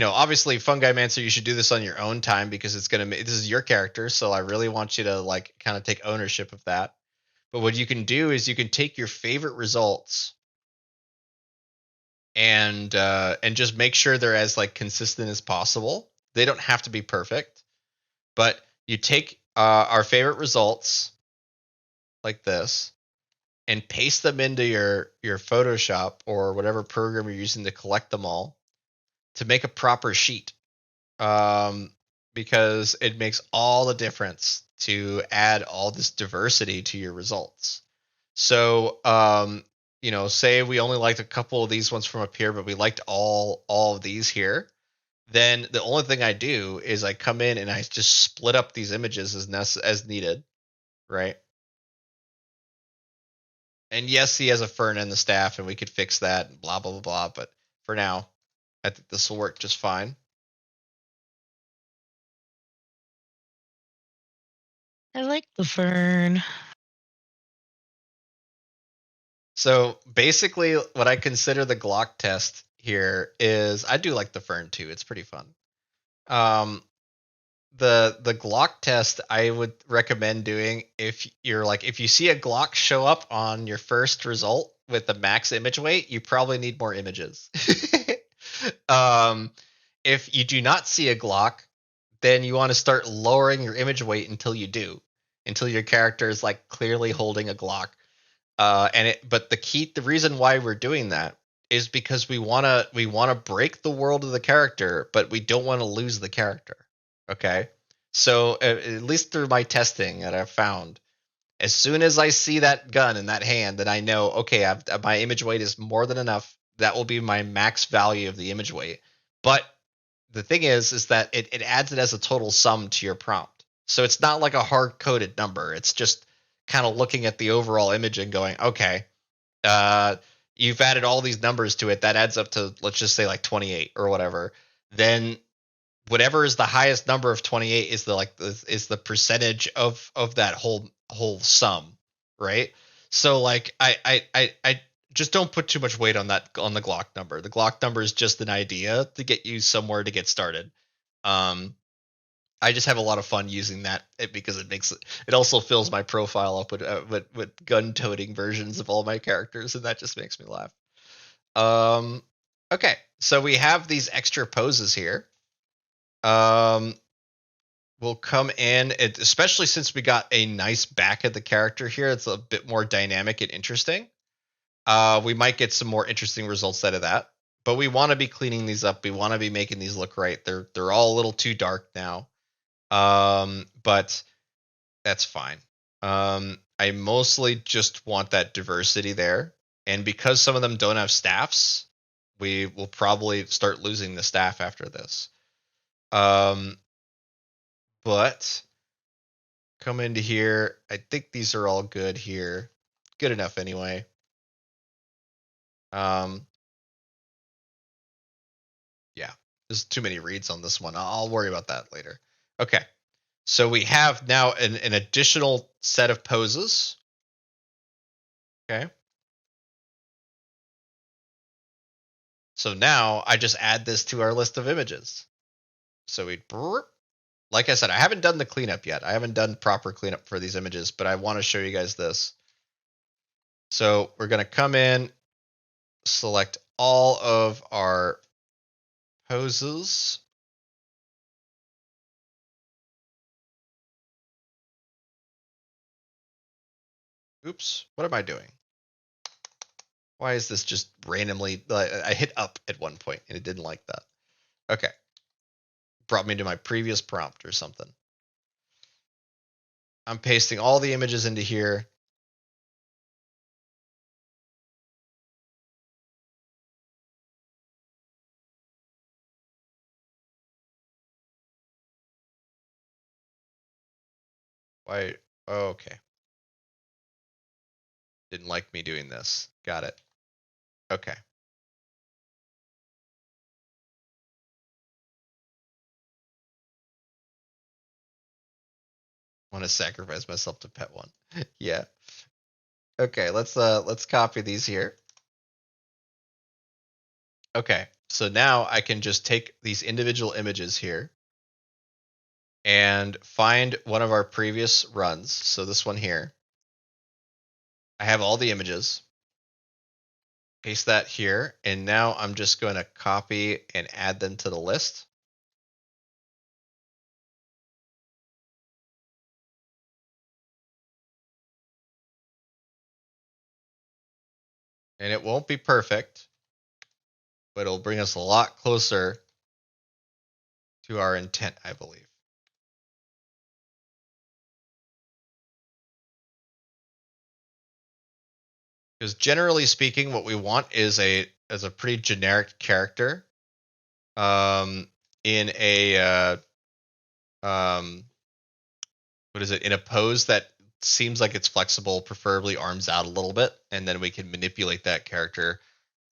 obviously, Fungalmancer, you should do this on your own time because this is your character, so I really want you to kind of take ownership of that. But what you can do is you can take your favorite results and just make sure they're as consistent as possible. They don't have to be perfect, but you take our favorite results like this and paste them into your Photoshop or whatever program you're using to collect them all to make a proper sheet. Because it makes all the difference to add all this diversity to your results. So, say we only liked a couple of these ones from up here, but we liked all of these here. Then the only thing I do is I come in and I just split up these images as needed, right? And yes, he has a fern in the staff, and we could fix that, and blah, blah, blah, blah. But for now, I think this will work just fine. I like the fern. So basically, what I consider the Glock test here is I do like the fern too. It's pretty fun. The Glock test I would recommend doing if you see a Glock show up on your first result with the max image weight, you probably need more images. If you do not see a Glock, then you want to start lowering your image weight until you do, until your character is like clearly holding a Glock. But the reason why we're doing that is because we wanna break the world of the character, but we don't want to lose the character. Okay, so at least through my testing that I've found, as soon as I see that gun in that hand, then I know, okay, my image weight is more than enough. That will be my max value of the image weight. But the thing is that it adds it as a total sum to your prompt. So it's not like a hard coded number. It's just kind of looking at the overall image and going, okay, you've added all these numbers to it. That adds up to, let's just say, like 28 or whatever. Then whatever is the highest number of 28 is the percentage of that whole sum, right? So like I just don't put too much weight on the Glock number. The Glock number is just an idea to get you somewhere to get started. I just have a lot of fun using that because it also fills my profile up with gun-toting versions of all my characters, and that just makes me laugh. Okay, so we have these extra poses here. We'll come in, especially since we got a nice back of the character here. It's a bit more dynamic and interesting. We might get some more interesting results out of that, but we want to be cleaning these up. We want to be making these look right. They're all a little too dark now, but that's fine. I mostly just want that diversity there, and because some of them don't have staffs, we will probably start losing the staff after this. But come into here. I think these are all good here. Good enough anyway. Yeah, there's too many reads on this one. I'll worry about that later. Okay, so we have now an additional set of poses. Okay. So now I just add this to our list of images. So like I said, I haven't done the cleanup yet. I haven't done proper cleanup for these images, but I want to show you guys this. So we're going to come in, select all of our poses. Oops, what am I doing? Why is this just randomly? I hit up at one point and it didn't like that. Okay. Brought me to my previous prompt or something. I'm pasting all the images into here. Why? Oh, okay. Didn't like me doing this. Got it. Okay. Want to sacrifice myself to pet one. Yeah. Okay, let's copy these here. Okay, so now I can just take these individual images here and find one of our previous runs. So this one here. I have all the images. Paste that here, and now I'm just going to copy and add them to the list. And it won't be perfect, but it'll bring us a lot closer to our intent, I believe. Because generally speaking, what we want is a pretty generic character, in a what is it, in a pose that seems like it's flexible, preferably arms out a little bit, and then we can manipulate that character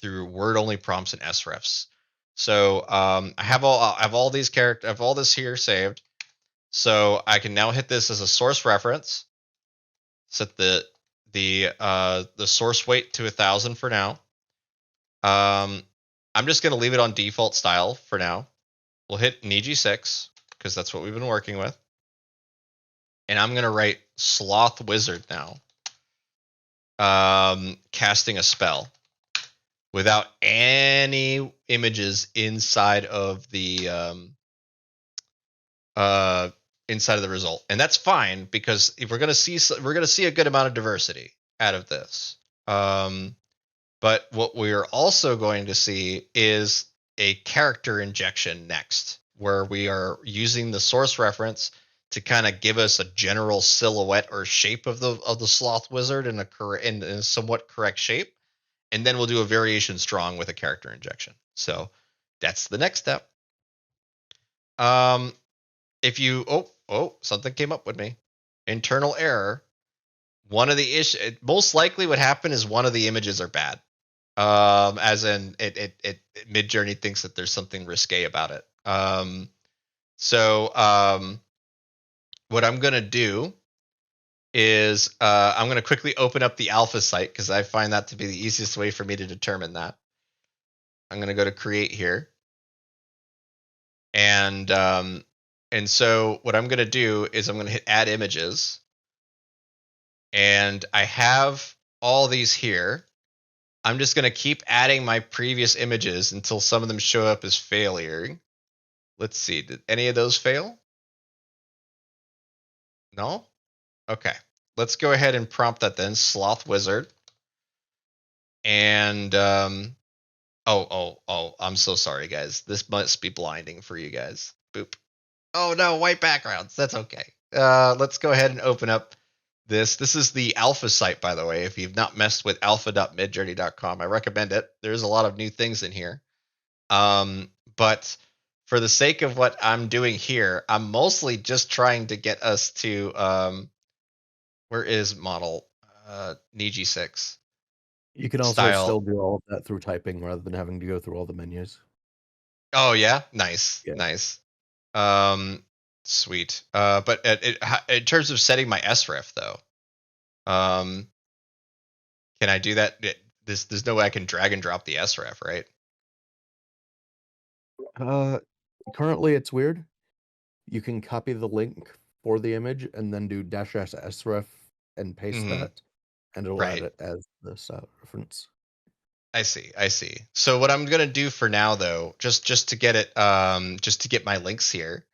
through word-only prompts and srefs. So I have all these characters, I have all this here saved. So I can now hit this as a source reference. Set the source weight to 1,000 for now. I'm just going to leave it on default style for now. We'll hit Niji6 because that's what we've been working with. And I'm going to write Sloth Wizard now. Casting a spell without any images inside of the result. And that's fine because if we're going to see a good amount of diversity out of this. But what we're also going to see is a character injection next, where we are using the source reference to kind of give us a general silhouette or shape of the sloth wizard in a somewhat correct shape, and then we'll do a variation strong with a character injection. So that's the next step. If you something came up with me, internal error. One of the issues, most likely what happened is one of the images are bad. As in it Midjourney thinks that there's something risque about it. What I'm gonna do is I'm gonna quickly open up the alpha site because I find that to be the easiest way for me to determine that. I'm gonna go to create here, and so what I'm gonna do is I'm gonna hit add images, and I have all these here. I'm just going to keep adding my previous images until some of them show up as failure. Let's see. Did any of those fail? No? Okay. Let's go ahead and prompt that then. Sloth Wizard. And, I'm so sorry, guys. This must be blinding for you guys. Boop. Oh, no, white backgrounds. That's okay. Let's go ahead and open up this. This is the alpha site, by the way. If you've not messed with alpha.midjourney.com, I recommend it. There's a lot of new things in here. But for the sake of what I'm doing here, I'm mostly just trying to get us to where is model Niji 6. You can also Style. still do all of that through typing rather than having to go through all the menus. Oh yeah, nice, Yeah. nice. Sweet. But in terms of setting my sref though, can I do that? There's no way I can drag and drop the sref, right? Currently it's weird. You can copy the link for the image and then do --sref and paste that, and it'll add it as this reference. I see. So what I'm gonna do for now, though, just to get it, just to get my links here,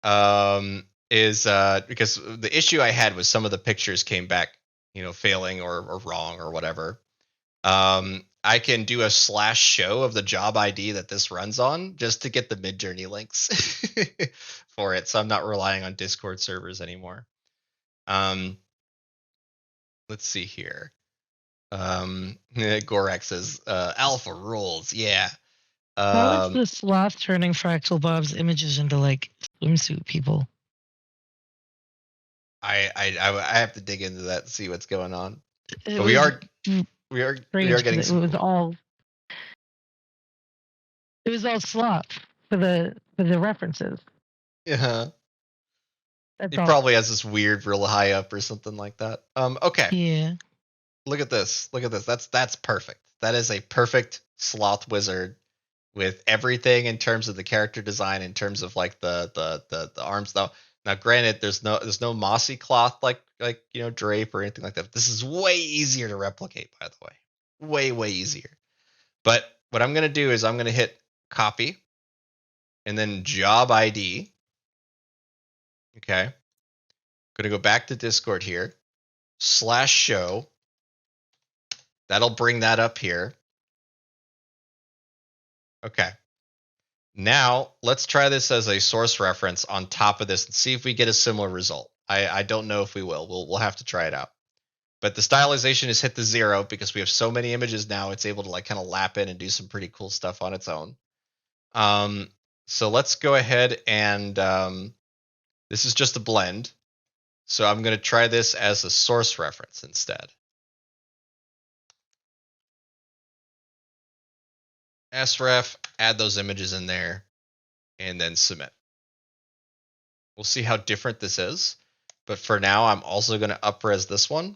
is because the issue I had was some of the pictures came back, failing or wrong or whatever. I can do a /show of the job ID that this runs on just to get the Midjourney links for it, so I'm not relying on Discord servers anymore. Let's see here. Gorax says alpha rules, yeah. How is the sloth turning Fractal Bob's images into like swimsuit people? I have to dig into that and see what's going on. But we are getting it was all sloth for the references. Yeah. That's He all. probably has this weird real high up or something like that. Okay. Yeah. Look at this. That's perfect. That is a perfect sloth wizard with everything in terms of the character design, in terms of like the arms. Now granted, there's no mossy cloth like drape or anything like that. This is way easier to replicate, by the way. Way easier. But what I'm gonna do is I'm gonna hit copy and then job ID. Okay. I'm gonna go back to Discord here. /show. That'll bring that up here. Okay. Now let's try this as a source reference on top of this and see if we get a similar result. I don't know if we will. We'll have to try it out. But the stylization is hit to 0 because we have so many images now. It's able to like kind of lap in and do some pretty cool stuff on its own. So let's go ahead and this is just a blend. So I'm going to try this as a source reference instead. sref, add those images in there, and then submit. We'll see how different this is. But for now, I'm also going to upres this one.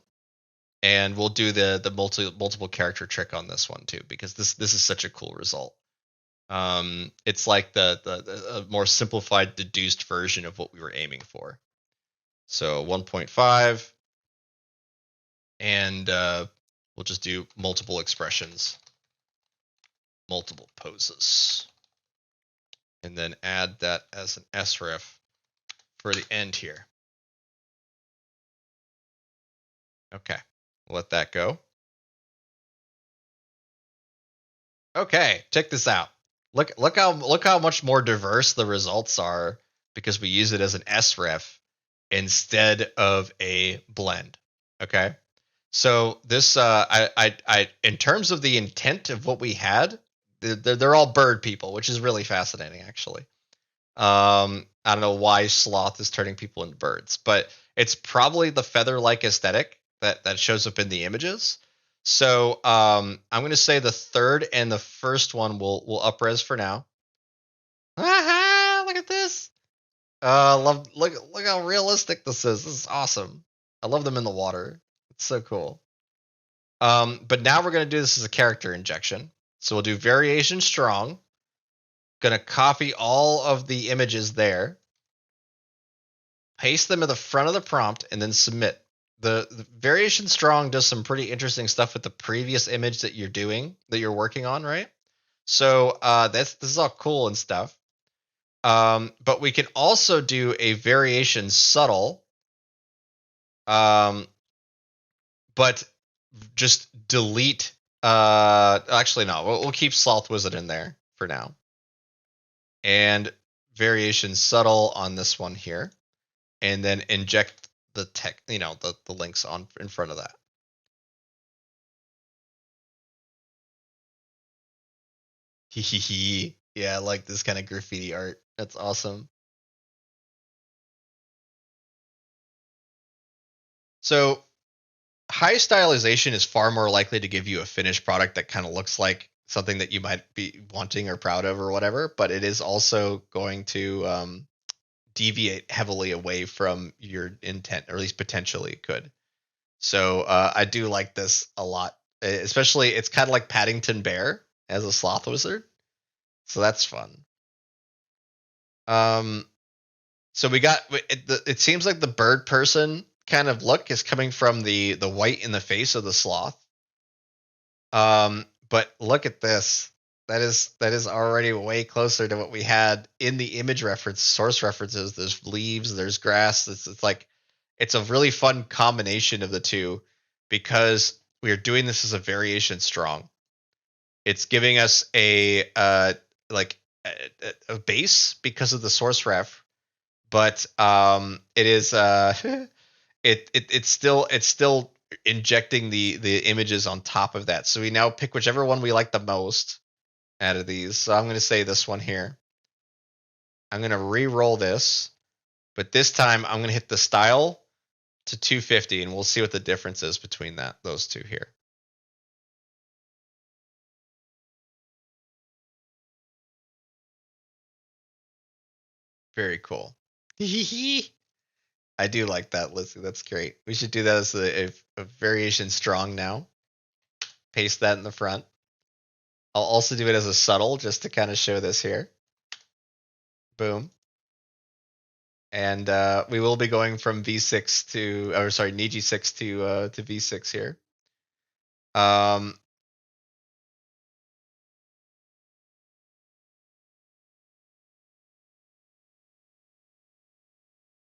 And we'll do the multiple character trick on this one too, because this is such a cool result. It's like the more simplified, deduced version of what we were aiming for. So 1.5, and we'll just do multiple expressions, multiple poses, and then add that as an sref for the end here. Okay, we'll let that go. Okay, check this out. Look how much more diverse the results are because we use it as an sref instead of a blend. Okay, so this I in terms of the intent of what we had, they're all bird people, which is really fascinating actually. I don't know why sloth is turning people into birds, but it's probably the feather-like aesthetic that shows up in the images. So I'm going to say the third and the first one will upres for now. Aha, look at this. Look how realistic this is. This is awesome. I love them in the water. It's so cool. But now we're going to do this as a character injection. So we'll do variation strong. Going to copy all of the images there. Paste them in the front of the prompt and then submit. The variation strong does some pretty interesting stuff with the previous image that you're working on, right? So this is all cool and stuff. But we can also do a variation subtle, but just delete. Actually, no. We'll keep Sloth Wizard in there for now, and variation subtle on this one here, and then inject the tech, the links on in front of that. Yeah, I like this kind of graffiti art. That's awesome. So high stylization is far more likely to give you a finished product that kind of looks like something that you might be wanting or proud of or whatever, but it is also going to deviate heavily away from your intent, or at least potentially it could. So I do like this a lot, especially it's kind of like Paddington Bear as a sloth wizard. So that's fun. So we got it seems like the bird person kind of look is coming from the white in the face of the sloth. But look at this. That is already way closer to what we had in the image reference source references. There's leaves, there's grass. It's like it's a really fun combination of the two because we are doing this as a variation strong. It's giving us a base because of the source ref, but it is it's still injecting the images on top of that. So we now pick whichever one we like the most out of these. So I'm going to say this one here. I'm going to re-roll this, but this time I'm going to hit the style to 250, and we'll see what the difference is between those two here. Very cool. I do like that, Lizzie. That's great. We should do that as a variation strong now. Paste that in the front. I'll also do it as a subtle just to kind of show this here. Boom. And we will be going from V6 to, or sorry, Niji 6 to V6 here.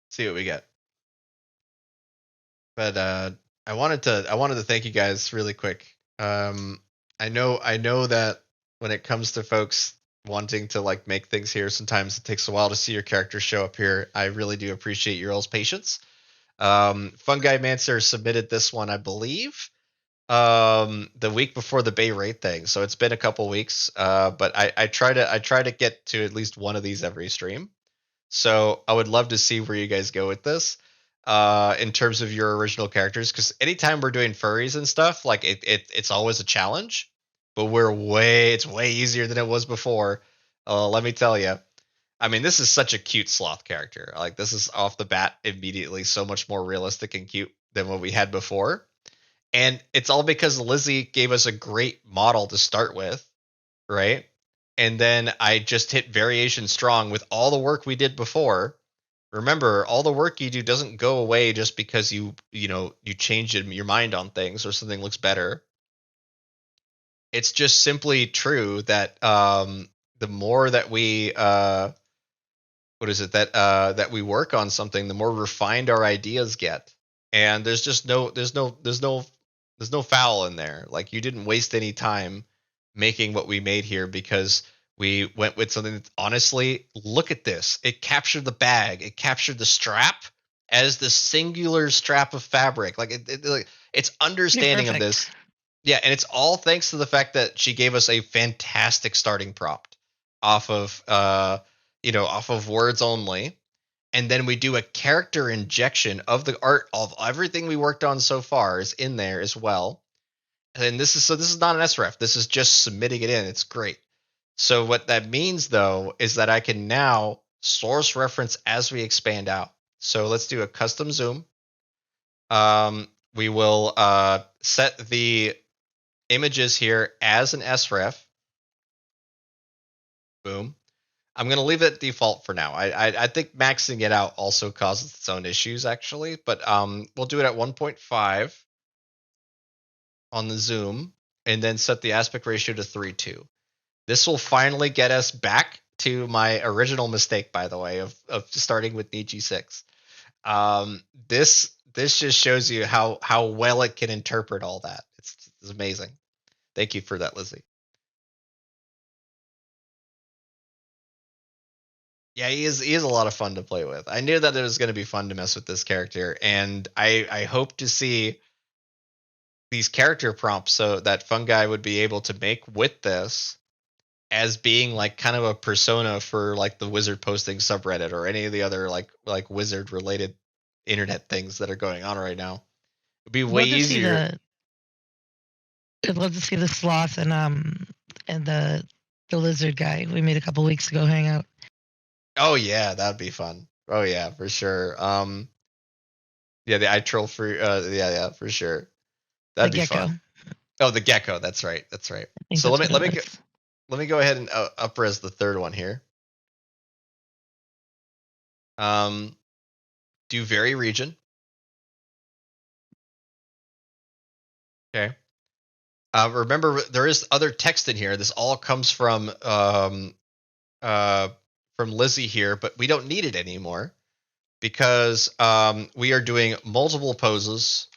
See what we get. But I wanted to thank you guys really quick. I know that when it comes to folks wanting to like make things here, sometimes it takes a while to see your characters show up here. I really do appreciate your all's patience. Fungalmancer submitted this one, I believe, the week before the Bay Rate thing, so it's been a couple weeks. But I try to get to at least one of these every stream. So I would love to see where you guys go with this. in terms of your original characters, because anytime we're doing furries and stuff, like it's always a challenge, but it's way easier than it was before. Let me tell you. I mean, this is such a cute sloth character. Like, this is off the bat immediately so much more realistic and cute than what we had before. And it's all because Lizzie gave us a great model to start with, right? And then I just hit variation strong with all the work we did before. Remember, all the work you do doesn't go away just because you change your mind on things or something looks better. It's just simply true that the more that we that we work on something, the more refined our ideas get. And there's just there's no foul in there. Like, you didn't waste any time making what we made here because we went with something that, honestly, look at this. It captured the bag. It captured the strap as the singular strap of fabric. Like, it's understanding of this. Yeah, and it's all thanks to the fact that she gave us a fantastic starting prompt off of off of words only. And then we do a character injection of the art of everything we worked on so far is in there as well. And this is not an SREF. This is just submitting it in. It's great. So what that means, though, is that I can now source reference as we expand out. So let's do a custom zoom. We will set the images here as an SREF. Boom. I'm going to leave it default for now. I think maxing it out also causes its own issues, actually. But we'll do it at 1.5 on the zoom, and then set the aspect ratio to 3:2. This will finally get us back to my original mistake, by the way, of starting with Nietzsche 6. This just shows you how well it can interpret all that. It's amazing. Thank you for that, Lizzie. Yeah, he is a lot of fun to play with. I knew that it was going to be fun to mess with this character, and I hope to see these character prompts so that Fungi would be able to make with this as being like kind of a persona for like the wizard posting subreddit or any of the other like wizard related internet things that are going on right now. It'd be way easier. I'd love to see the sloth and the lizard guy we made a couple weeks ago hang out. Oh yeah, that'd be fun. Oh yeah, for sure. Yeah, the I troll for yeah, for sure. That'd be gecko. Fun. Oh, the gecko. That's right. So let me go ahead and up-res the third one here. Do vary region. Okay. Remember, there is other text in here. This all comes from Lizzie here, but we don't need it anymore because we are doing multiple poses,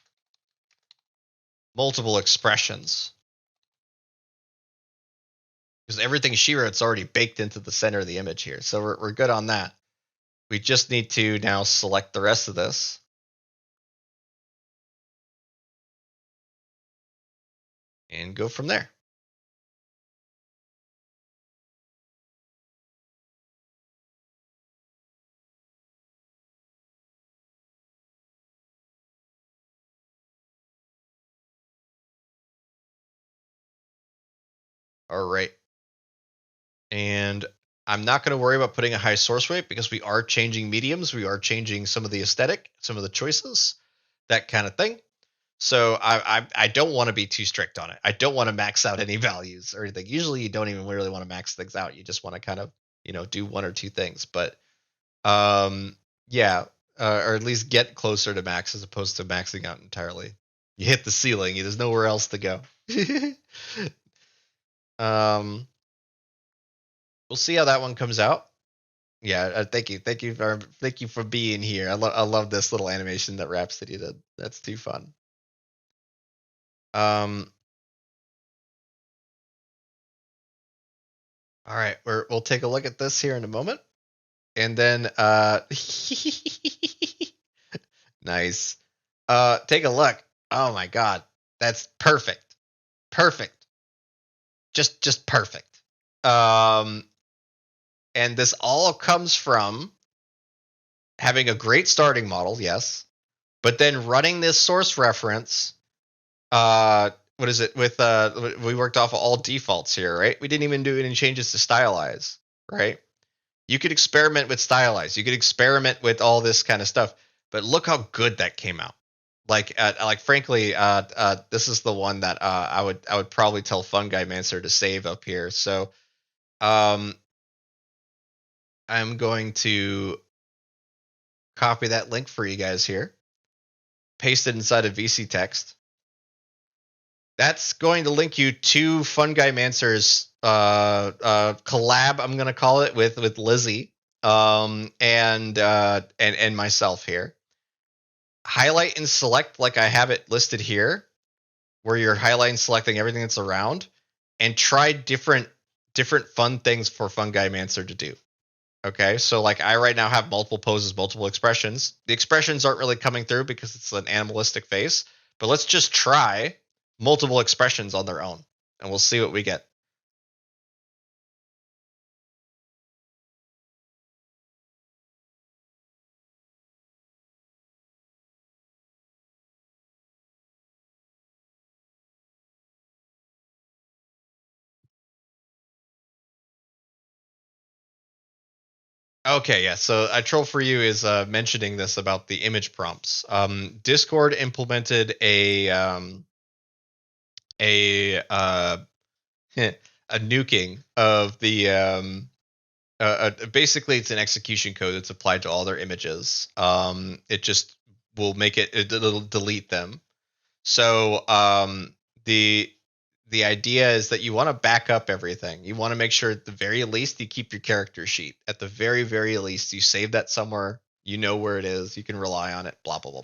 multiple expressions. Because everything she wrote's already baked into the center of the image here. So we're good on that. We just need to now select the rest of this. And go from there. All right. And I'm not going to worry about putting a high source rate because we are changing mediums. We are changing some of the aesthetic, some of the choices, that kind of thing. So I don't want to be too strict on it. I don't want to max out any values or anything. Usually you don't even really want to max things out. You just want to kind of, do one or two things. But yeah, or at least get closer to max as opposed to maxing out entirely. You hit the ceiling. There's nowhere else to go. We'll see how that one comes out. Yeah, thank you for being here. I love this little animation that Rhapsody did. That's too fun. All right, we'll take a look at this here in a moment, and then nice. Take a look. Oh my god, that's perfect. Just perfect. And this all comes from having a great starting model, yes, But then running this source reference, what is it with we worked off of all defaults here, right? We didn't even do any changes to stylize, right? You could experiment with stylize, you could experiment with all this kind of stuff, but look how good that came out. Like frankly, this is the one that I would probably tell Fungalmancer to save up here. So I'm going to copy that link for you guys here, paste it inside of VC text. That's going to link you to Fungalmancer's collab, I'm going to call it, with Lizzie and myself here. Highlight and select like I have it listed here, where you're highlighting, selecting everything that's around, and try different fun things for Fungalmancer to do. Okay, so like I right now have multiple poses, multiple expressions. The expressions aren't really coming through because it's an animalistic face, but let's just try multiple expressions on their own, and we'll see what we get. Okay, yeah. So a troll for you is mentioning this about the image prompts. Discord implemented a a nuking of the basically it's an execution code that's applied to all their images. It just will make it'll delete them. So the idea is that you want to back up everything. You want to make sure at the very least you keep your character sheet. At the very, very least, you save that somewhere. You know where it is. You can rely on it. Blah blah blah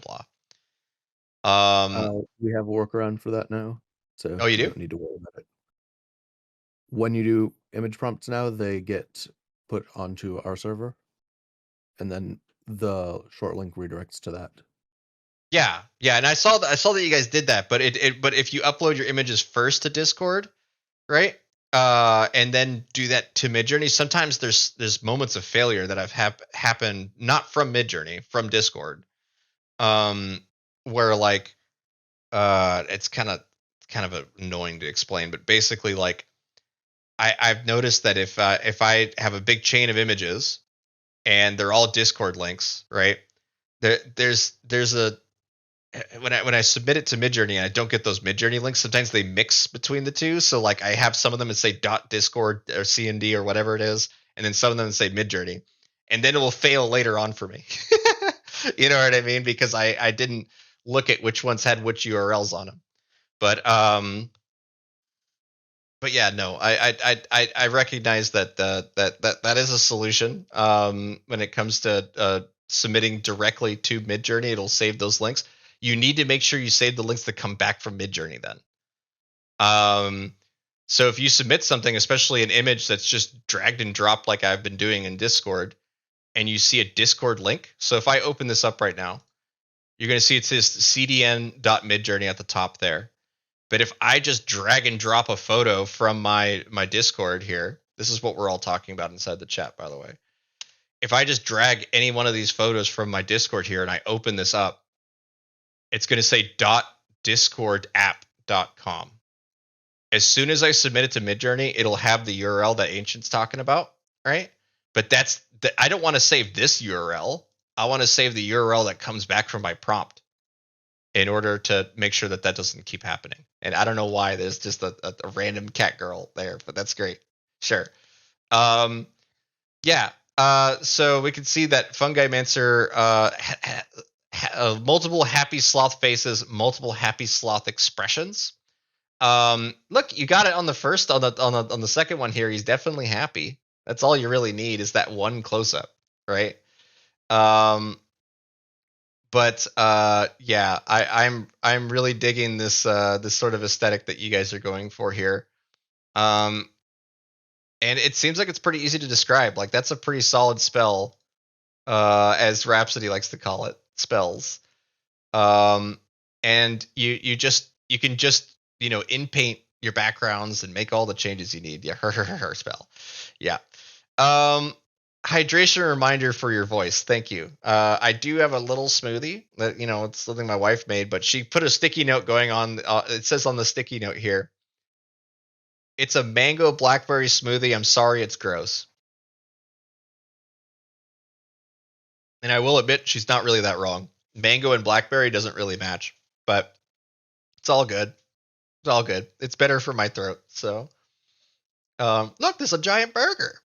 blah. We have a workaround for that now, so Oh, you do? don't need to worry about it. When you do image prompts now, they get put onto our server, and then the short link redirects to that. Yeah, and I saw that you guys did that, but but if you upload your images first to Discord, right? And then do that to Midjourney, sometimes there's moments of failure that have happened not from Midjourney, from Discord. Where like it's kind of annoying to explain, but basically like I've noticed that if I have a big chain of images and they're all Discord links, right? There's a when I submit it to Midjourney and I don't get those Midjourney links, sometimes they mix between the two. So like I have some of them that say .discord or CND or whatever it is, and then some of them that say Midjourney, and then it will fail later on for me. You know what I mean? Because I didn't look at which ones had which URLs on them. But yeah, no, I recognize that that is a solution. When it comes to submitting directly to Midjourney, it'll save those links. You need to make sure you save the links that come back from Midjourney then. So if you submit something, especially an image that's just dragged and dropped like I've been doing in Discord, and you see a Discord link. So if I open this up right now, you're going to see it says cdn.midjourney at the top there. But if I just drag and drop a photo from my Discord here, this is what we're all talking about inside the chat, by the way. If I just drag any one of these photos from my Discord here and I open this up, it's going to say .discordapp.com. As soon as I submit it to Midjourney, it'll have the URL that Ancient's talking about, right? But I don't want to save this URL. I want to save the URL that comes back from my prompt in order to make sure that doesn't keep happening. And I don't know why there's just a random cat girl there, but that's great. Sure. Yeah. So we can see that Fungalmancer multiple happy sloth faces, multiple happy sloth expressions. Look, you got it on the first, on the second one here. He's definitely happy. That's all you really need is that one close up, right? But yeah, I'm really digging this sort of aesthetic that you guys are going for here. And it seems like it's pretty easy to describe. Like that's a pretty solid spell, as Rhapsody likes to call it, spells. And you can just in paint your backgrounds and make all the changes you need. Yeah, her spell. Yeah. hydration reminder for your voice. Thank you. I do have a little smoothie that, it's something my wife made, but she put a sticky note going on. It says on the sticky note here, it's a mango blackberry smoothie. I'm sorry, it's gross. And I will admit, she's not really that wrong. Mango and blackberry doesn't really match, but it's all good. It's all good. It's better for my throat. So, look, there's a giant burger.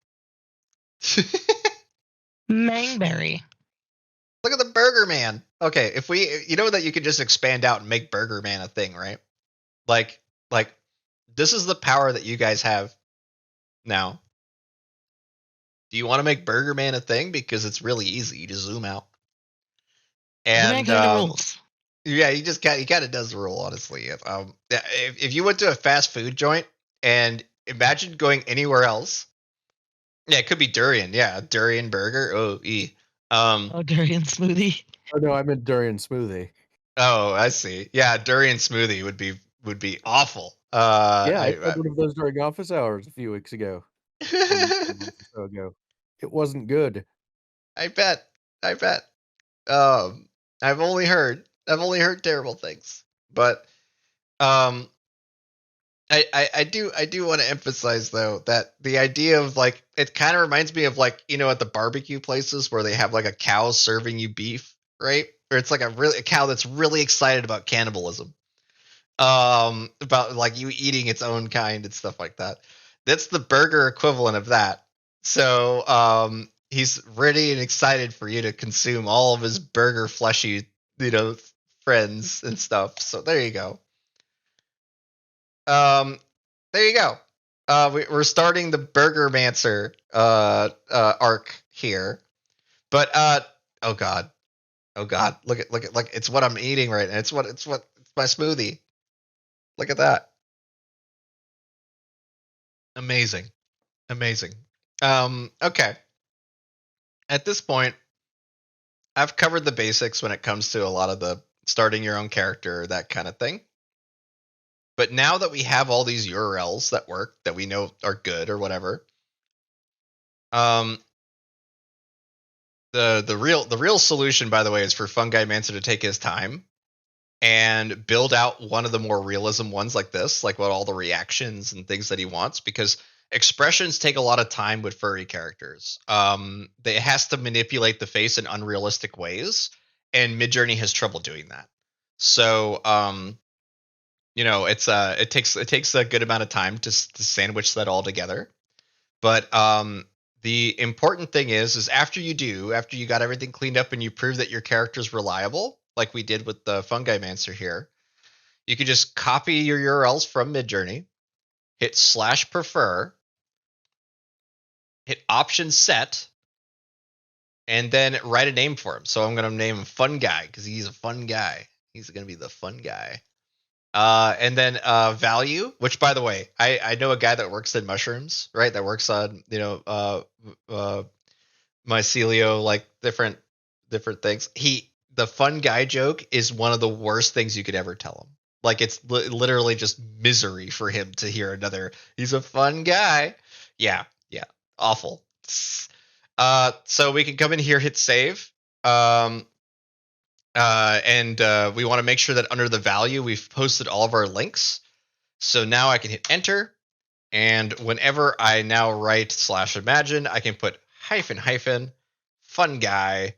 Mangberry. Look at the Burger Man. Okay, if we, that you can just expand out and make Burger Man a thing, right? Like, this is the power that you guys have now. Do you want to make Burger Man a thing? Because it's really easy. You just zoom out. And the rules. Yeah, he kind of does the rule, honestly. If you went to a fast food joint and imagine going anywhere else, yeah, it could be durian. Yeah, durian burger. Durian smoothie. Oh no, I meant durian smoothie. Oh, I see. Yeah, durian smoothie would be awful. Yeah, I had one of those during office hours a few weeks ago. A month or so ago. It wasn't good. I bet. I've only heard terrible things, but I do want to emphasize though that the idea of like, it kind of reminds me of like, at the barbecue places where they have like a cow serving you beef, right? Or it's like a cow that's really excited about cannibalism, about like you eating its own kind and stuff like that. That's the burger equivalent of that. So he's ready and excited for you to consume all of his burger fleshy, friends and stuff. So there you go. There you go. We're starting the Fungalmancer arc here, but oh god, look at like it's what I'm eating right now. It's my smoothie. Look at that. Amazing. Okay. At this point, I've covered the basics when it comes to a lot of the starting your own character, that kind of thing. But now that we have all these URLs that work, that we know are good or whatever, the real solution, by the way, is for Fungalmancer to take his time and build out one of the more realism ones like this, like what all the reactions and things that he wants, because expressions take a lot of time with furry characters. It has to manipulate the face in unrealistic ways, and Midjourney has trouble doing that. So, it takes a good amount of time to sandwich that all together. But the important thing is after you got everything cleaned up and you prove that your character is reliable, like we did with the Fungalmancer here, you can just copy your URLs from Midjourney, hit /prefer, hit option set, and then write a name for him. So I'm going to name him Fun Guy because he's a fun guy. He's going to be the fun guy. And then value, which, by the way, I know a guy that works in mushrooms, right? That works on, mycelio, like different things. The fun guy joke is one of the worst things you could ever tell him. Like, it's literally just misery for him to hear another, he's a fun guy. Yeah. Awful. So we can come in here, hit save. And we want to make sure that under the value, we've posted all of our links. So now I can hit enter. And whenever I now write /imagine, I can put -- fun guy.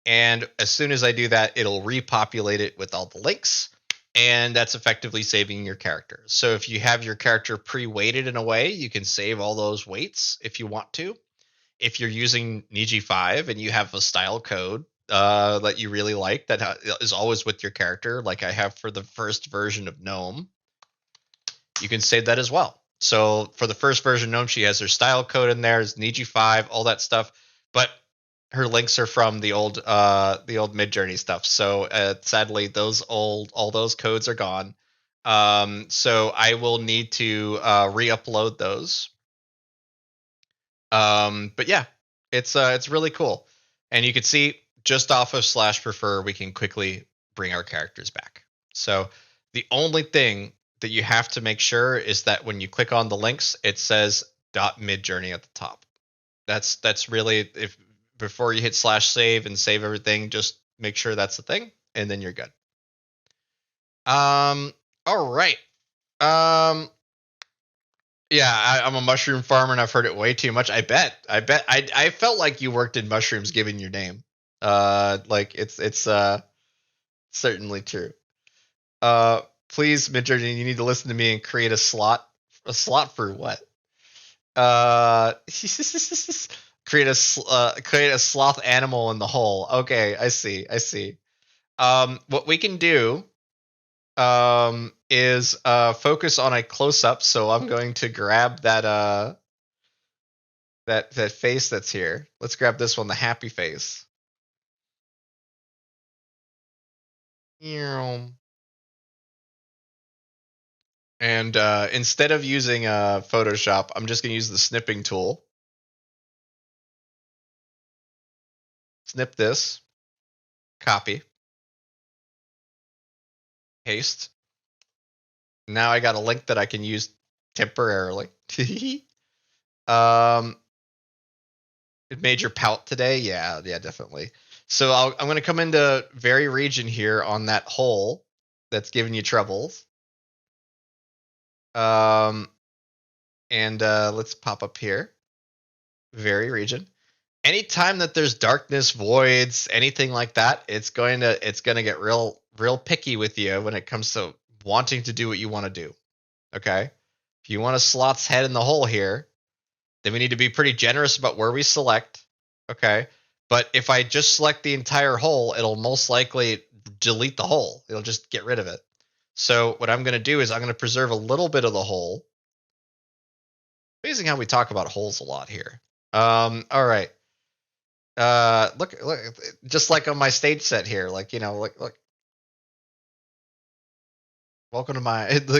And as soon as I do that, it'll repopulate it with all the links. And that's effectively saving your character. So if you have your character pre-weighted in a way, you can save all those weights if you want to. If you're using Niji5 and you have a style code that you really like that is always with your character, like I have for the first version of Gnome, you can save that as well. So for the first version of Gnome, she has her style code in there, is Niji5, all that stuff, but her links are from the old Midjourney stuff. So sadly, all those codes are gone. So I will need to re-upload those. But yeah, it's really cool, and you can see just off of /prefer, we can quickly bring our characters back. So the only thing that you have to make sure is that when you click on the links, it says .midjourney at the top. That's really, if before you hit /save and save everything, just make sure that's the thing, and then you're good. All right. Yeah, I'm a mushroom farmer and I've heard it way too much. I bet. I felt like you worked in mushrooms given your name. Like it's certainly true. Please, Midjourney, you need to listen to me and create a slot. A slot for what? Create a sloth animal in the hole. Okay, I see. What we can do is focus on a close up. So I'm going to grab that that face that's here. Let's grab this one, the happy face. And instead of using Photoshop, I'm just going to use the snipping tool. Snip this, copy, paste. Now I got a link that I can use temporarily. It made your pout today? Yeah, definitely. So I'm going to come into very region here on that hole that's giving you troubles. And let's pop up here. Very region. Anytime that there's darkness, voids, anything like that, it's going to get real picky with you when it comes to wanting to do what you want to do. Okay? If you want a slot's head in the hole here, then we need to be pretty generous about where we select. Okay? But if I just select the entire hole, it'll most likely delete the hole. It'll just get rid of it. So what I'm going to do is I'm going to preserve a little bit of the hole. Amazing how we talk about holes a lot here. All right. Look, just like on my stage set here, like, you know, look. Welcome to my when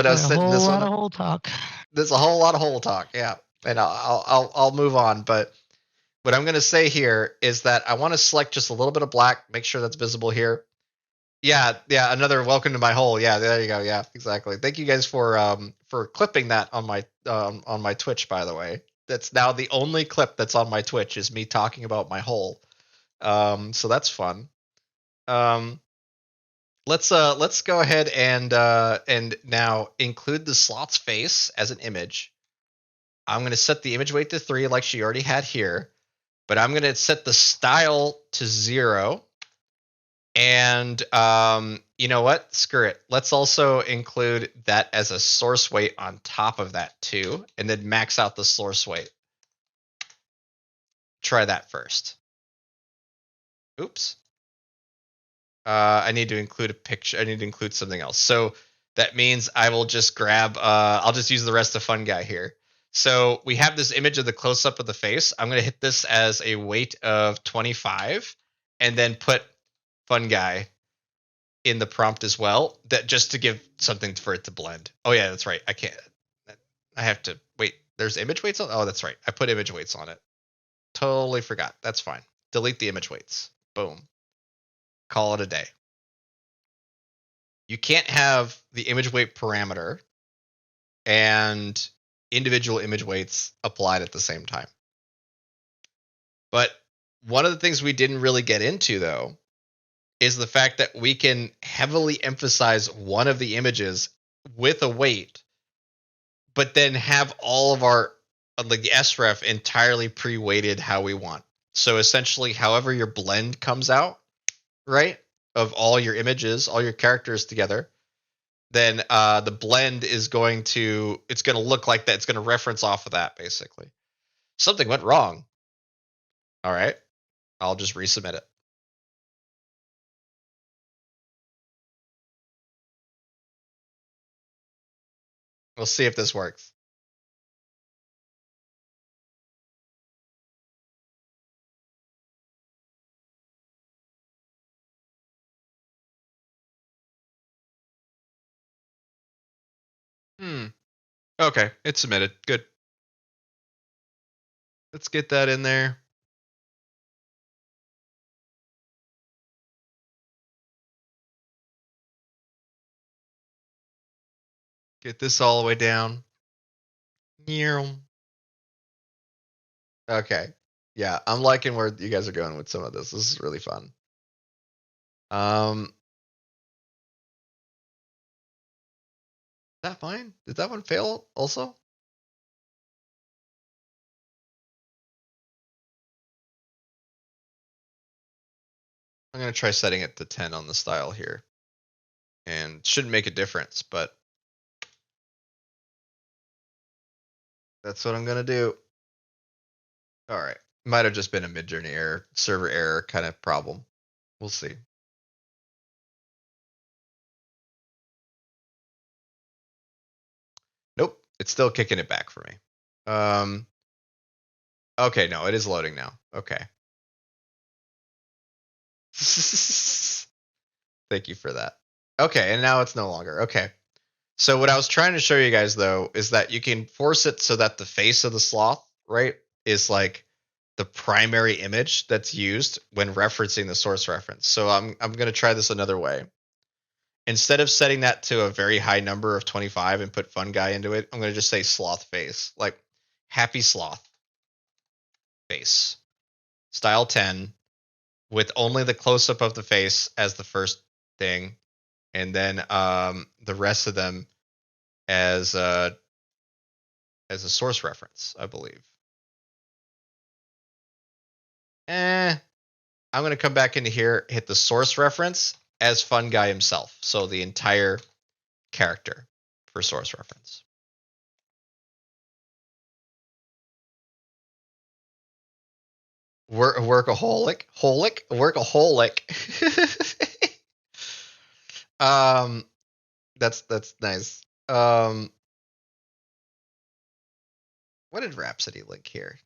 I was setting this one up. A whole lot of hole talk. There's a whole lot of hole talk, yeah. And I'll move on, but what I'm going to say here is that I want to select just a little bit of black, make sure that's visible here. Yeah, another welcome to my hole. Yeah, there you go. Yeah, exactly. Thank you guys for clipping that on my Twitch, by the way. That's now the only clip that's on my Twitch is me talking about my hole. So that's fun. Let's go ahead and now include the slot's face as an image. I'm going to set the image weight to 3 like she already had here, but I'm going to set the style to 0. And you know what? Screw it. Let's also include that as a source weight on top of that too, and then max out the source weight. Try that first. Oops. I need to include a picture. I need to include something else. So that means I will just grab, I'll just use the rest of Fun Guy here. So we have this image of the close-up of the face. I'm going to hit this as a weight of 25 and then put Fun Guy in the prompt as well, that just to give something for it to blend. Oh yeah, that's right. I have to wait. There's image weights on. Oh, that's right. I put image weights on it. Totally forgot. That's fine. Delete the image weights. Boom. Call it a day. You can't have the image weight parameter and individual image weights applied at the same time. But one of the things we didn't really get into, though, is the fact that we can heavily emphasize one of the images with a weight, but then have all of our, like the sref, entirely pre-weighted how we want. So essentially, however your blend comes out, right, of all your images, all your characters together, then the blend is going to, it's going to look like that. It's going to reference off of that, basically. Something went wrong. All right. I'll just resubmit it. We'll see if this works. Okay, it's submitted. Good. Let's get that in there. Get this all the way down. Okay. Yeah, I'm liking where you guys are going with some of this. This is really fun. Is that fine? Did that one fail also? I'm going to try setting it to 10 on the style here. And shouldn't make a difference, but that's what I'm going to do. All right. Might have just been a Midjourney error, server error kind of problem. We'll see. Nope. It's still kicking it back for me. Okay, no, it is loading now. Okay. Thank you for that. Okay, and now it's no longer. Okay. So what I was trying to show you guys though is that you can force it so that the face of the sloth, right, is like the primary image that's used when referencing the source reference. So I'm going to try this another way. Instead of setting that to a very high number of 25 and put fun guy into it, I'm going to just say sloth face, like happy sloth face. Style 10 with only the close up of the face as the first thing, and then the rest of them as a source reference, I believe. I'm going to come back into here, hit the source reference as fun guy himself. So the entire character for source reference. Workaholic. That's nice. What did Rhapsody link here?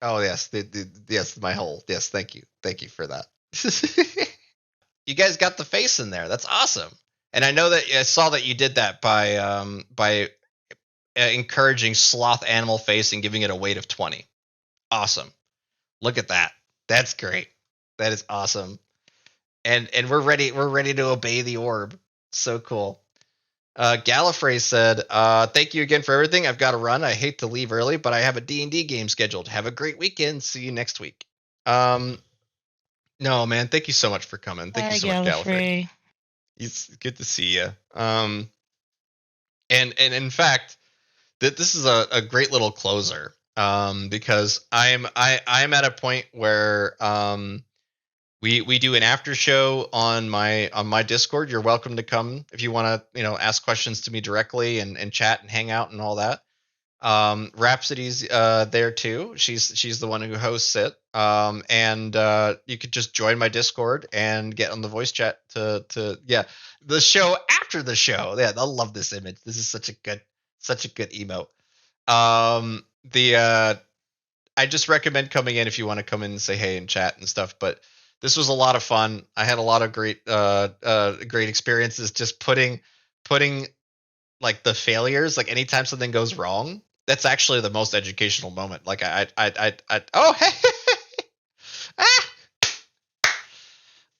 Oh yes, yes, my whole yes. Thank you for that. You guys got the face in there. That's awesome. And I know that I saw that you did that by encouraging sloth animal face and giving it a weight of 20. Awesome. Look at that. That's great. That is awesome. And we're ready to obey the orb. So cool. Gallifrey said, thank you again for everything. I've got to run. I hate to leave early, but I have a D&D game scheduled. Have a great weekend. See you next week. No, man, thank you so much for coming. Thank you so much, Gallifrey. It's good to see you. And in fact, this is a great little closer. Because I'm at a point where we do an after show on my Discord. You're welcome to come if you want to, ask questions to me directly and chat and hang out and all that. Rhapsody's there too. She's the one who hosts it. And you could just join my Discord and get on the voice chat to the show after the show. Yeah, they'll love this image. This is such a good emote. I just recommend coming in if you want to come in and say hey and chat and stuff. But this was a lot of fun. I had a lot of great experiences just putting like the failures, like anytime something goes wrong, that's actually the most educational moment. Like I oh hey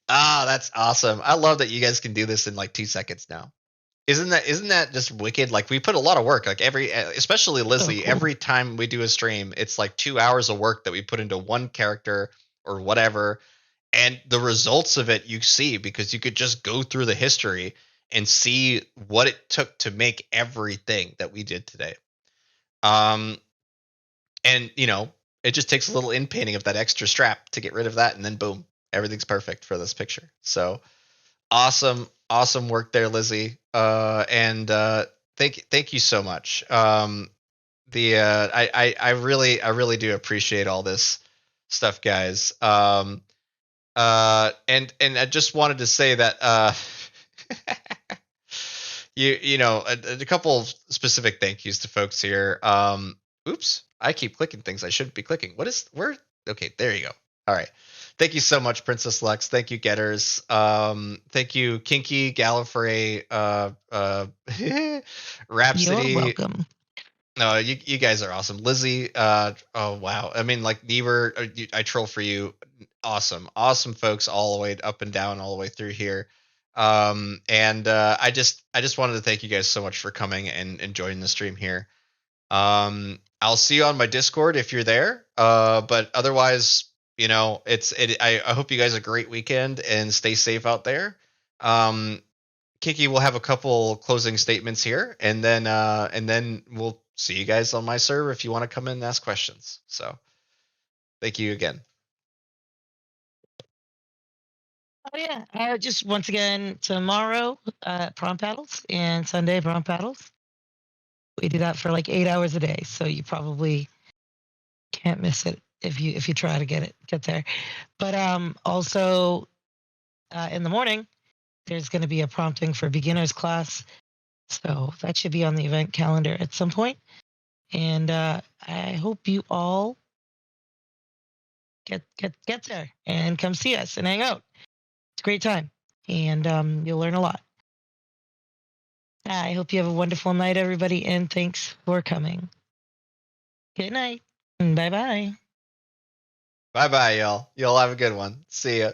that's awesome. I love that you guys can do this in like 2 seconds now. Isn't that just wicked? Like we put a lot of work, like especially Lizzie, cool. Every time we do a stream, it's like 2 hours of work that we put into one character or whatever. And the results of it you see because you could just go through the history and see what it took to make everything that we did today. And it just takes a little in painting of that extra strap to get rid of that, and then boom, everything's perfect for this picture. So awesome work there, Lizzie. And thank you so much. I really do appreciate all this stuff, guys. And I just wanted to say that a couple of specific thank yous to folks here. Oops, I keep clicking things I shouldn't be clicking. Okay, there you go. All right. Thank you so much, Princess Lux. Thank you, Getters. Thank you, Kinky, Gallifrey, Rhapsody. You're welcome. No, you guys are awesome. Lizzie, oh wow. I mean, like Never, I troll for you. Awesome folks all the way up and down, all the way through here. And I just wanted to thank you guys so much for coming and joining the stream here. I'll see you on my Discord if you're there. But otherwise, I hope you guys have a great weekend and stay safe out there. Kiki will have a couple closing statements here, and then we'll see you guys on my server if you want to come in and ask questions. So thank you again. Oh yeah, just once again tomorrow prom paddles and Sunday prom paddles. We do that for like 8 hours a day, so you probably can't miss it if you try to get there. But also in the morning there's going to be a prompting for beginners class, so that should be on the event calendar at some point. And I hope you all get there and come see us and hang out. It's a great time, and you'll learn a lot. I hope you have a wonderful night, everybody, and thanks for coming. Good night. Bye bye. Bye bye, y'all. Y'all have a good one. See ya.